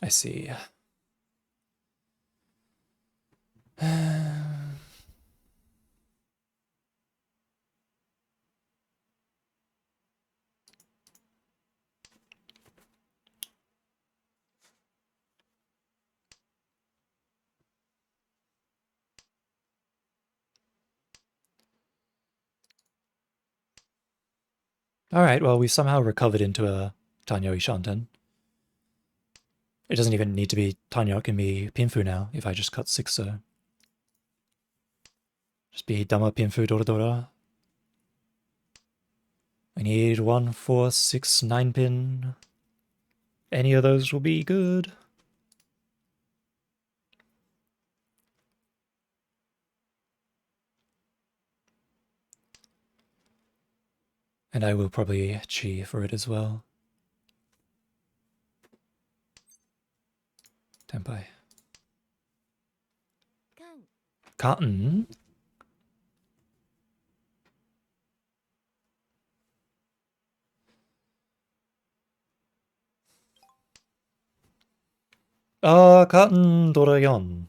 I see. Alright, well, we've somehow recovered into a Tanyo Ishanten. It doesn't even need to be Tanyo, it can be Pinfu now, if I just cut 6 so. Just be Dama Pinfu Dora Dora. I need 1, 4, 6, 9 pin. Any of those will be good. And I will probably chi for it as well. Tenpai. 缶 Cotton? Cotton Dorayon.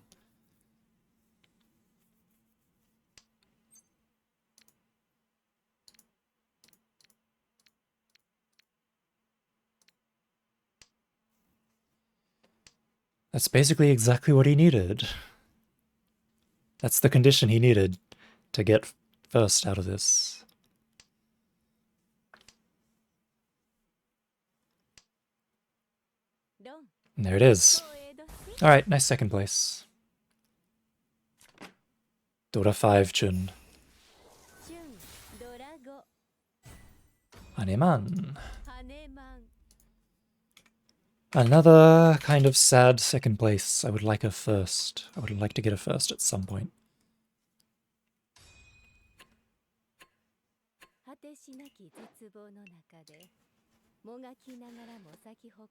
That's basically exactly what he needed. That's the condition he needed to get first out of this. ロン And there it is. 光栄どす Alright, nice second place. Dora 5 Chun. チュンドラゴ Haneman. ハネマン Another kind of sad second place. I would like a first. I would like to get a first at some point. 果てしなき絶望の中でもがきながらも咲き誇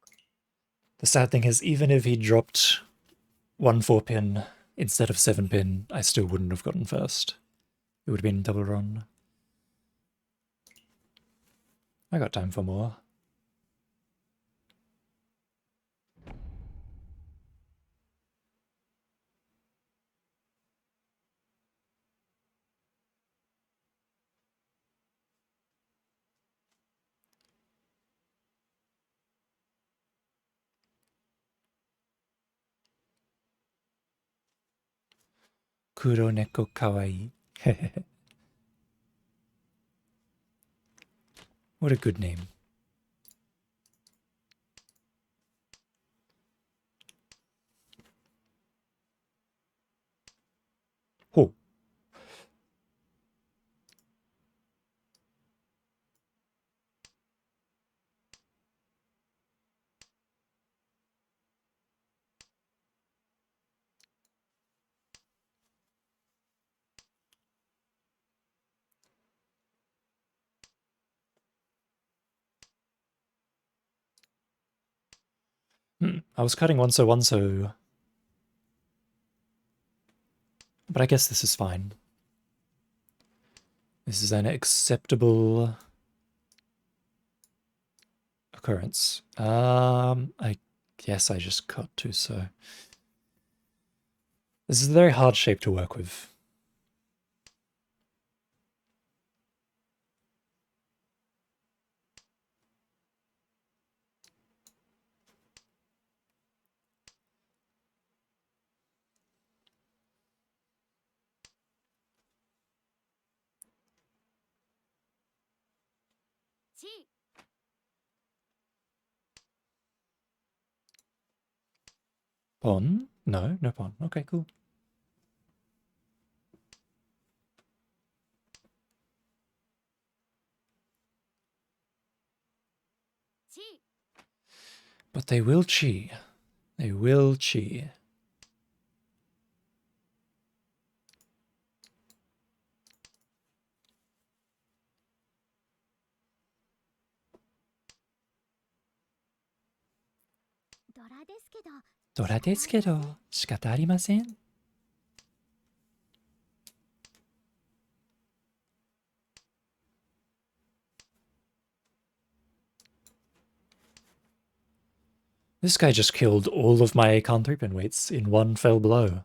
The sad thing is, even if he dropped 1 4 pin instead of 7 pin, I still wouldn't have gotten first. It would have been double run. I got time for more. Kuroneko kawaii. What a good name. Oh. I was cutting one so. But I guess this is fine. This is an acceptable occurrence. I guess I just cut 2 so. This is a very hard shape to work with. Pon? No, no pon. Okay, cool. But they will chi. They will chi. Dora desu kedo, shikata arimasen. This guy just killed all of my Khan 3-pin weights in one fell blow.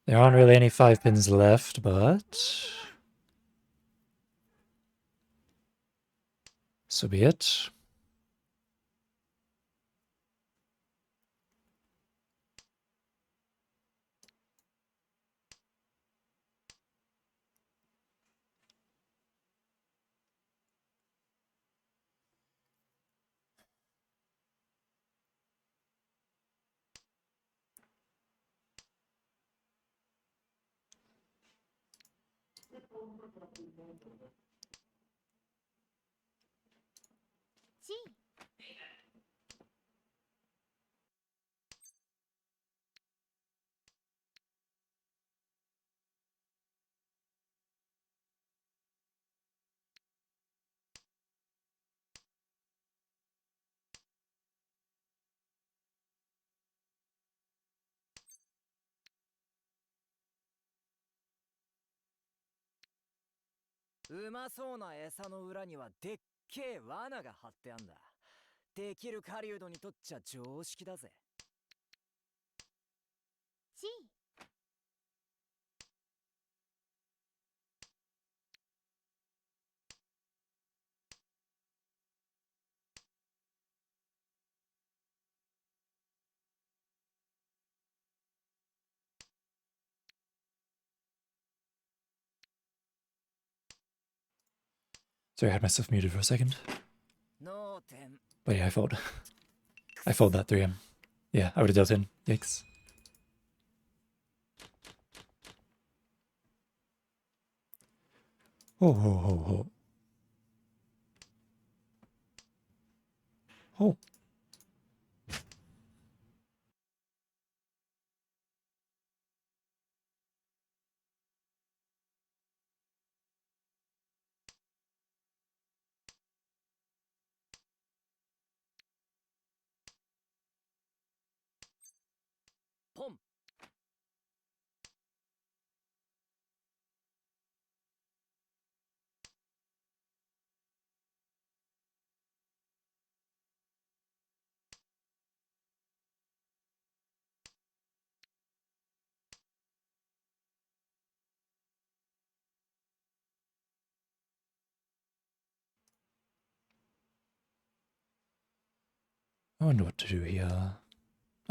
There aren't really any 5 pins left, but so be it. G. うまそうな餌の裏にはでっけえ罠が張ってあんだ。できる狩人にとっちゃ常識だぜ。 G. Sorry, I had myself muted for a second. 脳天 But yeah, I fold that 3M. Yeah, I would have dealt in. Yikes. Oh, ho, ho, ho. Oh. Pom. I wonder what to do here.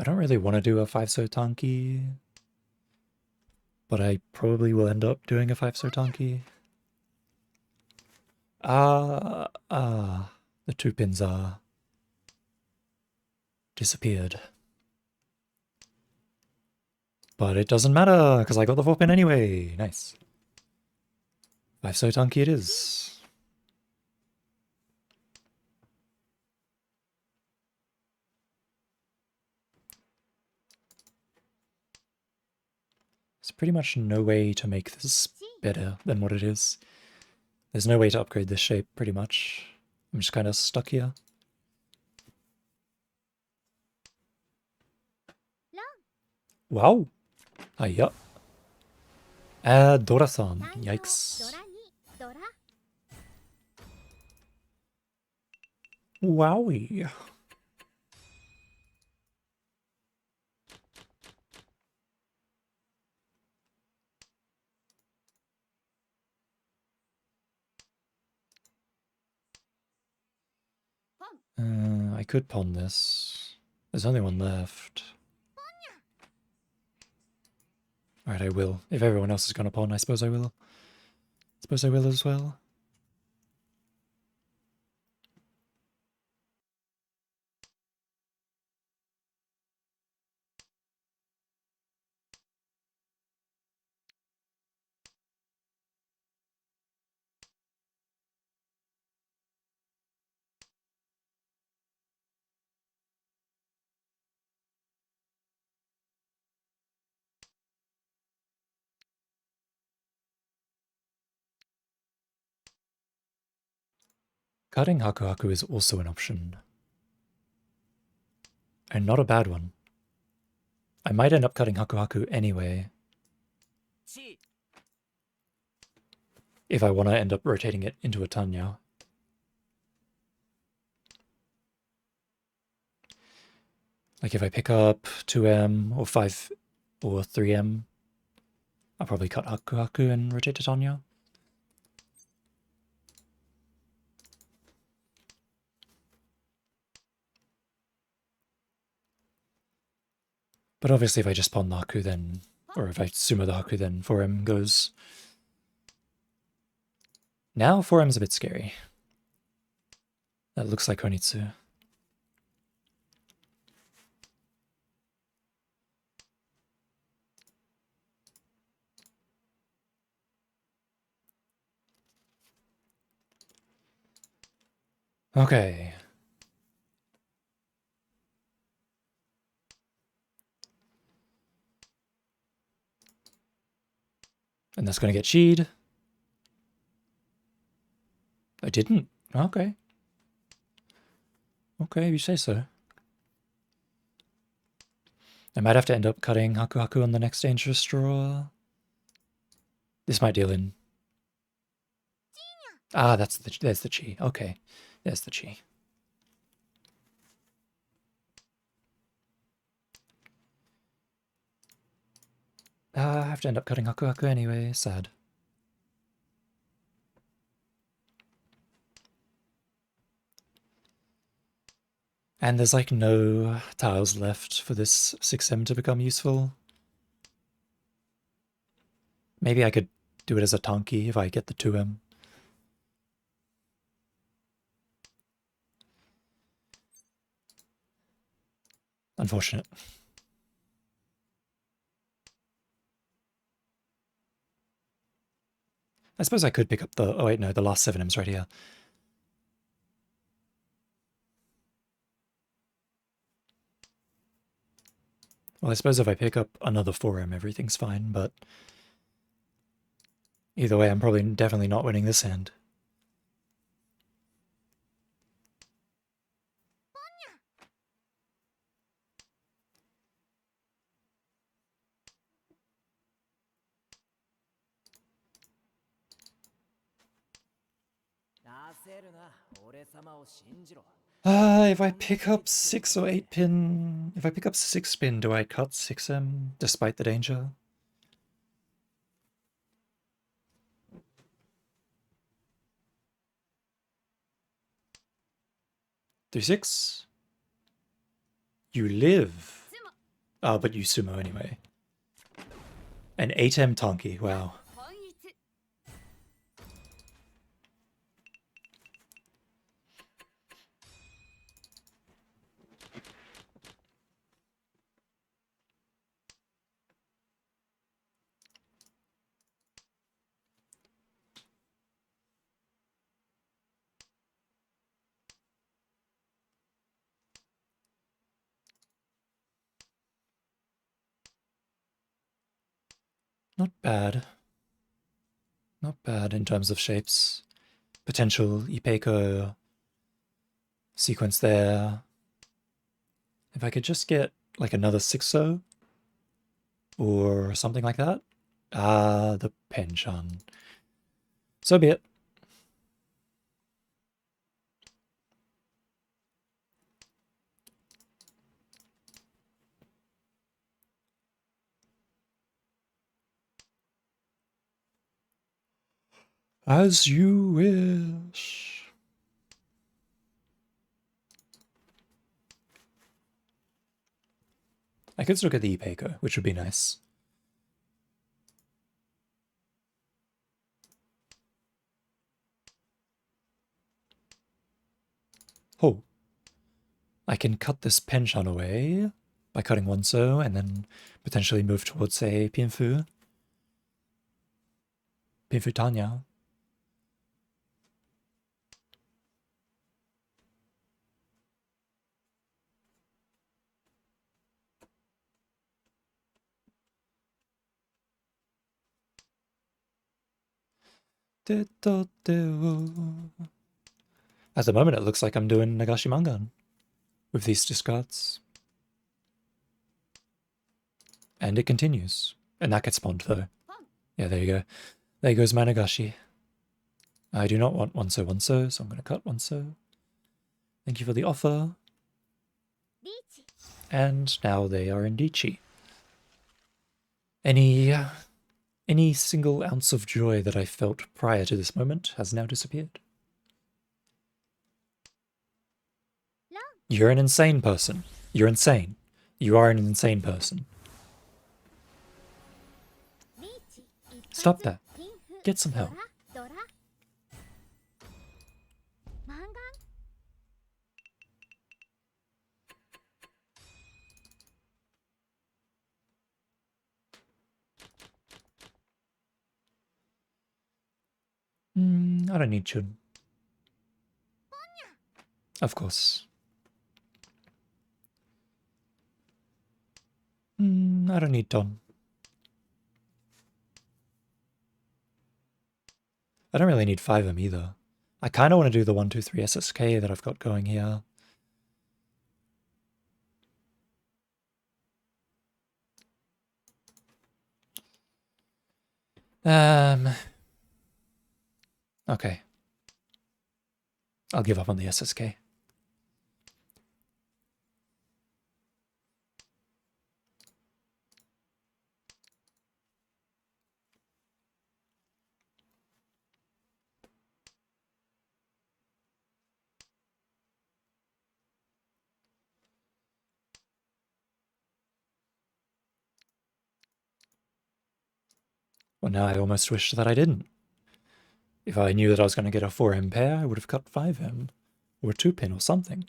I don't really want to do a 5-so Tanki, but I probably will end up doing a 5-so Tanki. The 2 pins are disappeared. But it doesn't matter, because I got the 4 pin anyway. Nice. 5-so Tanki it is. There's pretty much no way to make this better than what it is. There's no way to upgrade this shape, pretty much. I'm just kind of stuck here. Wow! Hiya. Dora-san. Yikes. Wowie. I could pawn this. There's only one left. Alright, I will. If everyone else is gonna pawn, I suppose I will. Suppose I will as well. Cutting Haku Haku is also an option. And not a bad one. I might end up cutting Haku Haku anyway, Chi. if I want to end up rotating it into a Tanya. Like if I pick up 2M or 5 or 3M, I'll probably cut Haku Haku and rotate to Tanya. But obviously if I just pawn the Haku then, or if I sumo the Haku then 4M goes. Now 4M's a bit scary. That looks like Konitsu. Okay. And that's going to get Jade. I didn't. Okay. Okay, you say so. I might have to end up cutting Haku Haku on the next dangerous draw. This might deal in. Ah, there's the chi. Okay, there's the chi. I have to end up cutting Haku Haku anyway. Sad. And there's like no tiles left for this 6M to become useful. Maybe I could do it as a tanki if I get the 2M. Unfortunate. I suppose I could pick up the... Oh wait, no, the last 7M's right here. Well, I suppose if I pick up another 4M, everything's fine, but... Either way, I'm probably definitely not winning this hand. If I pick up 6 or 8 pin... If I pick up 6 pin, do I cut 6M despite the danger? Do 6? You live. Ah, but you sumo anyway. An 8M tanki, wow. Not bad. Not bad in terms of shapes. Potential Ipeco sequence there. If I could just get like another 6-0 or something like that. Ah, the Penchant. So be it. As you wish. I could still get the Ipeco, which would be nice. Oh. I can cut this Penchant away by cutting 1-so and then potentially move towards a Pianfu. Pianfu Tanya. At the moment, it looks like I'm doing Nagashi Mangan with these discards. And it continues. And that gets spawned, though. Yeah, there you go. There goes my Nagashi. I do not want 1-so, so I'm going to cut 1-so. Thank you for the offer. And now they are in Dichi. Any Any single ounce of joy that I felt prior to this moment has now disappeared. You're an insane person. You're insane. You are an insane person. Stop that. Get some help. I don't need Chun. Of course. I don't need Don. I don't really need 5M either. I kind of want to do the 123 SSK that I've got going here. Okay. I'll give up on the SSK. Well, now I almost wish that I didn't. If I knew that I was going to get a 4M pair, I would have cut 5M. Or a 2-pin or something.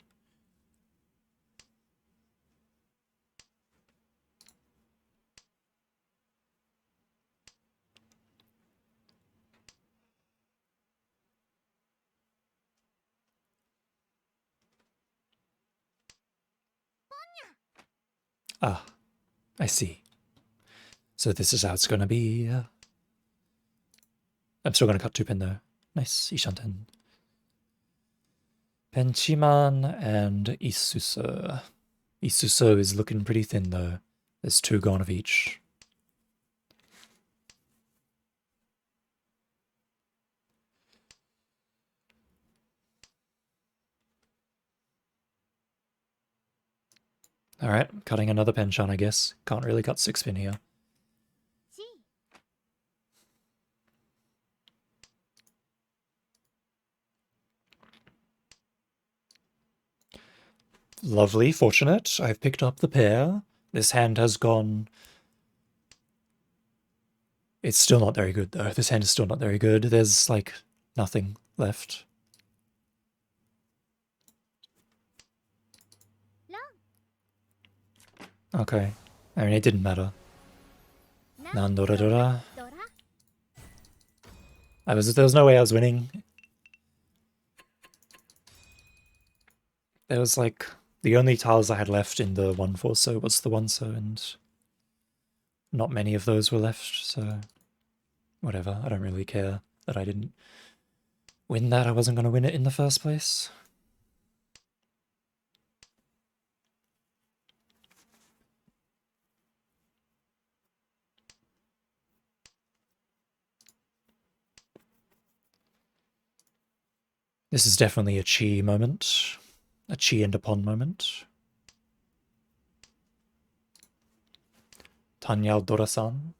Ah, I see. So this is how it's going to be. I'm still going to cut 2-pin though. Nice, Ishanten. Penchiman and Isuso. Isuso is looking pretty thin though. There's 2 gone of each. Alright, cutting another Penchan, I guess. Can't really cut 6-pin here. Lovely, fortunate. I've picked up the pair. This hand has gone... It's still not very good, though. This hand is still not very good. There's, like, nothing left. Okay. I mean, it didn't matter. Nandora-dora. There was no way I was winning. There was, like... The only tiles I had left in the 1-4-so was the 1-so, and... Not many of those were left, so... Whatever, I don't really care that I didn't win that. I wasn't going to win it in the first place. This is definitely a chi moment. A chi and a pon moment. Tanyal Dora-san.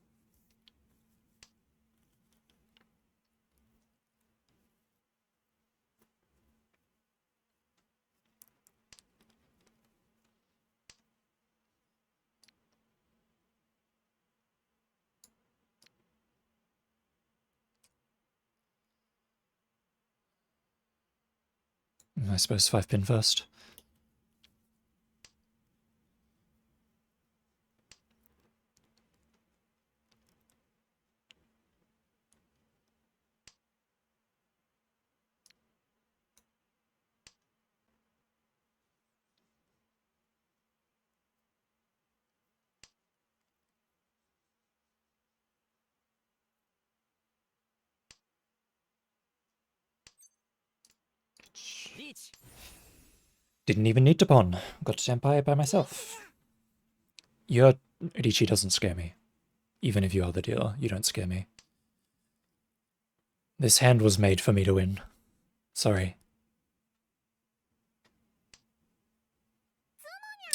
I suppose 5-pin first. Didn't even need to pon. Got to Senpai by myself. Your Richi doesn't scare me. Even if you are the dealer, you don't scare me. This hand was made for me to win. Sorry.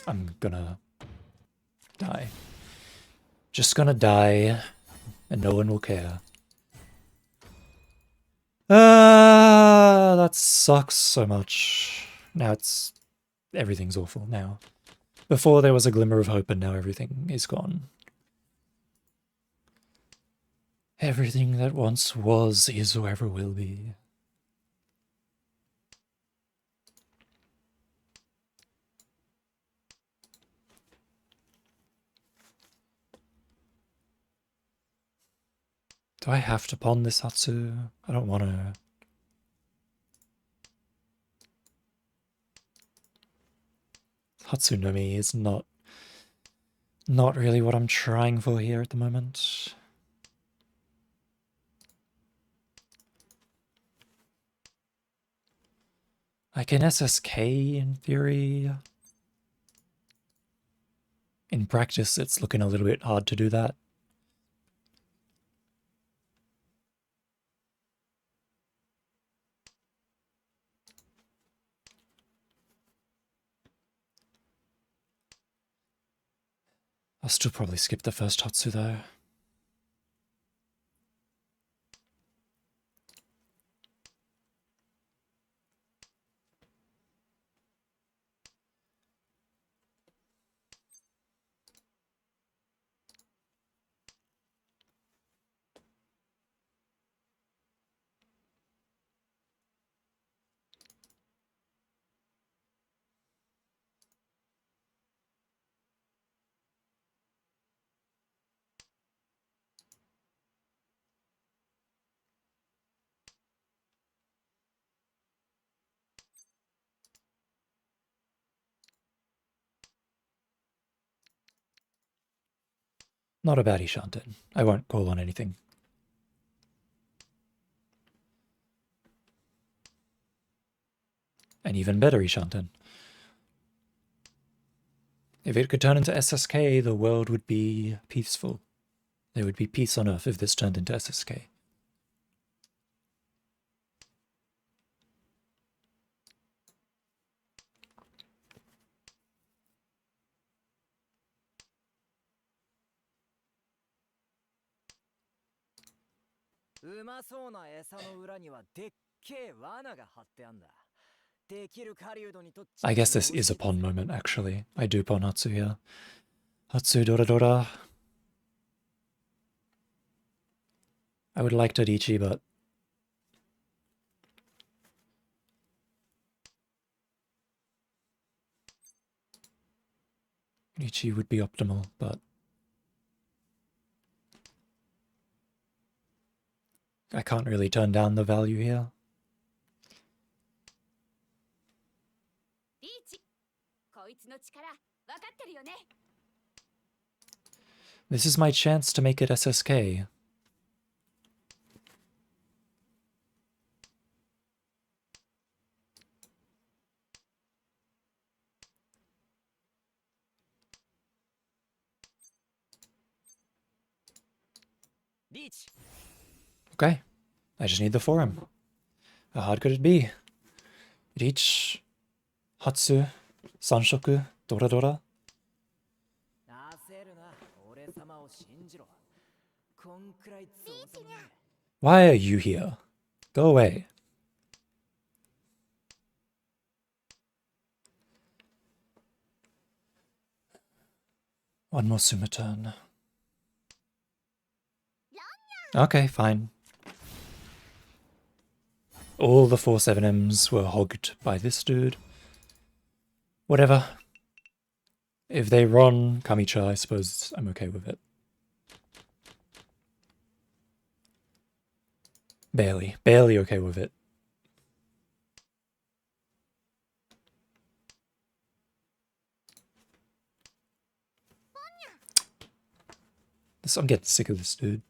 I'm gonna die. Just gonna die. And no one will care. That sucks so much. Now it's... everything's awful now. Before there was a glimmer of hope and now everything is gone. Everything that once was, is, or ever will be. Do I have to pawn this Hatsu? I don't want to. Hatsu no Mi is not really what I'm trying for here at the moment. I can SSK in theory. In practice, it's looking a little bit hard to do that. I'll still probably skip the first Hatsu though. Not a bad Ishanten. I won't call on anything. An even better Ishanten. If it could turn into SSK, the world would be peaceful. There would be peace on Earth if this turned into SSK. I guess this is a pawn moment, actually. I do pawn Hatsu here. Hatsu Dora Dora. I would like Tadichi, but... Ichi would be optimal, but... I can't really turn down the value here. This is my chance to make it SSK. Okay, I just need the forum. How hard could it be? Reach, Hatsu, Sanshoku, Dora Dora. Why are you here? Go away. One more Suma turn. Okay, fine. All the 4-7Ms were hogged by this dude. Whatever. If they run Kamicha, I suppose I'm okay with it. Barely. Barely okay with it. I'm getting sick of this dude.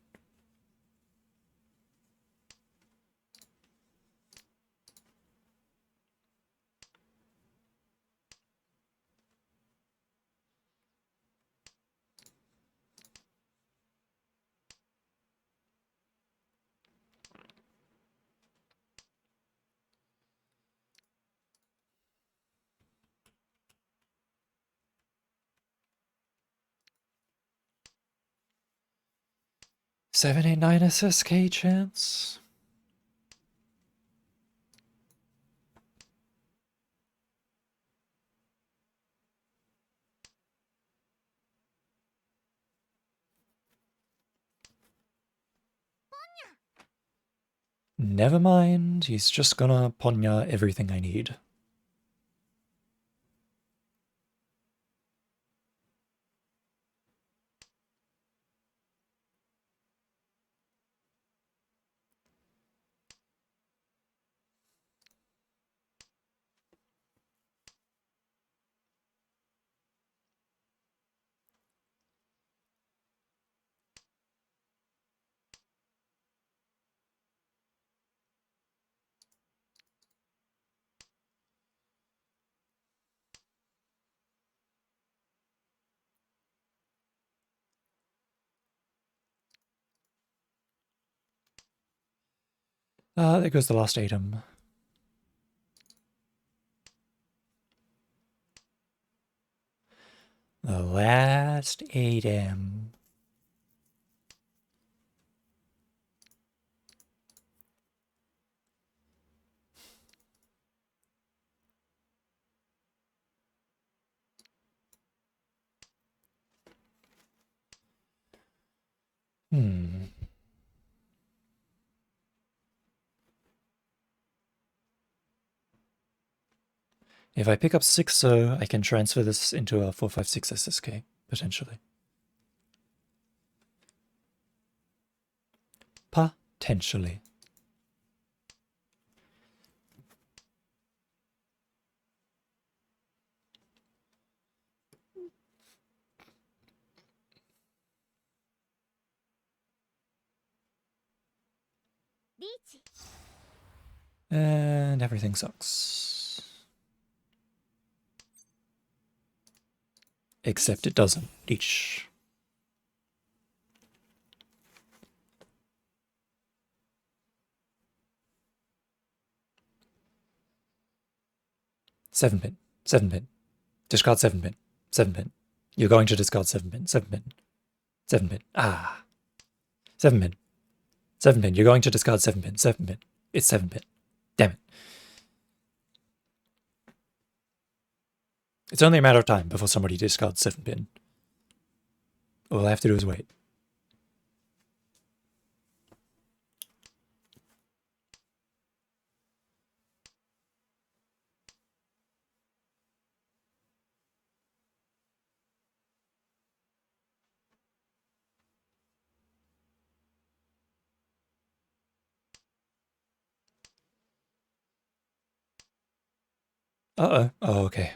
789 SSK chance. Never mind, he's just gonna Ponya everything I need. There goes the last item. The last item. If I pick up 6 I can transfer this into a 456 SSK, potentially. Potentially. And everything sucks. Except it doesn't. Each. Seven pin. 7 pin. Discard 7 pin. 7 pin. You're going to discard 7 pin. 7 pin. 7 pin. Ah. 7 pin. 7 pin. You're going to discard 7 pin. 7 pin. It's 7 pin. Damn it. It's only a matter of time before somebody discards 7 pin. All I have to do is wait. Uh-oh. Oh, okay.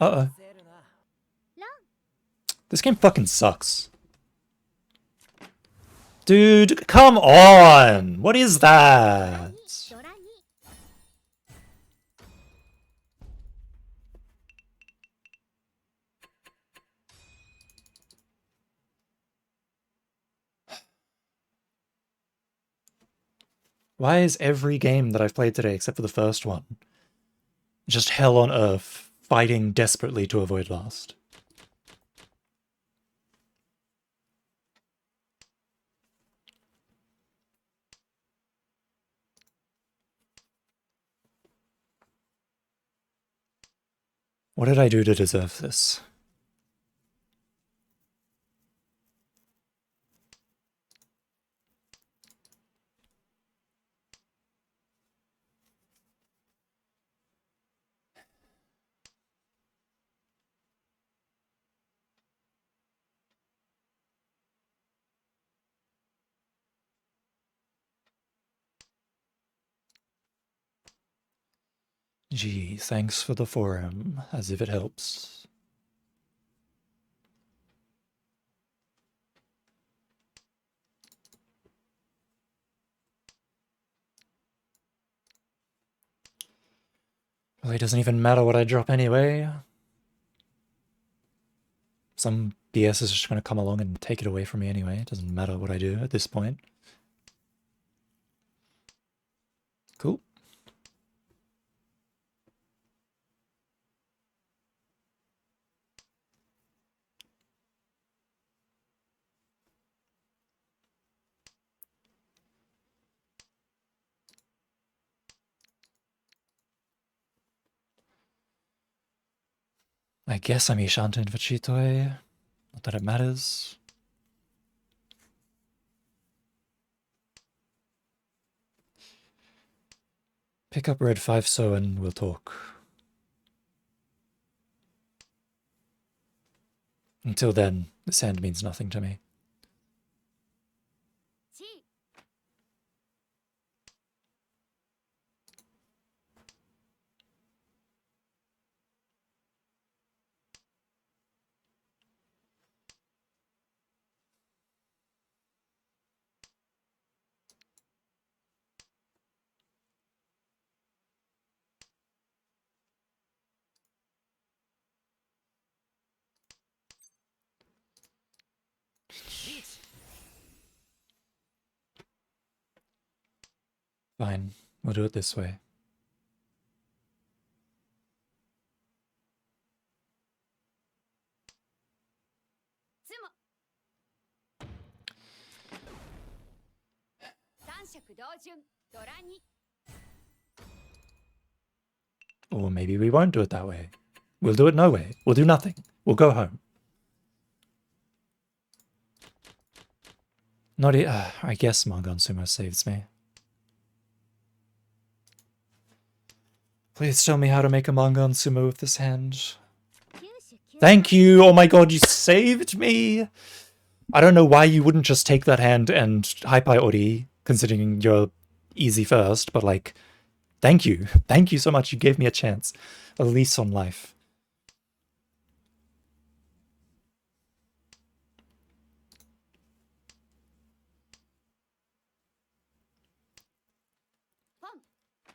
Uh-oh. This game fucking sucks. Dude, come on! What is that? Why is every game that I've played today, except for the first one, just hell on earth, fighting desperately to avoid last? What did I do to deserve this? Gee, thanks for the forum, as if it helps. Well, it doesn't even matter what I drop anyway. Some BS is just going to come along and take it away from me anyway. It doesn't matter what I do at this point. Cool. I guess I'm Ishanten Vachitoy. Not that it matters. Pick up red 5 so and we'll talk. Until then, this hand means nothing to me. Fine, we'll do it this way. Or maybe we won't do it that way. We'll do it no way. We'll do nothing. We'll go home. Not I guess Mangan Sumo saves me. Please tell me how to make a Mangan Sumo with this hand. Thank you! Oh my god, you saved me! I don't know why you wouldn't just take that hand and Hypai Ori, considering you're easy first, but like, thank you. Thank you so much. You gave me a chance. A lease on life.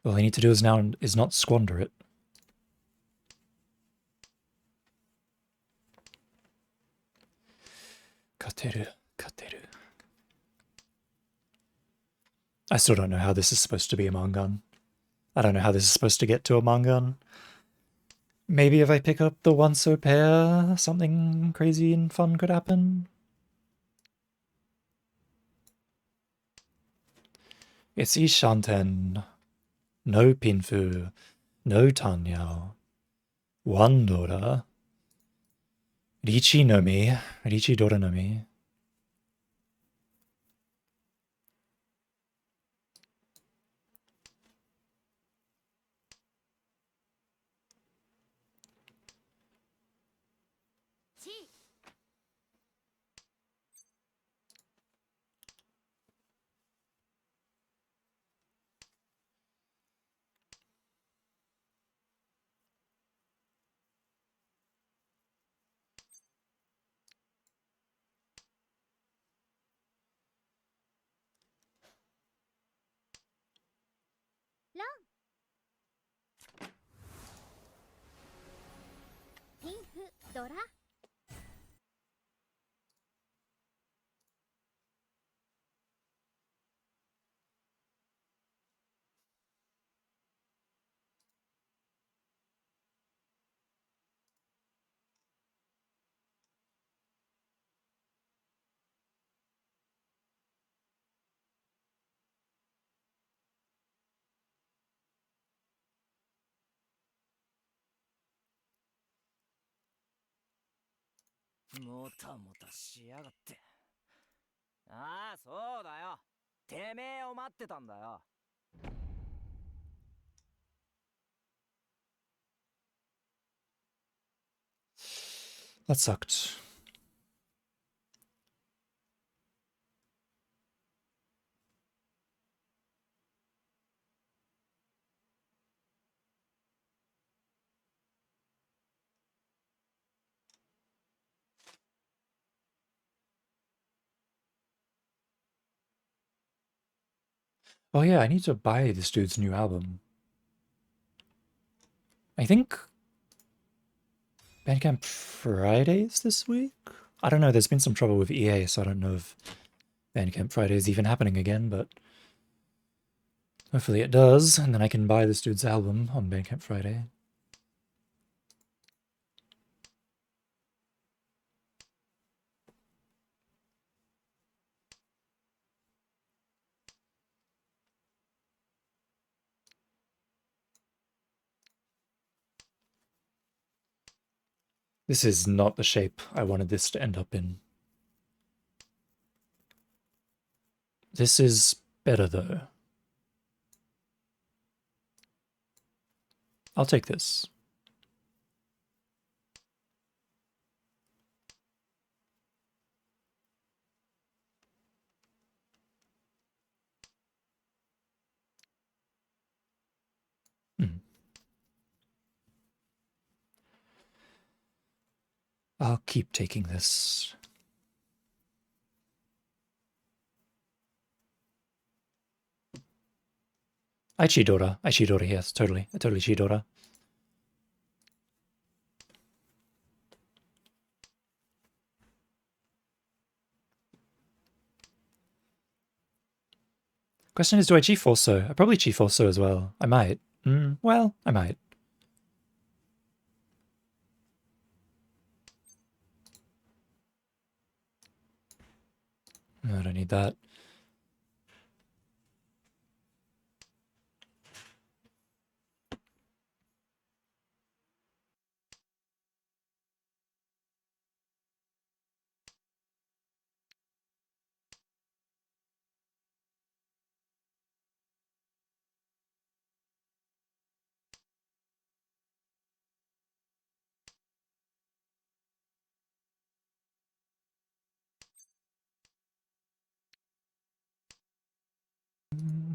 All I need to do is now is not squander it. Kateru, Kateru. I still don't know how this is supposed to be a Mangan. I don't know how this is supposed to get to a Mangan. Maybe if I pick up the one-so pair, something crazy and fun could happen. It's Ishanten. No Pinfu. No Tanyao. One Dora. Richi no Mi. Richi Dora no Mi.もたもたしやがって。ああ、そうだよ。てめえを待ってたんだよ。That sucked. Oh yeah, I need to buy this dude's new album. I think Bandcamp Fridays this week? I don't know, there's been some trouble with EA, so I don't know if Bandcamp Friday is even happening again, but Hopefully it does, and then I can buy this dude's album on Bandcamp Friday. This is not the shape I wanted this to end up in. This is better, though. I'll take this. Hmm. I'll keep taking this. I Chidora, yes, totally. I totally Chidora. Question is, do I Chief also? I probably Chief also as well. I might. Well, I might. No, I don't need that.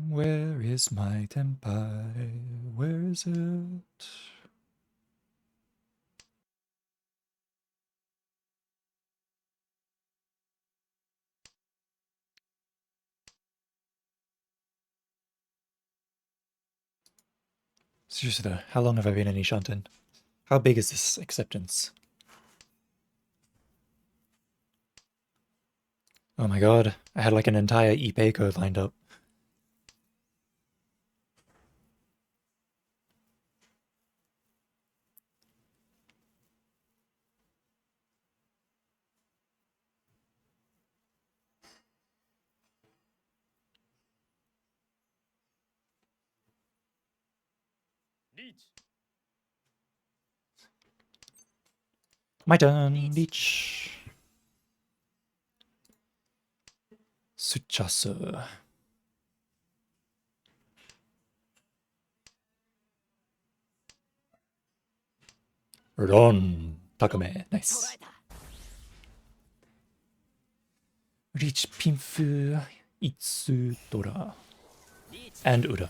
Where is my tenpai? Where is it? Seriously though, how long have I been in Ishanten? How big is this acceptance? Oh my god, I had like an entire ePay code lined up. My turn, Leech. Suchasu. Ron. Takame. Nice. Reach Pinfu. Itsu Dora. And Ura.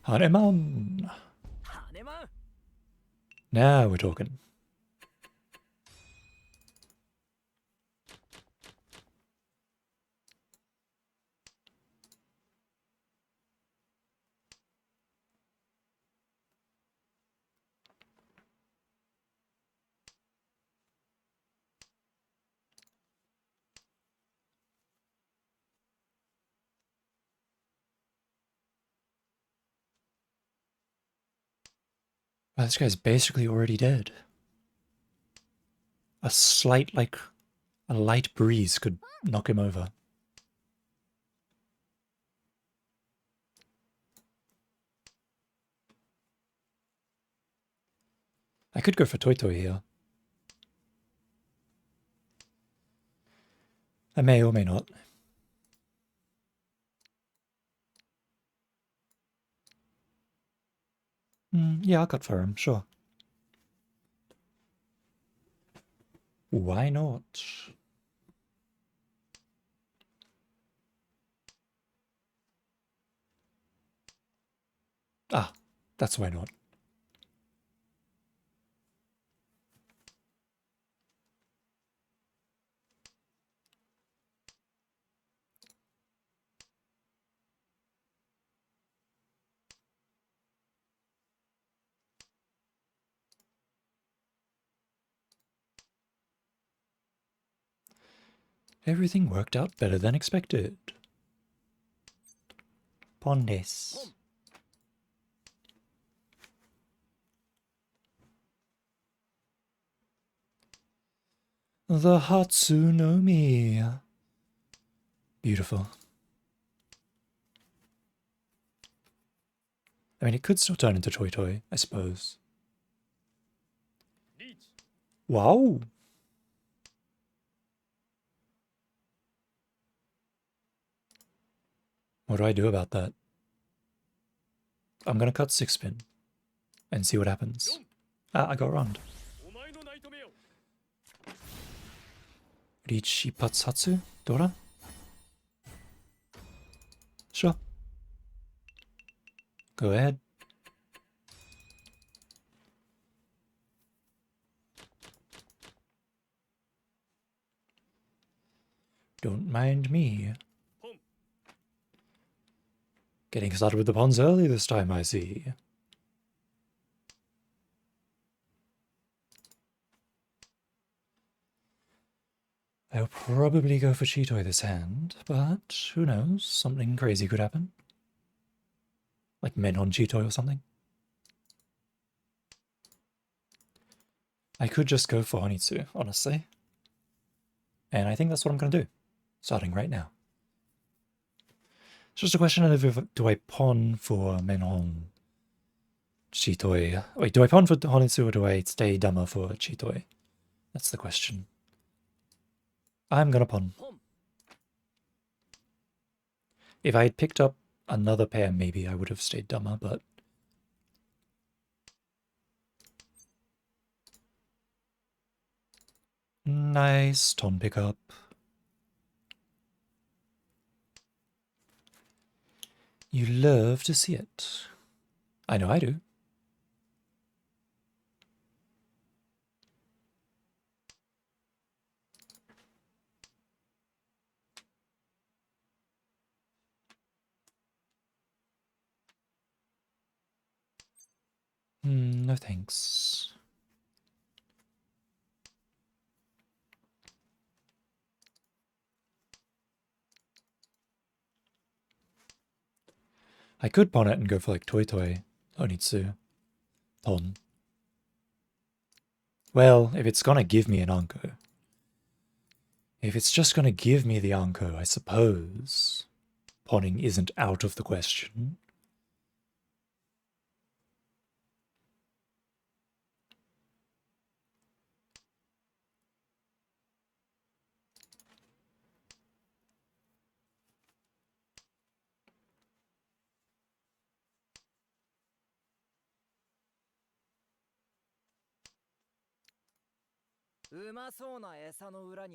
Haneman. Now we're talking. Wow, this guy's basically already dead. A slight, like, a light breeze could knock him over. I could go for Toy Toy here. I may or may not. Yeah, I'll cut for him, sure. Why not? Ah, that's why not. Everything worked out better than expected. Pondes. The Hatsunomi. Beautiful. I mean, it could still turn into Toy Toy, I suppose. Wow. What do I do about that? I'm gonna cut 6 spin and see what happens. Ah, I got wronged. Richi Patsatsu? Dora? Sure. Go ahead. Don't mind me. Getting started with the pawns early this time, I see. I'll probably go for Cheetoy this hand, but who knows, something crazy could happen. Like men on Cheetoy or something. I could just go for Honitsu, honestly. And I think that's what I'm going to do, starting right now. It's just a question of if, do I pawn for Menhon Cheetoy? Wait, do I pawn for Honitsu or do I stay Dama for Cheetoy? That's the question. I'm gonna pawn. If I had picked up another pair, maybe I would have stayed Dama, but... Nice ton pickup. You love to see it. I know I do. No thanks. I could pawn it and go for like Toy Toy, Onitsu, Pon. Well, if it's gonna give me an Anko. If it's just gonna give me the Anko, I suppose pawning isn't out of the question.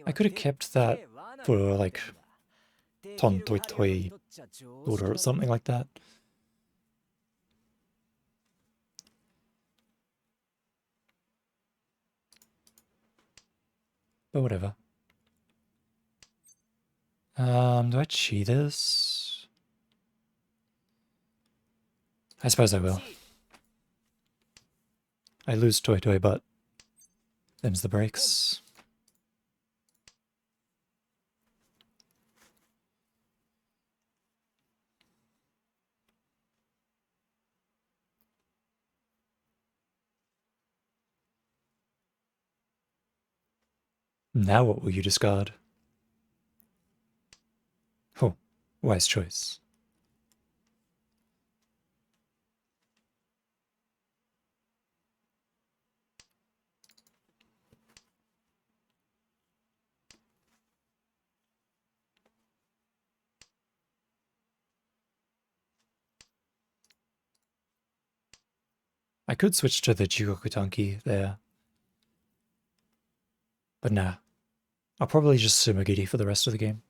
I could have kept that for like Ton Toy Toy order or something like that. But whatever. Do I cheat this? I suppose I will. I lose Toy Toy, but them's the breaks. Now what will you discard? Oh, wise choice. I could switch to the Jikokutanki there. But nah. I'll probably just Sumagiri for the rest of the game.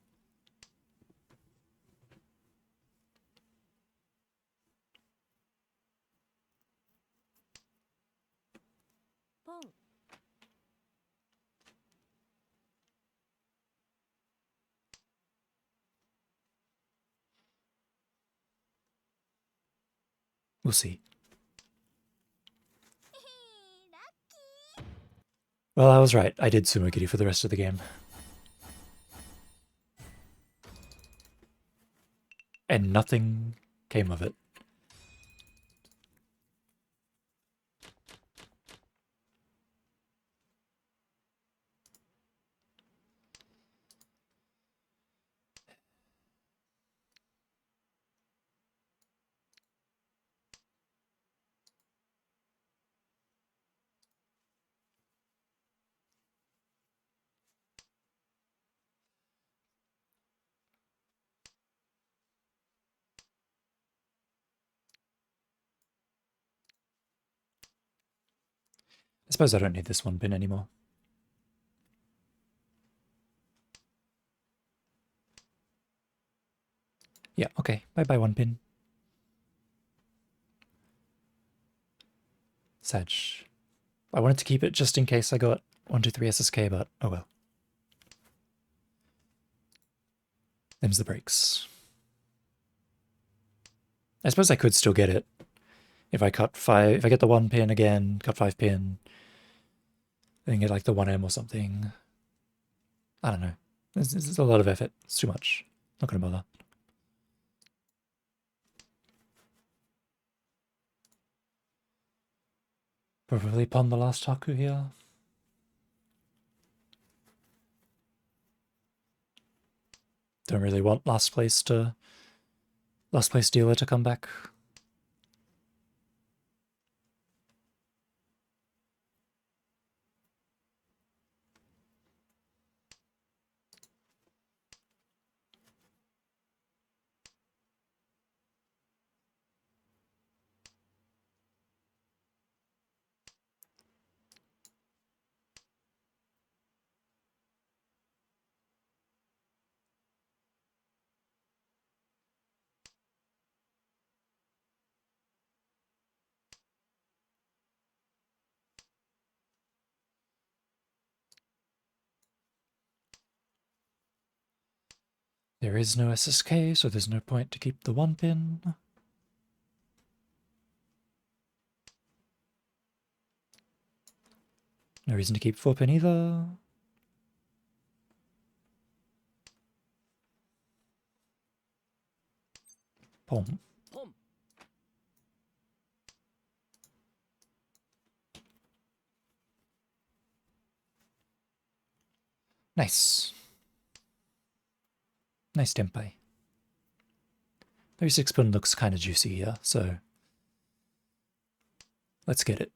We'll see. Well, I was right. I did Sumagiri for the rest of the game. and nothing came of it. I suppose I don't need this 1 pin anymore. Yeah, okay. Bye-bye 1 pin. Sag. I wanted to keep it just in case I got 1, 2, 3 SSK, but oh well. Them's the breaks. I suppose I could still get it. If I cut 5, if I get the 1 pin again, cut 5 pin, then get like the 1M or something. I don't know. It's a lot of effort. It's too much. Not gonna bother. Probably pawn the last Haku here. Don't really want last place dealer to come back. There is no SSK, so there's no point to keep the 1 pin. No reason to keep 4 pin either. Pom. Pom. Nice. Nice tempai. 36 pin looks kind of juicy here, so let's get it.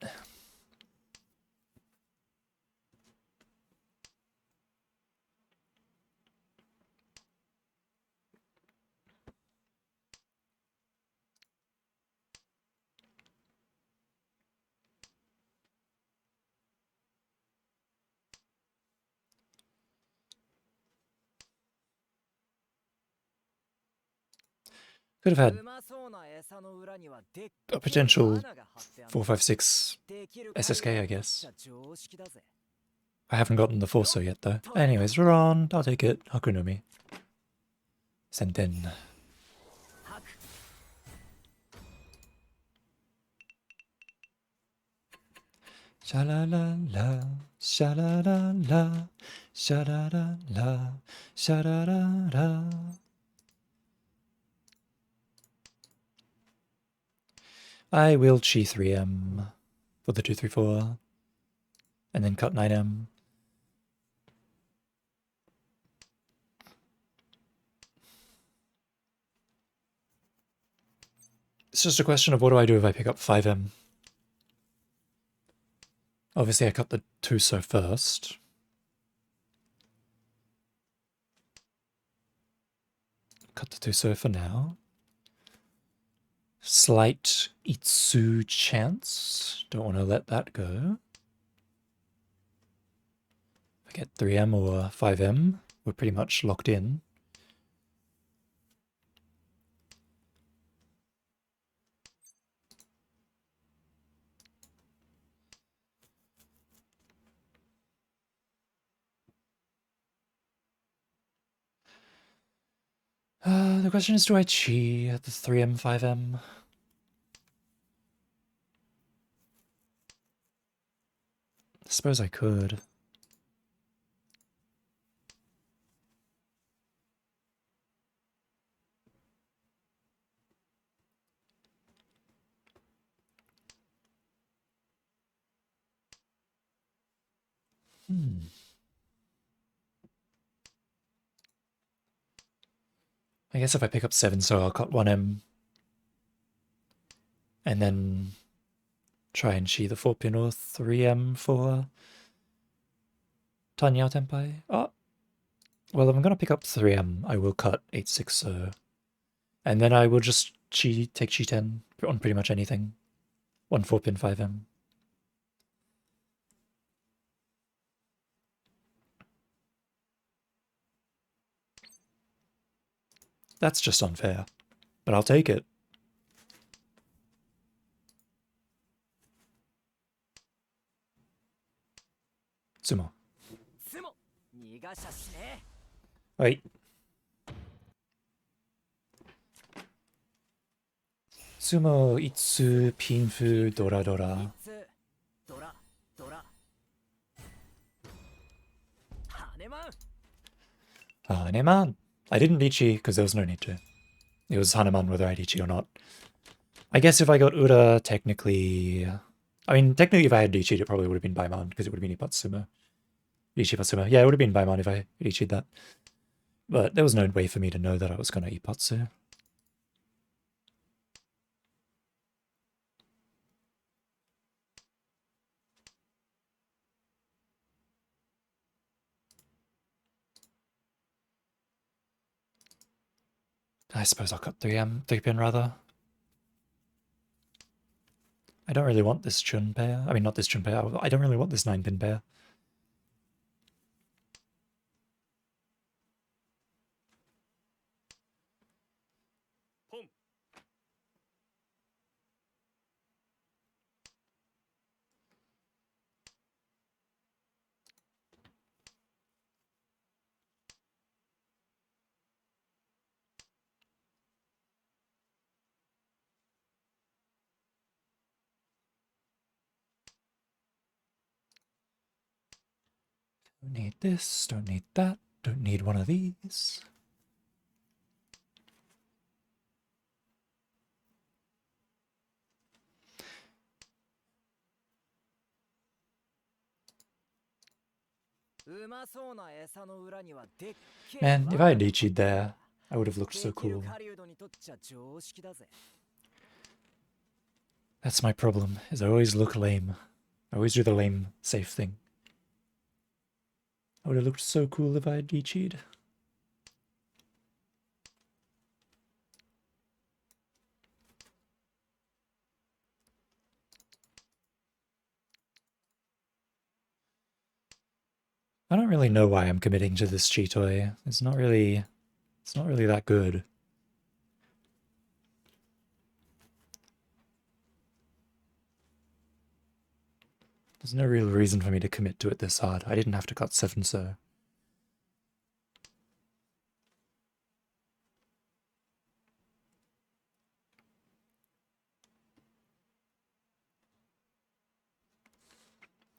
Could have had a potential 456 SSK, I guess. I haven't gotten the Forso yet, though. Anyways, we're on. I'll take it. Hakunomi. Senten. Sha-la-la-la, sha-la-la-la, sha-la-la-la, sha-la-la-la. I will chi 3M for the 234, and then cut 9M. It's just a question of what do I do if I pick up 5M. Obviously I cut the Tuso first. Cut the Tuso for now. Slight Itsu chance. Don't want to let that go. If I get 3M or 5M, we're pretty much locked in. The question is, do I chi at the 3M, 5M? I suppose I could. I guess if I pick up 7, so I'll cut 1M. And then try and chi the 4 pin or 3M for Tanyao Tenpai. Oh, well, if I'm going to pick up 3M, I will cut 8-6, so. And then I will just take chi 10 on pretty much anything. 1 4 pin 5M. That's just unfair, but I'll take it. Sumo. つも逃がしゃしね Wait. Sumo itsu pinfu dora dora. つドラドラハネマン Haneman. I didn't Ichi because there was no need to. It was Haneman whether I Ichi or not. I guess if I got Ura, technically... I mean, technically if I had Ichi, it probably would have been Baiman because it would have been Ipatsumo. Ichi Patsumo. Yeah, it would have been Baiman if I Ichi'd that. But there was no way for me to know that I was going to Ipatsu. I suppose I'll cut 3 pin rather. I don't really want this Chun pair. I mean, not this Chun pair. I don't really want this 9 pin pair. Don't need this, don't need that, don't need one of these. Man, if I had Ichi'd there, I would have looked so cool. That's my problem, is I always look lame. I always do the lame, safe thing. I would have looked so cool if I had Ichi'd. I don't really know why I'm committing to this Cheetoy. It's not really that good. There's no real reason for me to commit to it this hard. I didn't have to cut 7, so.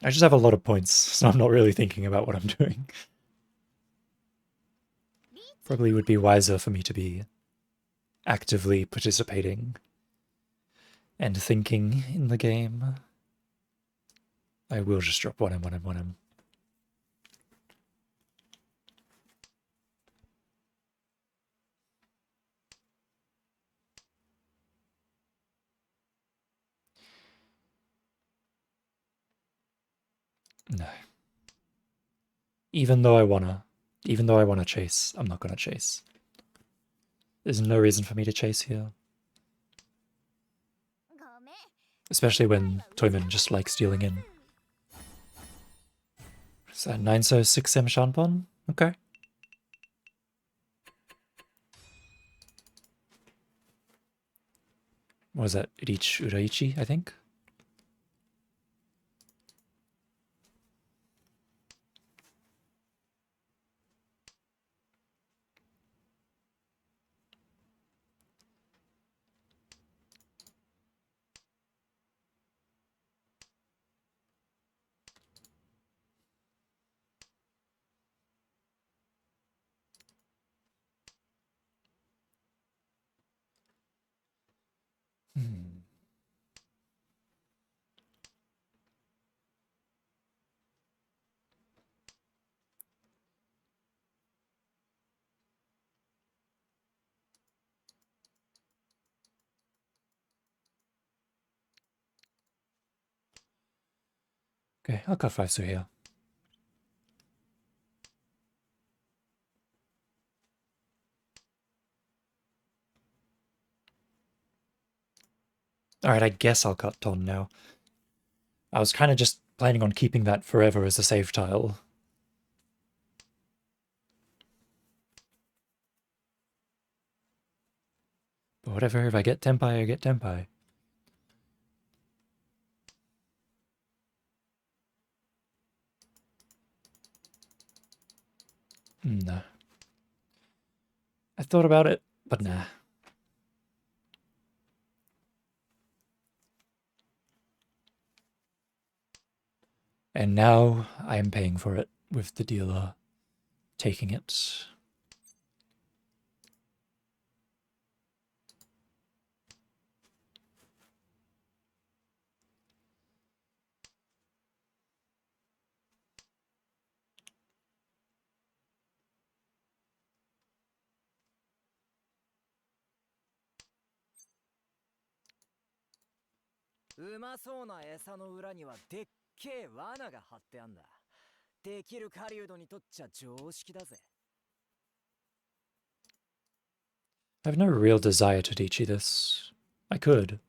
I just have a lot of points, so I'm not really thinking about what I'm doing. Probably would be wiser for me to be actively participating and thinking in the game. I will just drop 1M, 1M, 1M. No. Even though I wanna chase, I'm not gonna chase. There's no reason for me to chase here. Especially when Toyman just likes dealing in. Is that 9 so 6M Shanpon? Okay. What was that? Uraichi, I think? Okay, I'll cut 5 through here. Alright, I guess I'll cut Ton now. I was kind of just planning on keeping that forever as a save tile. But whatever, if I get Tenpai, I get Tenpai. Nah. I thought about it, but nah. And now I am paying for it with the dealer taking it.うまそうな餌の裏にはでっけえ罠が張ってあんだ。できる狩人にとっちゃ常識だぜ。I have no real desire to Dichi this. I could.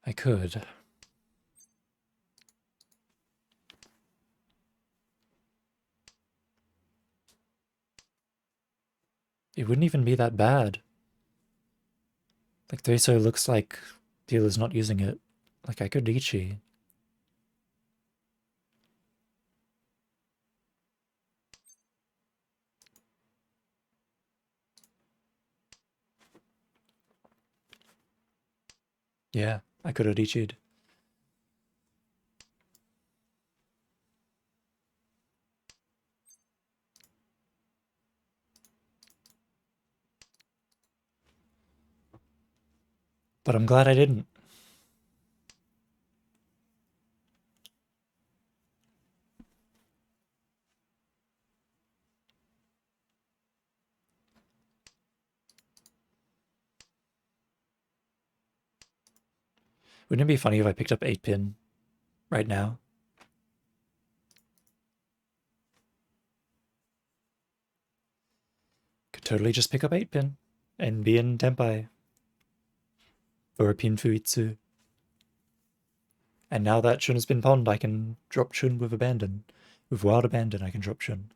I could. It wouldn't even be that bad. Like, Thuiso looks like dealer's not using it. Like, I could Ichi. Yeah, I could have Ichi'd. But I'm glad I didn't. Wouldn't it be funny if I picked up 8-pin right now? Could totally just pick up 8-pin and be in Tenpai. Or a Pin Fuitsu. And now that Shun has been pawned, I can drop Shun with Abandon. With Wild Abandon, I can drop Shun.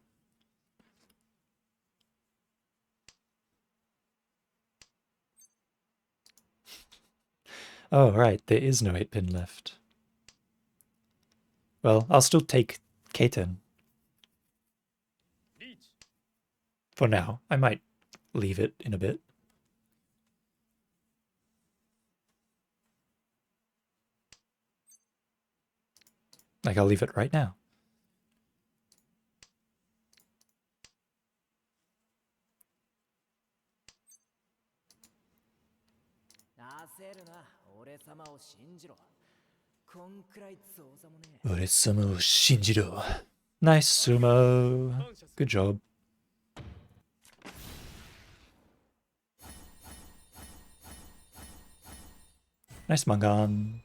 Oh, right, there is no 8-pin left. Well, I'll still take K10. For now. I might leave it in a bit. Like, I'll leave it right now. Oresama o shinjiro. Nice, Sumo. Good job. Nice, Mangan.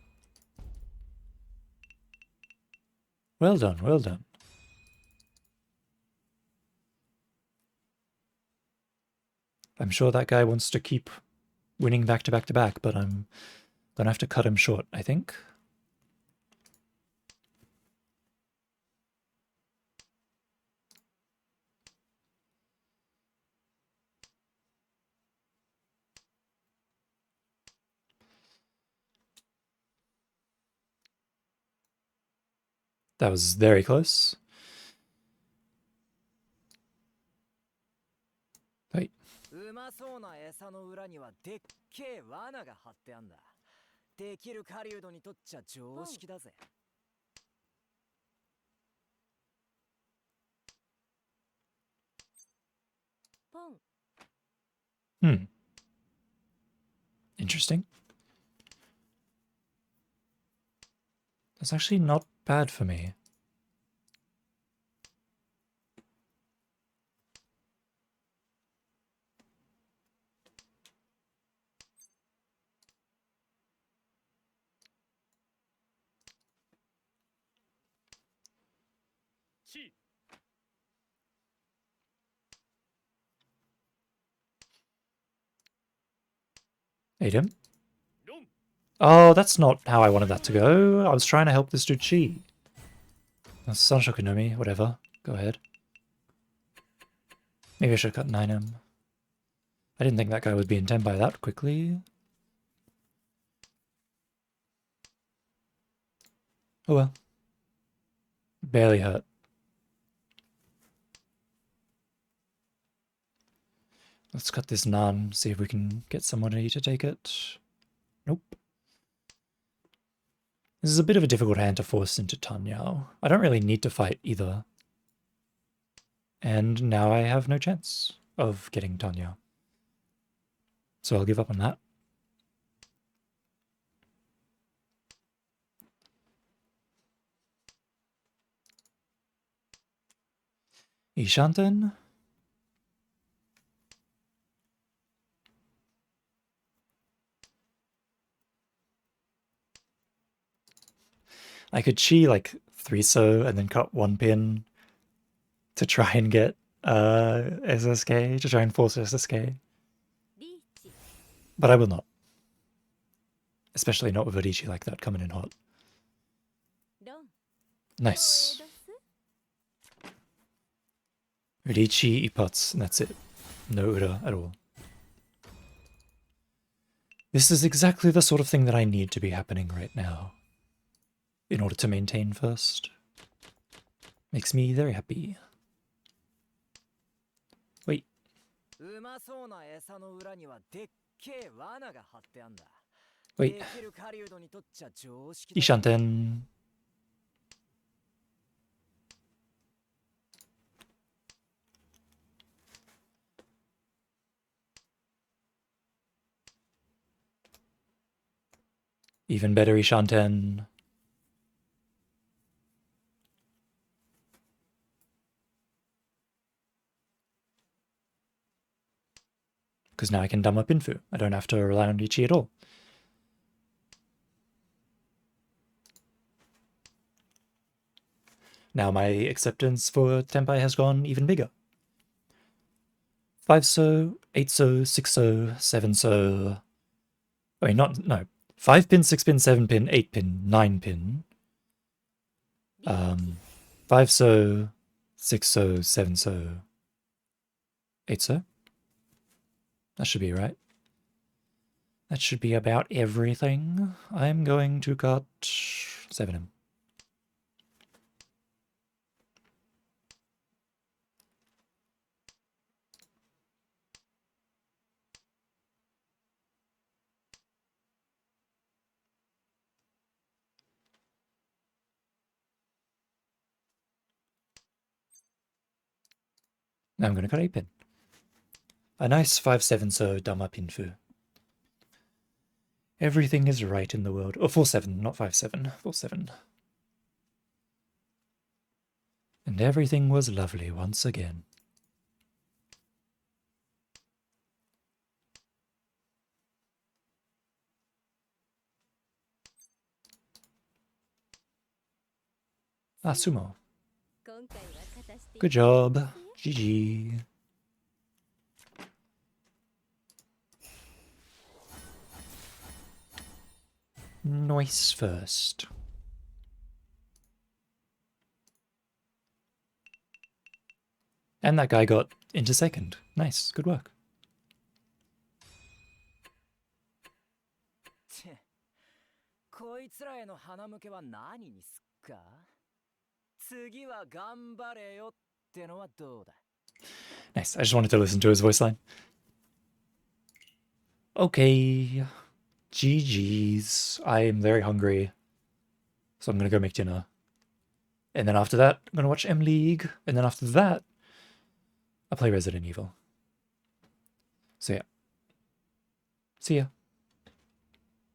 Well done, well done. I'm sure that guy wants to keep winning back to back to back, but I'm gonna have to cut him short, I think. That was very close. Wait. うまそうな餌の裏にはでっけえ罠が張ってあんだ。できる狩人にとっちゃ常識だぜ。ポン。Hmm. Interesting. That's actually not bad for me. Aid him. Oh, that's not how I wanted that to go. I was trying to help this dude Chi. Sancho can know me, whatever. Go ahead. Maybe I should cut 9 him. I didn't think that guy would be in 10 by that quickly. Oh well. Barely hurt. Let's cut this Nan, see if we can get somebody to take it. Nope. This is a bit of a difficult hand to force into Tanyao. I don't really need to fight either. And now I have no chance of getting Tanyao. So I'll give up on that. Ishanten? I could chi like 3-so and then cut 1 pin to try and get SSK, to try and force SSK. But I will not. Especially not with Odichi like that coming in hot. Nice. Odichi, Ipats, and that's it. No Ura at all. This is exactly the sort of thing that I need to be happening right now. In order to maintain first. Makes me very happy. Wait. Wait. Ishanten. Even better, Ishanten. Because now I can dumb up Infu. I don't have to rely on Ichi at all. Now my acceptance for Tenpai has gone even bigger. 5-so, 8-so, 6-so, 7-so. Wait, no. 5 pin, 6 pin, 7 pin, 8 pin, 9 pin. 5-so, 6-so, 7-so, 8-so. That should be right. That should be about everything. I'm going to cut 7 him. Now I'm going to cut 8 pin. A nice 5-7-so Dhamma Pinfu. Everything is right in the world. Oh, 4-7, not 5-7. 4-7. And everything was lovely once again. Ah, sumo. Good job. GG. Nice first. And that guy got into second. Nice, good work. Nice, I just wanted to listen to his voice line. Okay. GG's. I am very hungry. So I'm going to go make dinner. And then after that, I'm going to watch M-League. And then after that, I'll play Resident Evil. So yeah. See ya.